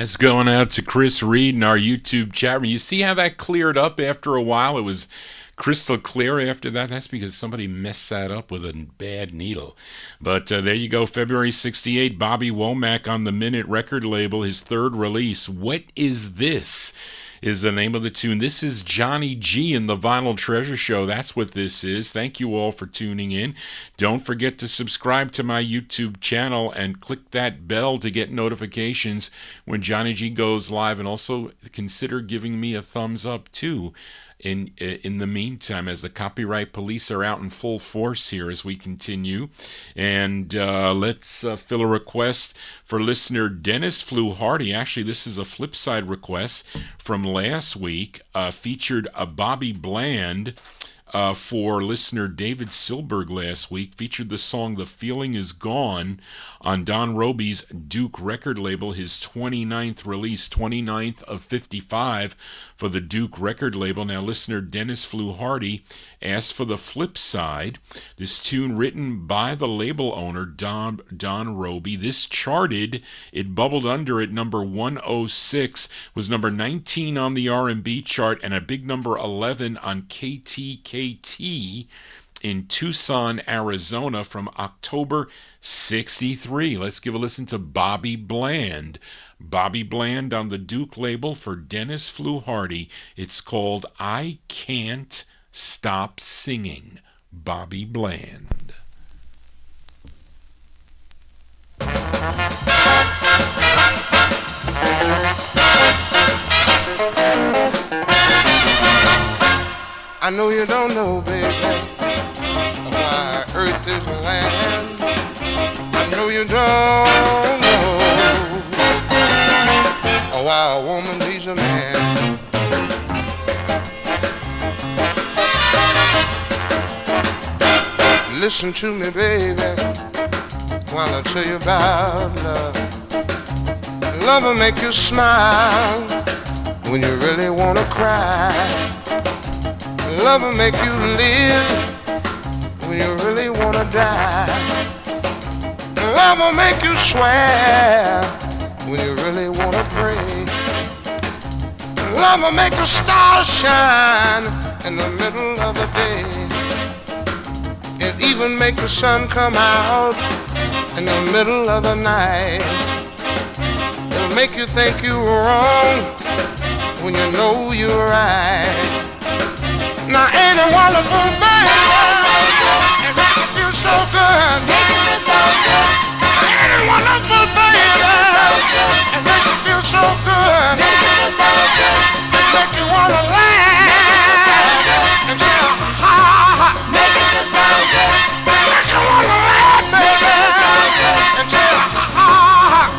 A: That's going out to Chris Reed in our YouTube chat room. You see how that cleared up after a while? It was crystal clear after that. That's because somebody messed that up with a bad needle. But there you go, February 68, Bobby Womack on the Minute record label, his third release. What Is This? Is the name of the tune. This is Johnny G in the Vinyl Treasure Show. That's what this is. Thank you all for tuning in. Don't forget to subscribe to my YouTube channel and click that bell to get notifications when Johnny G goes live, and also consider giving me a thumbs up too. In the meantime, as the copyright police are out in full force here as we continue. And let's fill a request for listener Dennis Flew Hardy. Actually, this is a flip side request from last week. Featured a Bobby Bland for listener David Silberg last week. Featured the song The Feeling Is Gone on Don Robey's Duke record label, his 29th release, 29th of 55 for the Duke record label. Now, listener Dennis Flew Hardy asked for the flip side. This tune written by the label owner, Don Robey. This charted, it bubbled under at number 106, was number 19 on the R&B chart, and a big number 11 on KTKT in Tucson, Arizona from October 63. Let's give a listen to Bobby Bland. Bobby Bland on the Duke label for Dennis Flew Hardy. It's called I Can't Stop Singing. Bobby Bland.
E: I know you don't know, baby, why earth is land. I know you don't know why a woman needs a man. Listen to me, baby, while I tell you about love. Love will make you smile when you really want to cry. Love will make you live when you really want to die. Love will make you swear when you really want to pray. Love will make the stars shine in the middle of the day. It even make the sun come out in the middle of the night. It'll make you think you're wrong when you know you're right. Now ain't it wonderful, baby? It makes you feel so good. Ain't it wonderful, baby? It makes you feel so good. It makes you wanna laugh and say ha ha ha. Make you wanna laugh, baby, and say ha ha ha.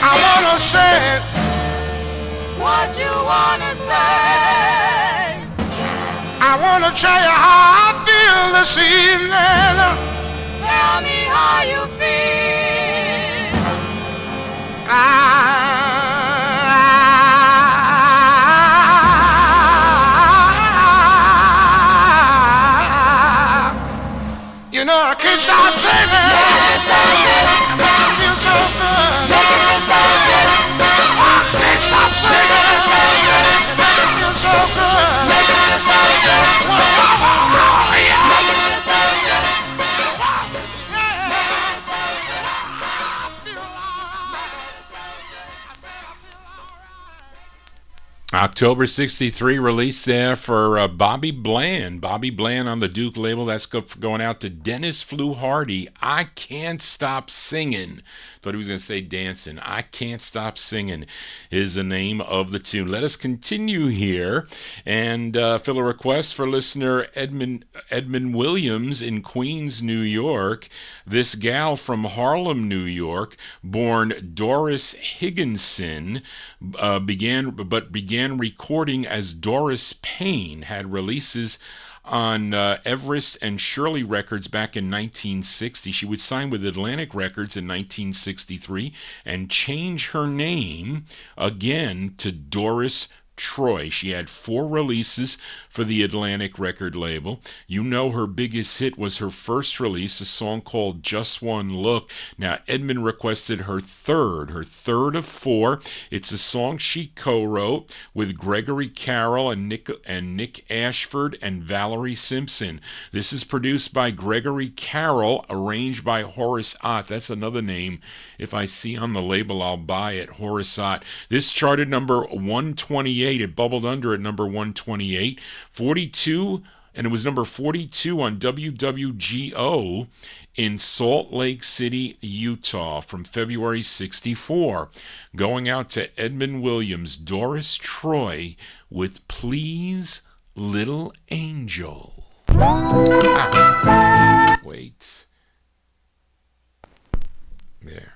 E: I wanna say what you wanna say. I want to tell you how I feel this evening. Tell me how you feel. You know I can't stop singing. I feel so good. I can't stop singing. I feel so good.
A: October 63 release there for Bobby Bland. Bobby Bland on the Duke label. That's going out to Dennis Flew Hardy. I Can't Stop Singing. Thought he was going to say dancing. I Can't Stop Singing is the name of the tune. Let us continue here and fill a request for listener Edmund Williams in Queens, New York. This gal from Harlem, New York, born Doris Higginson, began recording as Doris Payne, had releases on Everest and Shirley Records back in 1960. She would sign with Atlantic Records in 1963 and change her name again to Doris Troy. She had 4 releases for the Atlantic record label. You know her biggest hit was her first release, a song called Just One Look. Now, Edmund requested her third of 4. It's a song she co-wrote with Gregory Carroll and Nick Ashford and Valerie Simpson. This is produced by Gregory Carroll, arranged by Horace Ott. That's another name. If I see on the label, I'll buy it. Horace Ott. This charted number 128. It bubbled under at number 128. 42, and it was number 42 on WWGO in Salt Lake City, Utah, from February 64. Going out to Edmund Williams, Doris Troy with Please Little Angel. Wait. There.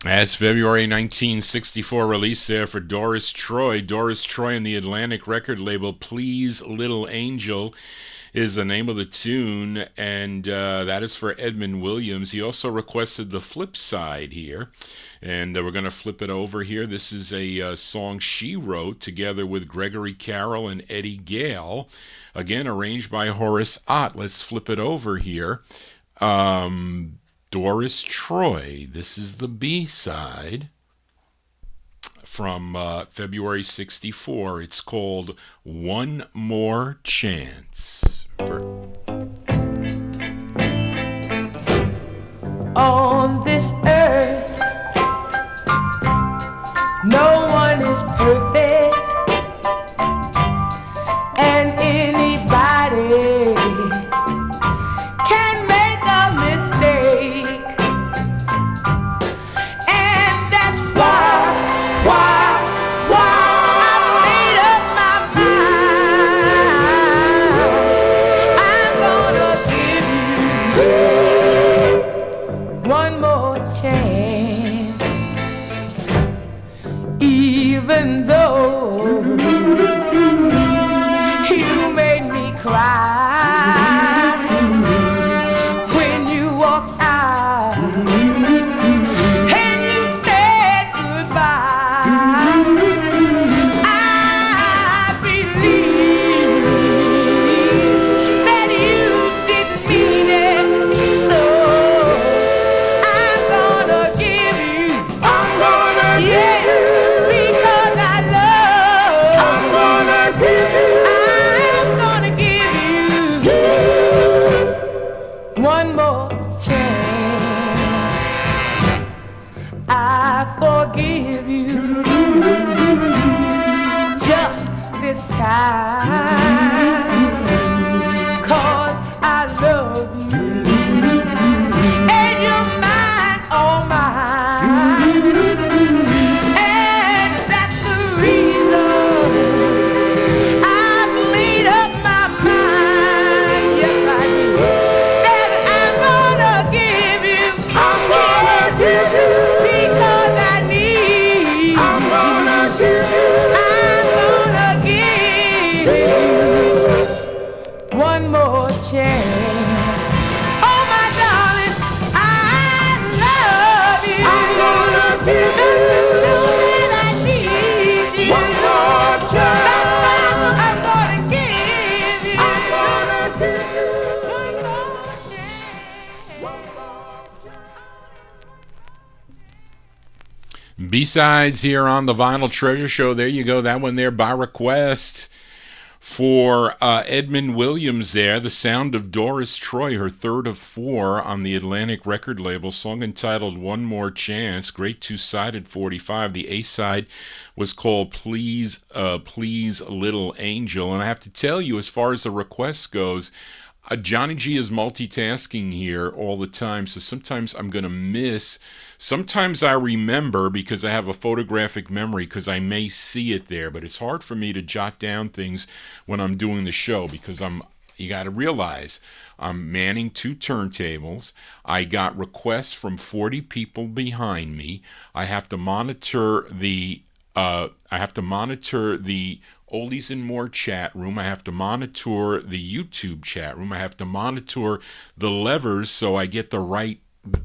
A: That's February 1964 release there for Doris Troy. Doris Troy and the Atlantic record label. Please Little Angel is the name of the tune, and that is for Edmund Williams. He also requested the flip side here, and we're going to flip it over here. This is a song she wrote together with Gregory Carroll and Eddie Gale, again arranged by Horace Ott. Let's flip it over here. Doris Troy. This is the B-side from February 64. It's called One More Chance.
C: On this earth, no one is perfect, and anybody can make a mistake, and that's why I made up my mind. I'm gonna give you one more chance, even though you made me cry when you walked out time, 'cause I love you and you're mine, all mine, and that's the reason I've made up my mind, yes I did, that I'm gonna give you, because I need I'm gonna give you one more chance. Oh my darling, I love you. I'm gonna give you that I need you. One more chance. I'm gonna give you. I'm gonna give you one more chance. One more chance.
A: B-sides here on the Vinyl Treasure Show. There you go. That one there by request for Edmund Williams there. The sound of Doris Troy, her third of four on the Atlantic record label. Song entitled One More Chance. Great two-sided 45. The A-side was called Please, Please Little Angel. And I have to tell you, as far as the request goes, Johnny G is multitasking here all the time, so sometimes I'm going to miss. Sometimes I remember because I have a photographic memory because I may see it there, but it's hard for me to jot down things when I'm doing the show because you got to realize I'm manning two turntables. I got requests from 40 people behind me. I have to monitor the Oldies and More chat room. I have to monitor the YouTube chat room. I have to monitor the levers so I get the right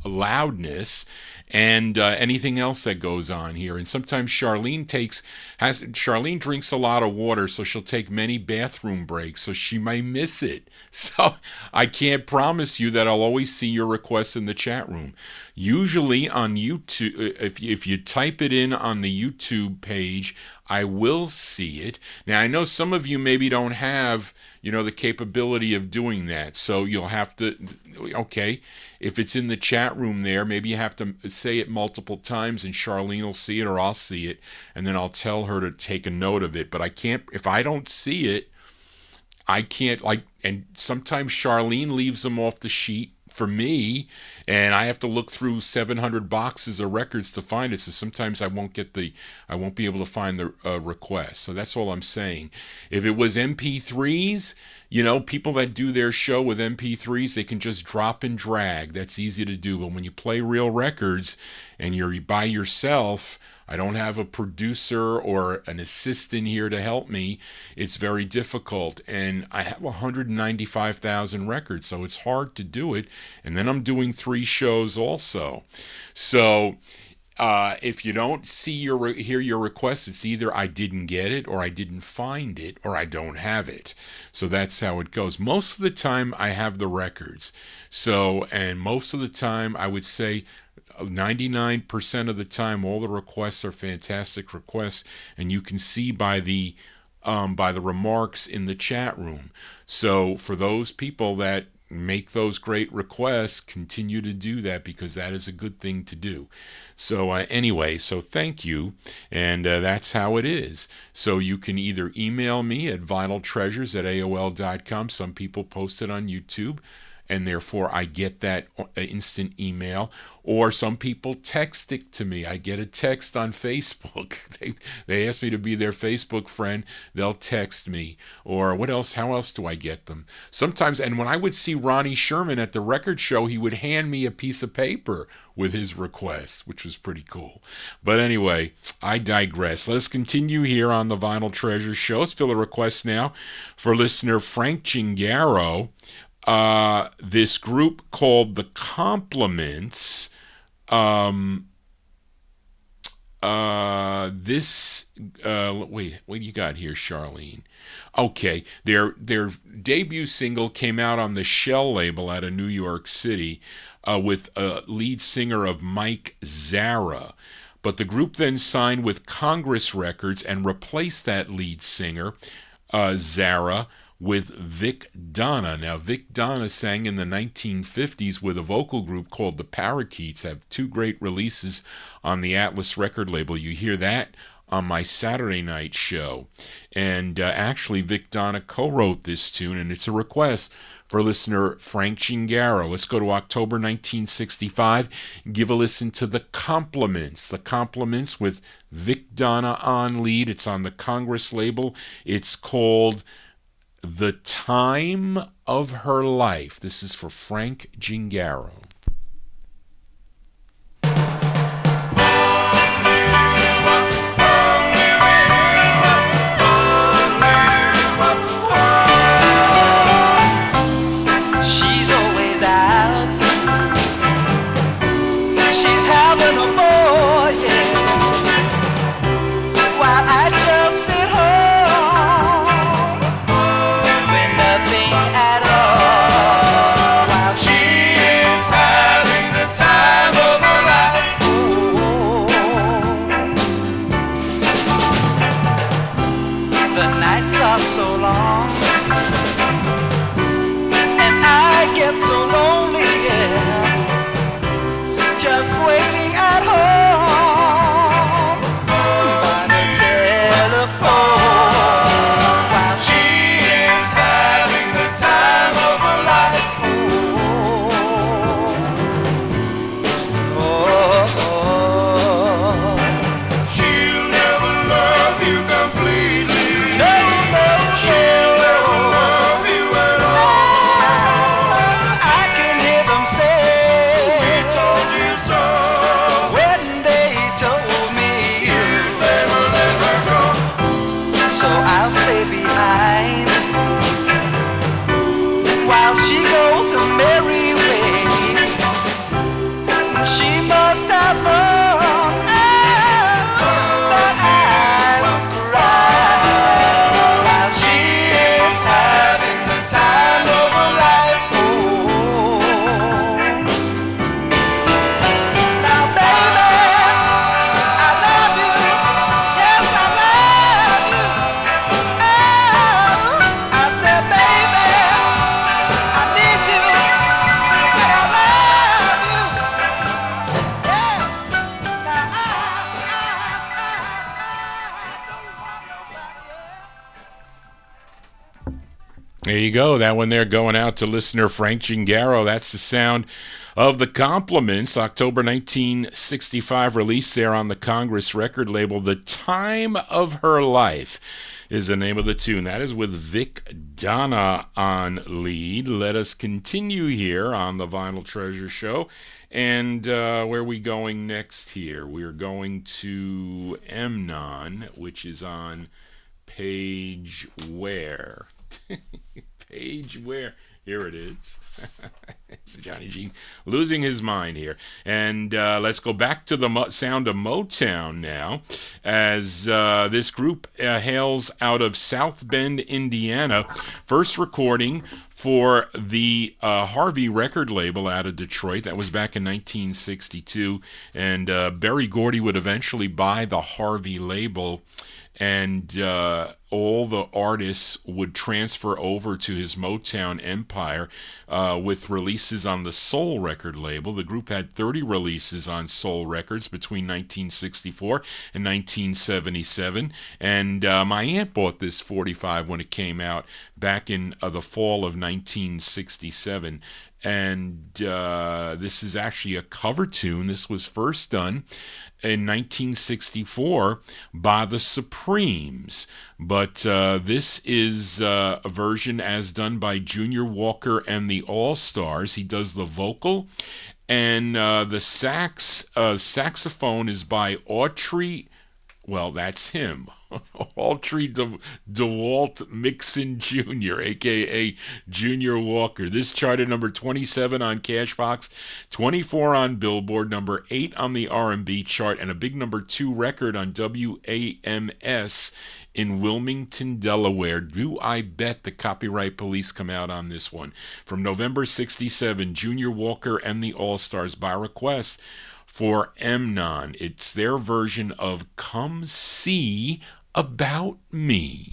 A: loudness and anything else that goes on here. And sometimes Charlene drinks a lot of water, so she'll take many bathroom breaks, so she might miss it. So I can't promise you that I'll always see your requests in the chat room. Usually on YouTube, if you type it in on the YouTube page, I will see it. Now, I know some of you maybe don't have, the capability of doing that. So you'll have to, okay, if it's in the chat room there, maybe you have to say it multiple times and Charlene will see it or I'll see it. And then I'll tell her to take a note of it. But I can't, if I don't see it, I can't, and sometimes Charlene leaves them off the sheet for me, and I have to look through 700 boxes of records to find it. So sometimes I won't be able to find the request. So that's all I'm saying. If it was MP3s, people that do their show with MP3s, they can just drop and drag. That's easy to do. But when you play real records and you're by yourself, I don't have a producer or an assistant here to help me. It's very difficult. And I have 195,000 records, so it's hard to do it. And then I'm doing 3 shows also. So if you don't hear your request, it's either I didn't get it or I didn't find it or I don't have it. So that's how it goes. Most of the time I have the records. And most of the time I would say 99% of the time all the requests are fantastic requests, and you can see by the remarks in the chat room. So for those people that make those great requests, continue to do that because that is a good thing to do. So anyway, so thank you, and that's how it is. So you can either email me at vinyltreasures@aol.com. Some people post it on YouTube, and therefore I get that instant email. Or some people text it to me. I get a text on Facebook. They ask me to be their Facebook friend. They'll text me. Or what else? How else do I get them? Sometimes, and when I would see Ronnie Sherman at the record show, he would hand me a piece of paper with his requests, which was pretty cool. But anyway, I digress. Let's continue here on the Vinyl Treasure Show. Let's fill a request now for listener Frank Gingaro. This group called The Compliments. Wait, what do you got here, Charlene? Okay, their debut single came out on the Shell label out of New York City with a lead singer of Mike Zara. But the group then signed with Congress Records and replaced that lead singer, Zara, with Vic Donna. Now, Vic Donna sang in the 1950s with a vocal group called the Parakeets. Have 2 great releases on the Atlas record label. You hear that on my Saturday night show. And actually, Vic Donna co-wrote this tune, and it's a request for listener Frank Gingaro. Let's go to October 1965. Give a listen to The Compliments. The Compliments with Vic Donna on lead. It's on the Congress label. It's called The Time of Her Life. This is for Frank Gingaro. There you go. That one there going out to listener Frank Gingaro. That's the sound of The Compliments, October 1965, released there on the Congress record label. The Time of Her Life is the name of the tune. That is with Vic Donna on lead. Let us continue here on the Vinyltreasure show. And where are we going next here? We're going to MOTOWN, which is on page where? Page where? Here it is. It's Johnny G losing his mind here. And let's go back to the sound of MOTOWN now, as this group hails out of South Bend, Indiana. First recording for the Harvey record label out of Detroit. That was back in 1962. And Berry Gordy would eventually buy the Harvey label, and all the artists would transfer over to his Motown empire with releases on the Soul record label. The group had 30 releases on Soul Records between 1964 and 1977, and my aunt bought this 45 when it came out back in the fall of 1967. And this is actually a cover tune. This was first done in 1964 by the Supremes, but this is a version as done by Junior Walker and the All-Stars. He does the vocal, and the saxophone is by Autry. Well, that's him. Autry DeWalt Mixon Jr., a.k.a. Junior Walker. This charted number 27 on Cashbox, 24 on Billboard, number 8 on the R&B chart, and a big number 2 record on WAMS in Wilmington, Delaware. Do I bet the Copyright Police come out on this one. From November 67, Junior Walker and the All-Stars by request for MOTOWN. It's their version of Come See About Me.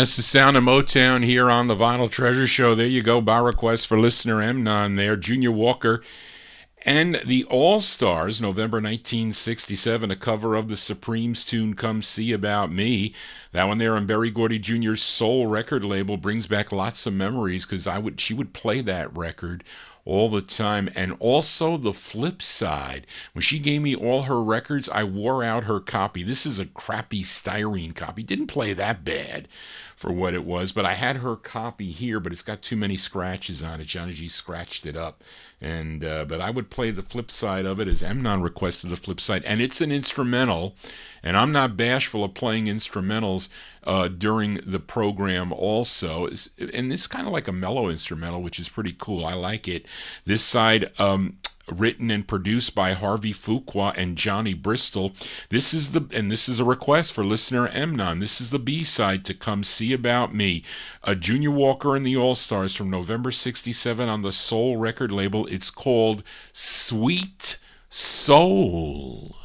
A: That's the sound of Motown here on the Vinyl Treasure Show. There you go, by request for listener Emnon there. Junior Walker and the All-Stars, November 1967, a cover of the Supremes tune Come See About Me. That one there on Berry Gordy Jr.'s Soul record label brings back lots of memories because she would play that record all the time. And also the flip side, when she gave me all her records, I wore out her copy. This is a crappy styrene copy. Didn't play that bad for what it was, but I had her copy here, but it's got too many scratches on it. Johnny G scratched it up. And but I would play the flip side of it as Emnon requested the flip side, and it's an instrumental, and I'm not bashful of playing instrumentals during the program also. And this is kind of like a mellow instrumental, which is pretty cool. I like it. This side, written and produced by Harvey Fuqua and Johnny Bristol. This is a request for listener Emnon. This is the B-side to Come See About Me. Junior Walker and the All-Stars from November 67 on the Soul record label. It's called Sweet Soul.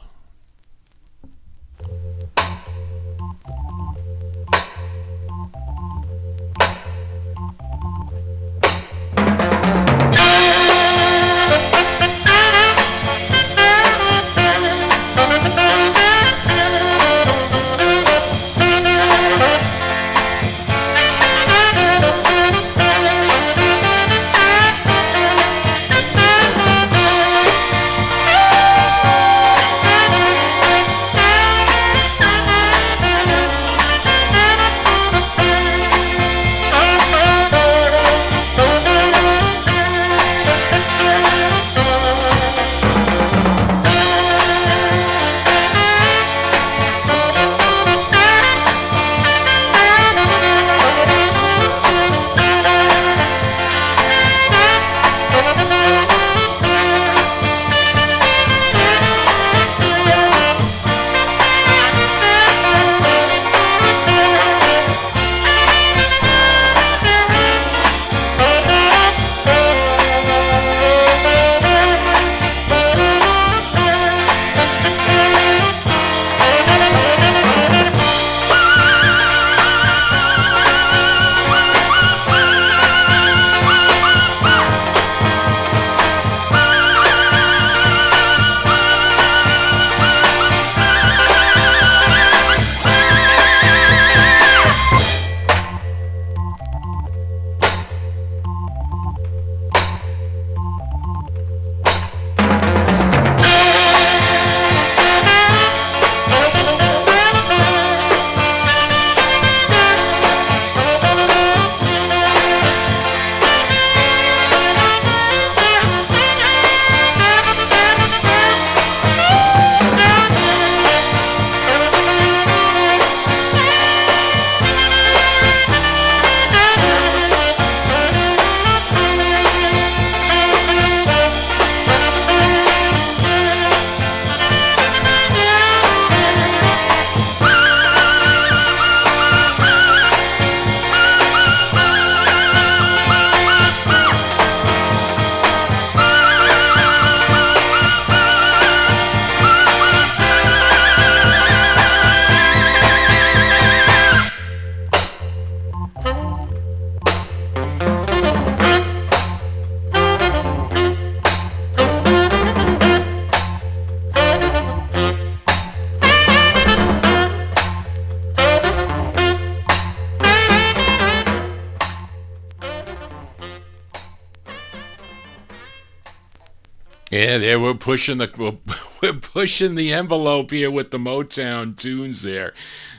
A: Yeah, we're pushing the envelope here with the Motown tunes. There,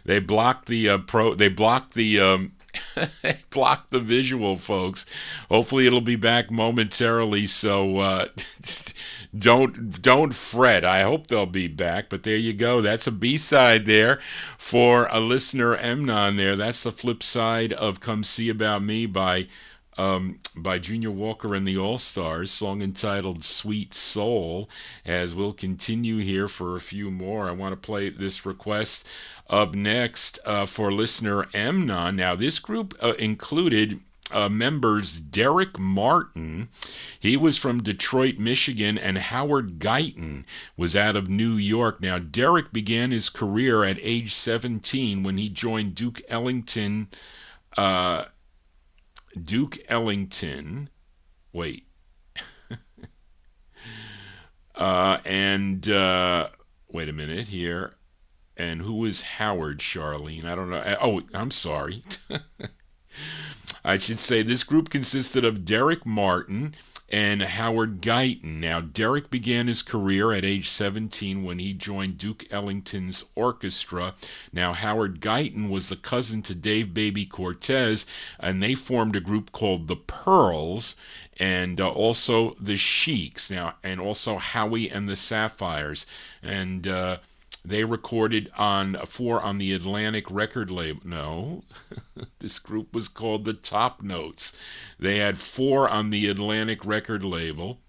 A: they blocked the they blocked the visual, folks. Hopefully, it'll be back momentarily. So don't fret. I hope they'll be back. But there you go. That's a B-side there for a listener Emnon. There. That's the flip side of "Come See About Me" by Junior Walker and the All-Stars, song entitled Sweet Soul. As we'll continue here for a few more, I want to play this request up next for listener Emnon. Now, this group included members Derek Martin, he was from Detroit, Michigan, and Howard Guyton was out of New York. Now, Derek began his career at age 17 when he joined Duke Ellington Duke Ellington. Wait. Wait a minute here. And who is Howard, Charlene? I don't know. Oh, I'm sorry. I should say this group consisted of Derek Martin and Howard Guyton. Now, Derek began his career at age 17 when he joined Duke Ellington's orchestra. Now, Howard Guyton was the cousin to Dave Baby Cortez, and they formed a group called the Pearls, and also the Sheiks. Now, and also Howie and the Sapphires, and they recorded on the Atlantic record label. No, this group was called the Top Notes. They had 4 on the Atlantic record label,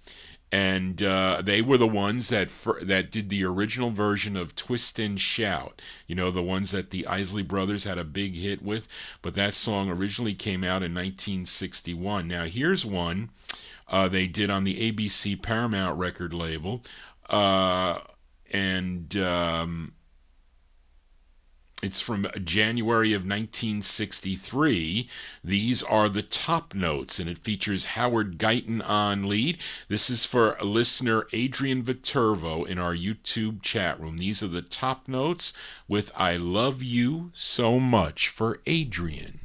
A: and they were the ones that did the original version of Twist and Shout. You know, the ones that the Isley Brothers had a big hit with, but that song originally came out in 1961. Now, here's one they did on the ABC Paramount record label, and it's from January of 1963. These are the Top Notes, and it features Howard Guyton on lead. This is for listener Adrian Viterbo in our YouTube chat room. These are the Top Notes with I Love You So Much for Adrian.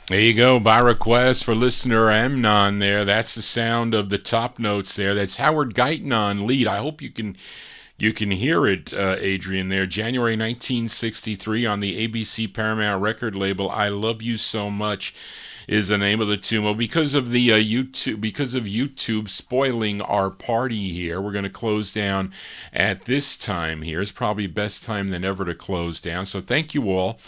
A: There you go, by request for listener Amnon there. That's the sound of the Top Notes there. That's Howard Guyton on lead. I hope you can hear it, Adrian, there. January 1963 on the ABC Paramount record label, I Love You So Much is the name of the tune. Well, because of the YouTube spoiling our party here, we're going to close down at this time here. It's probably best time than ever to close down. So thank you all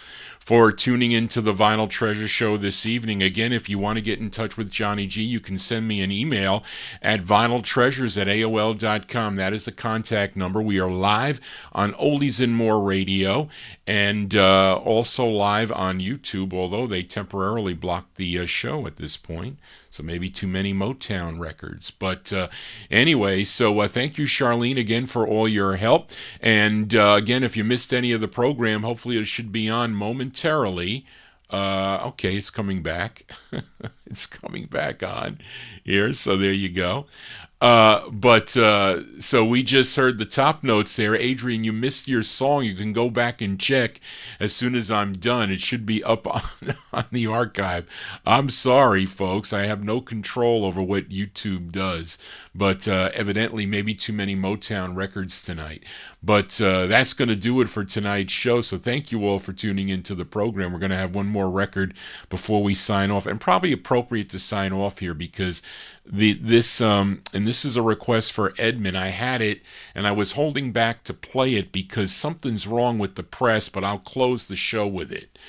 A: for tuning into the Vinyl Treasure Show this evening. Again, if you want to get in touch with Johnny G, you can send me an email at vinyltreasures@aol.com. That is the contact number. We are live on Oldies and More Radio, and also live on YouTube, although they temporarily blocked the show at this point. So maybe too many MOTOWN records. But anyway, so thank you, Charlene, again, for all your help. And again, if you missed any of the program, hopefully it should be on momentarily. Okay, it's coming back. It's coming back on here. So there you go. So we just heard the top notes there. Adrian, you missed your song. You can go back and check as soon as I'm done. It should be up on the archive. I'm sorry, folks. I have no control over what YouTube does. But evidently, maybe too many MOTOWN records tonight. But that's going to do it for tonight's show. So thank you all for tuning into the program. We're going to have one more record before we sign off. And probably appropriate to sign off here because this is a request for Edmund. I had it and I was holding back to play it because something's wrong with the press, but I'll close the show with it.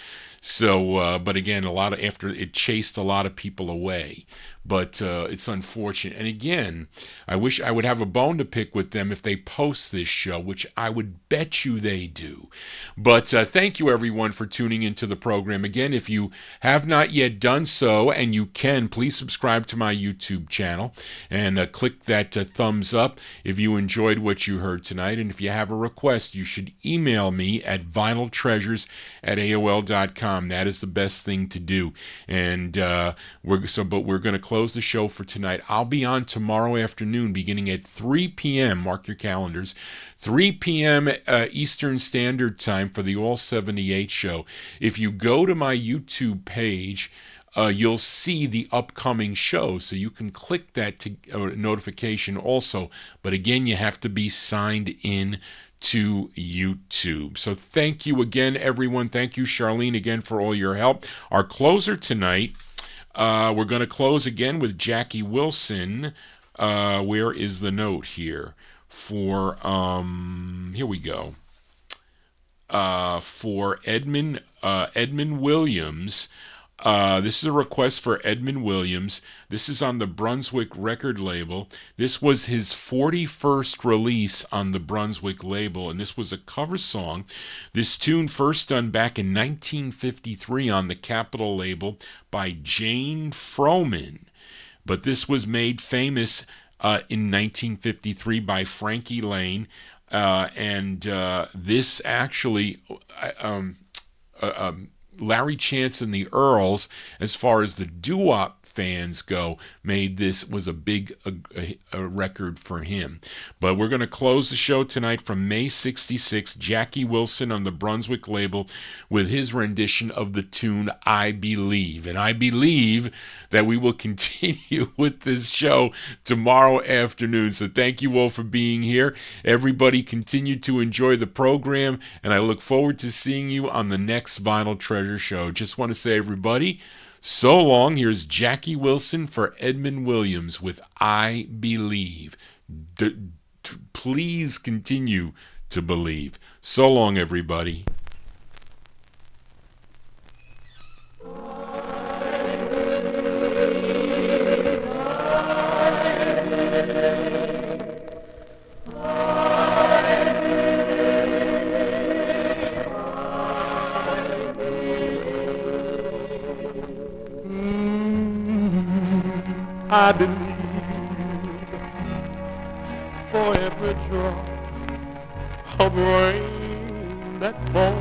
A: So, but again, after it chased a lot of people away. But it's unfortunate. And again, I wish I would have a bone to pick with them if they post this show, which I would bet you they do. But thank you, everyone, for tuning into the program. Again, if you have not yet done so, and you can, please subscribe to my YouTube channel and click that thumbs up if you enjoyed what you heard tonight. And if you have a request, you should email me at vinyltreasures@aol.com. That is the best thing to do. And we're going to close the show for tonight. I'll be on tomorrow afternoon beginning at 3 p.m. Mark your calendars. 3 p.m. Eastern Standard Time for the All 78 show. If you go to my YouTube page, you'll see the upcoming show, so you can click that notification also. But again, you have to be signed in to YouTube. So thank you again, everyone. Thank you, Charlene, again for all your help. Our closer tonight, we're going to close again with Jackie Wilson. Where is the note here? For, here we go. For Edmund Williams. This is a request for Edmund Williams. This is on the Brunswick record label. This was his 41st release on the Brunswick label, and this was a cover song. This tune first done back in 1953 on the Capitol label by Jane Froman. But this was made famous in 1953 by Frankie Lane. This actually... Larry Chance and the Earls, as far as the Doowop fans go, was a big record for him. But we're going to close the show tonight from May 66, Jackie Wilson on the Brunswick label with his rendition of the tune I Believe. And I believe that we will continue with this show tomorrow afternoon. So thank you all for being here. Everybody continue to enjoy the program, and I look forward to seeing you on the next Vinyl Treasure Show. Just want to say, everybody, so long. Here's Jackie Wilson for Edmund Williams with I Believe. Please continue to believe. So long, everybody.
E: I believe for every drop of rain that falls,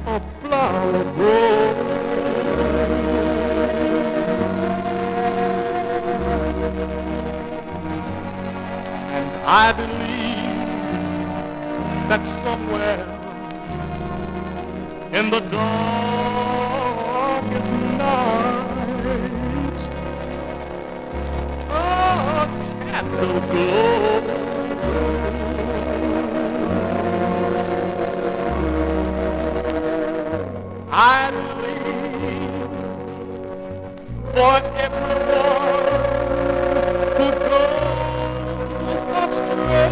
E: a flower grows. And I believe that somewhere in the darkest night, a candle glows. I believe for everyone who goes astray,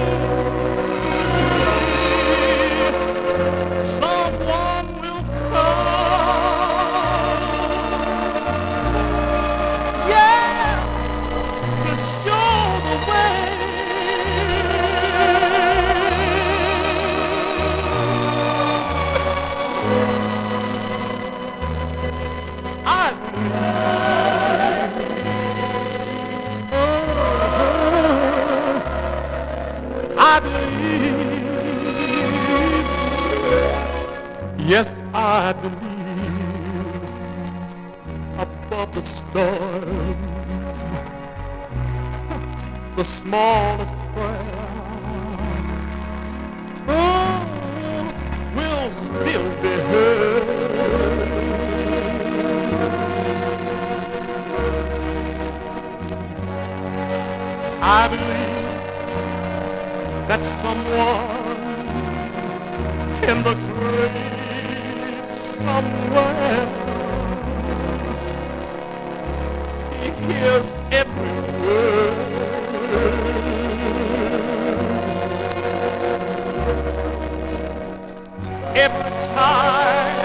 E: Yes, I believe above the storm, the smallest prayer will still be heard. I believe that someone in the grave somewhere, he hears every word. Every time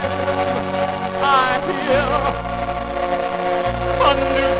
E: I hear a new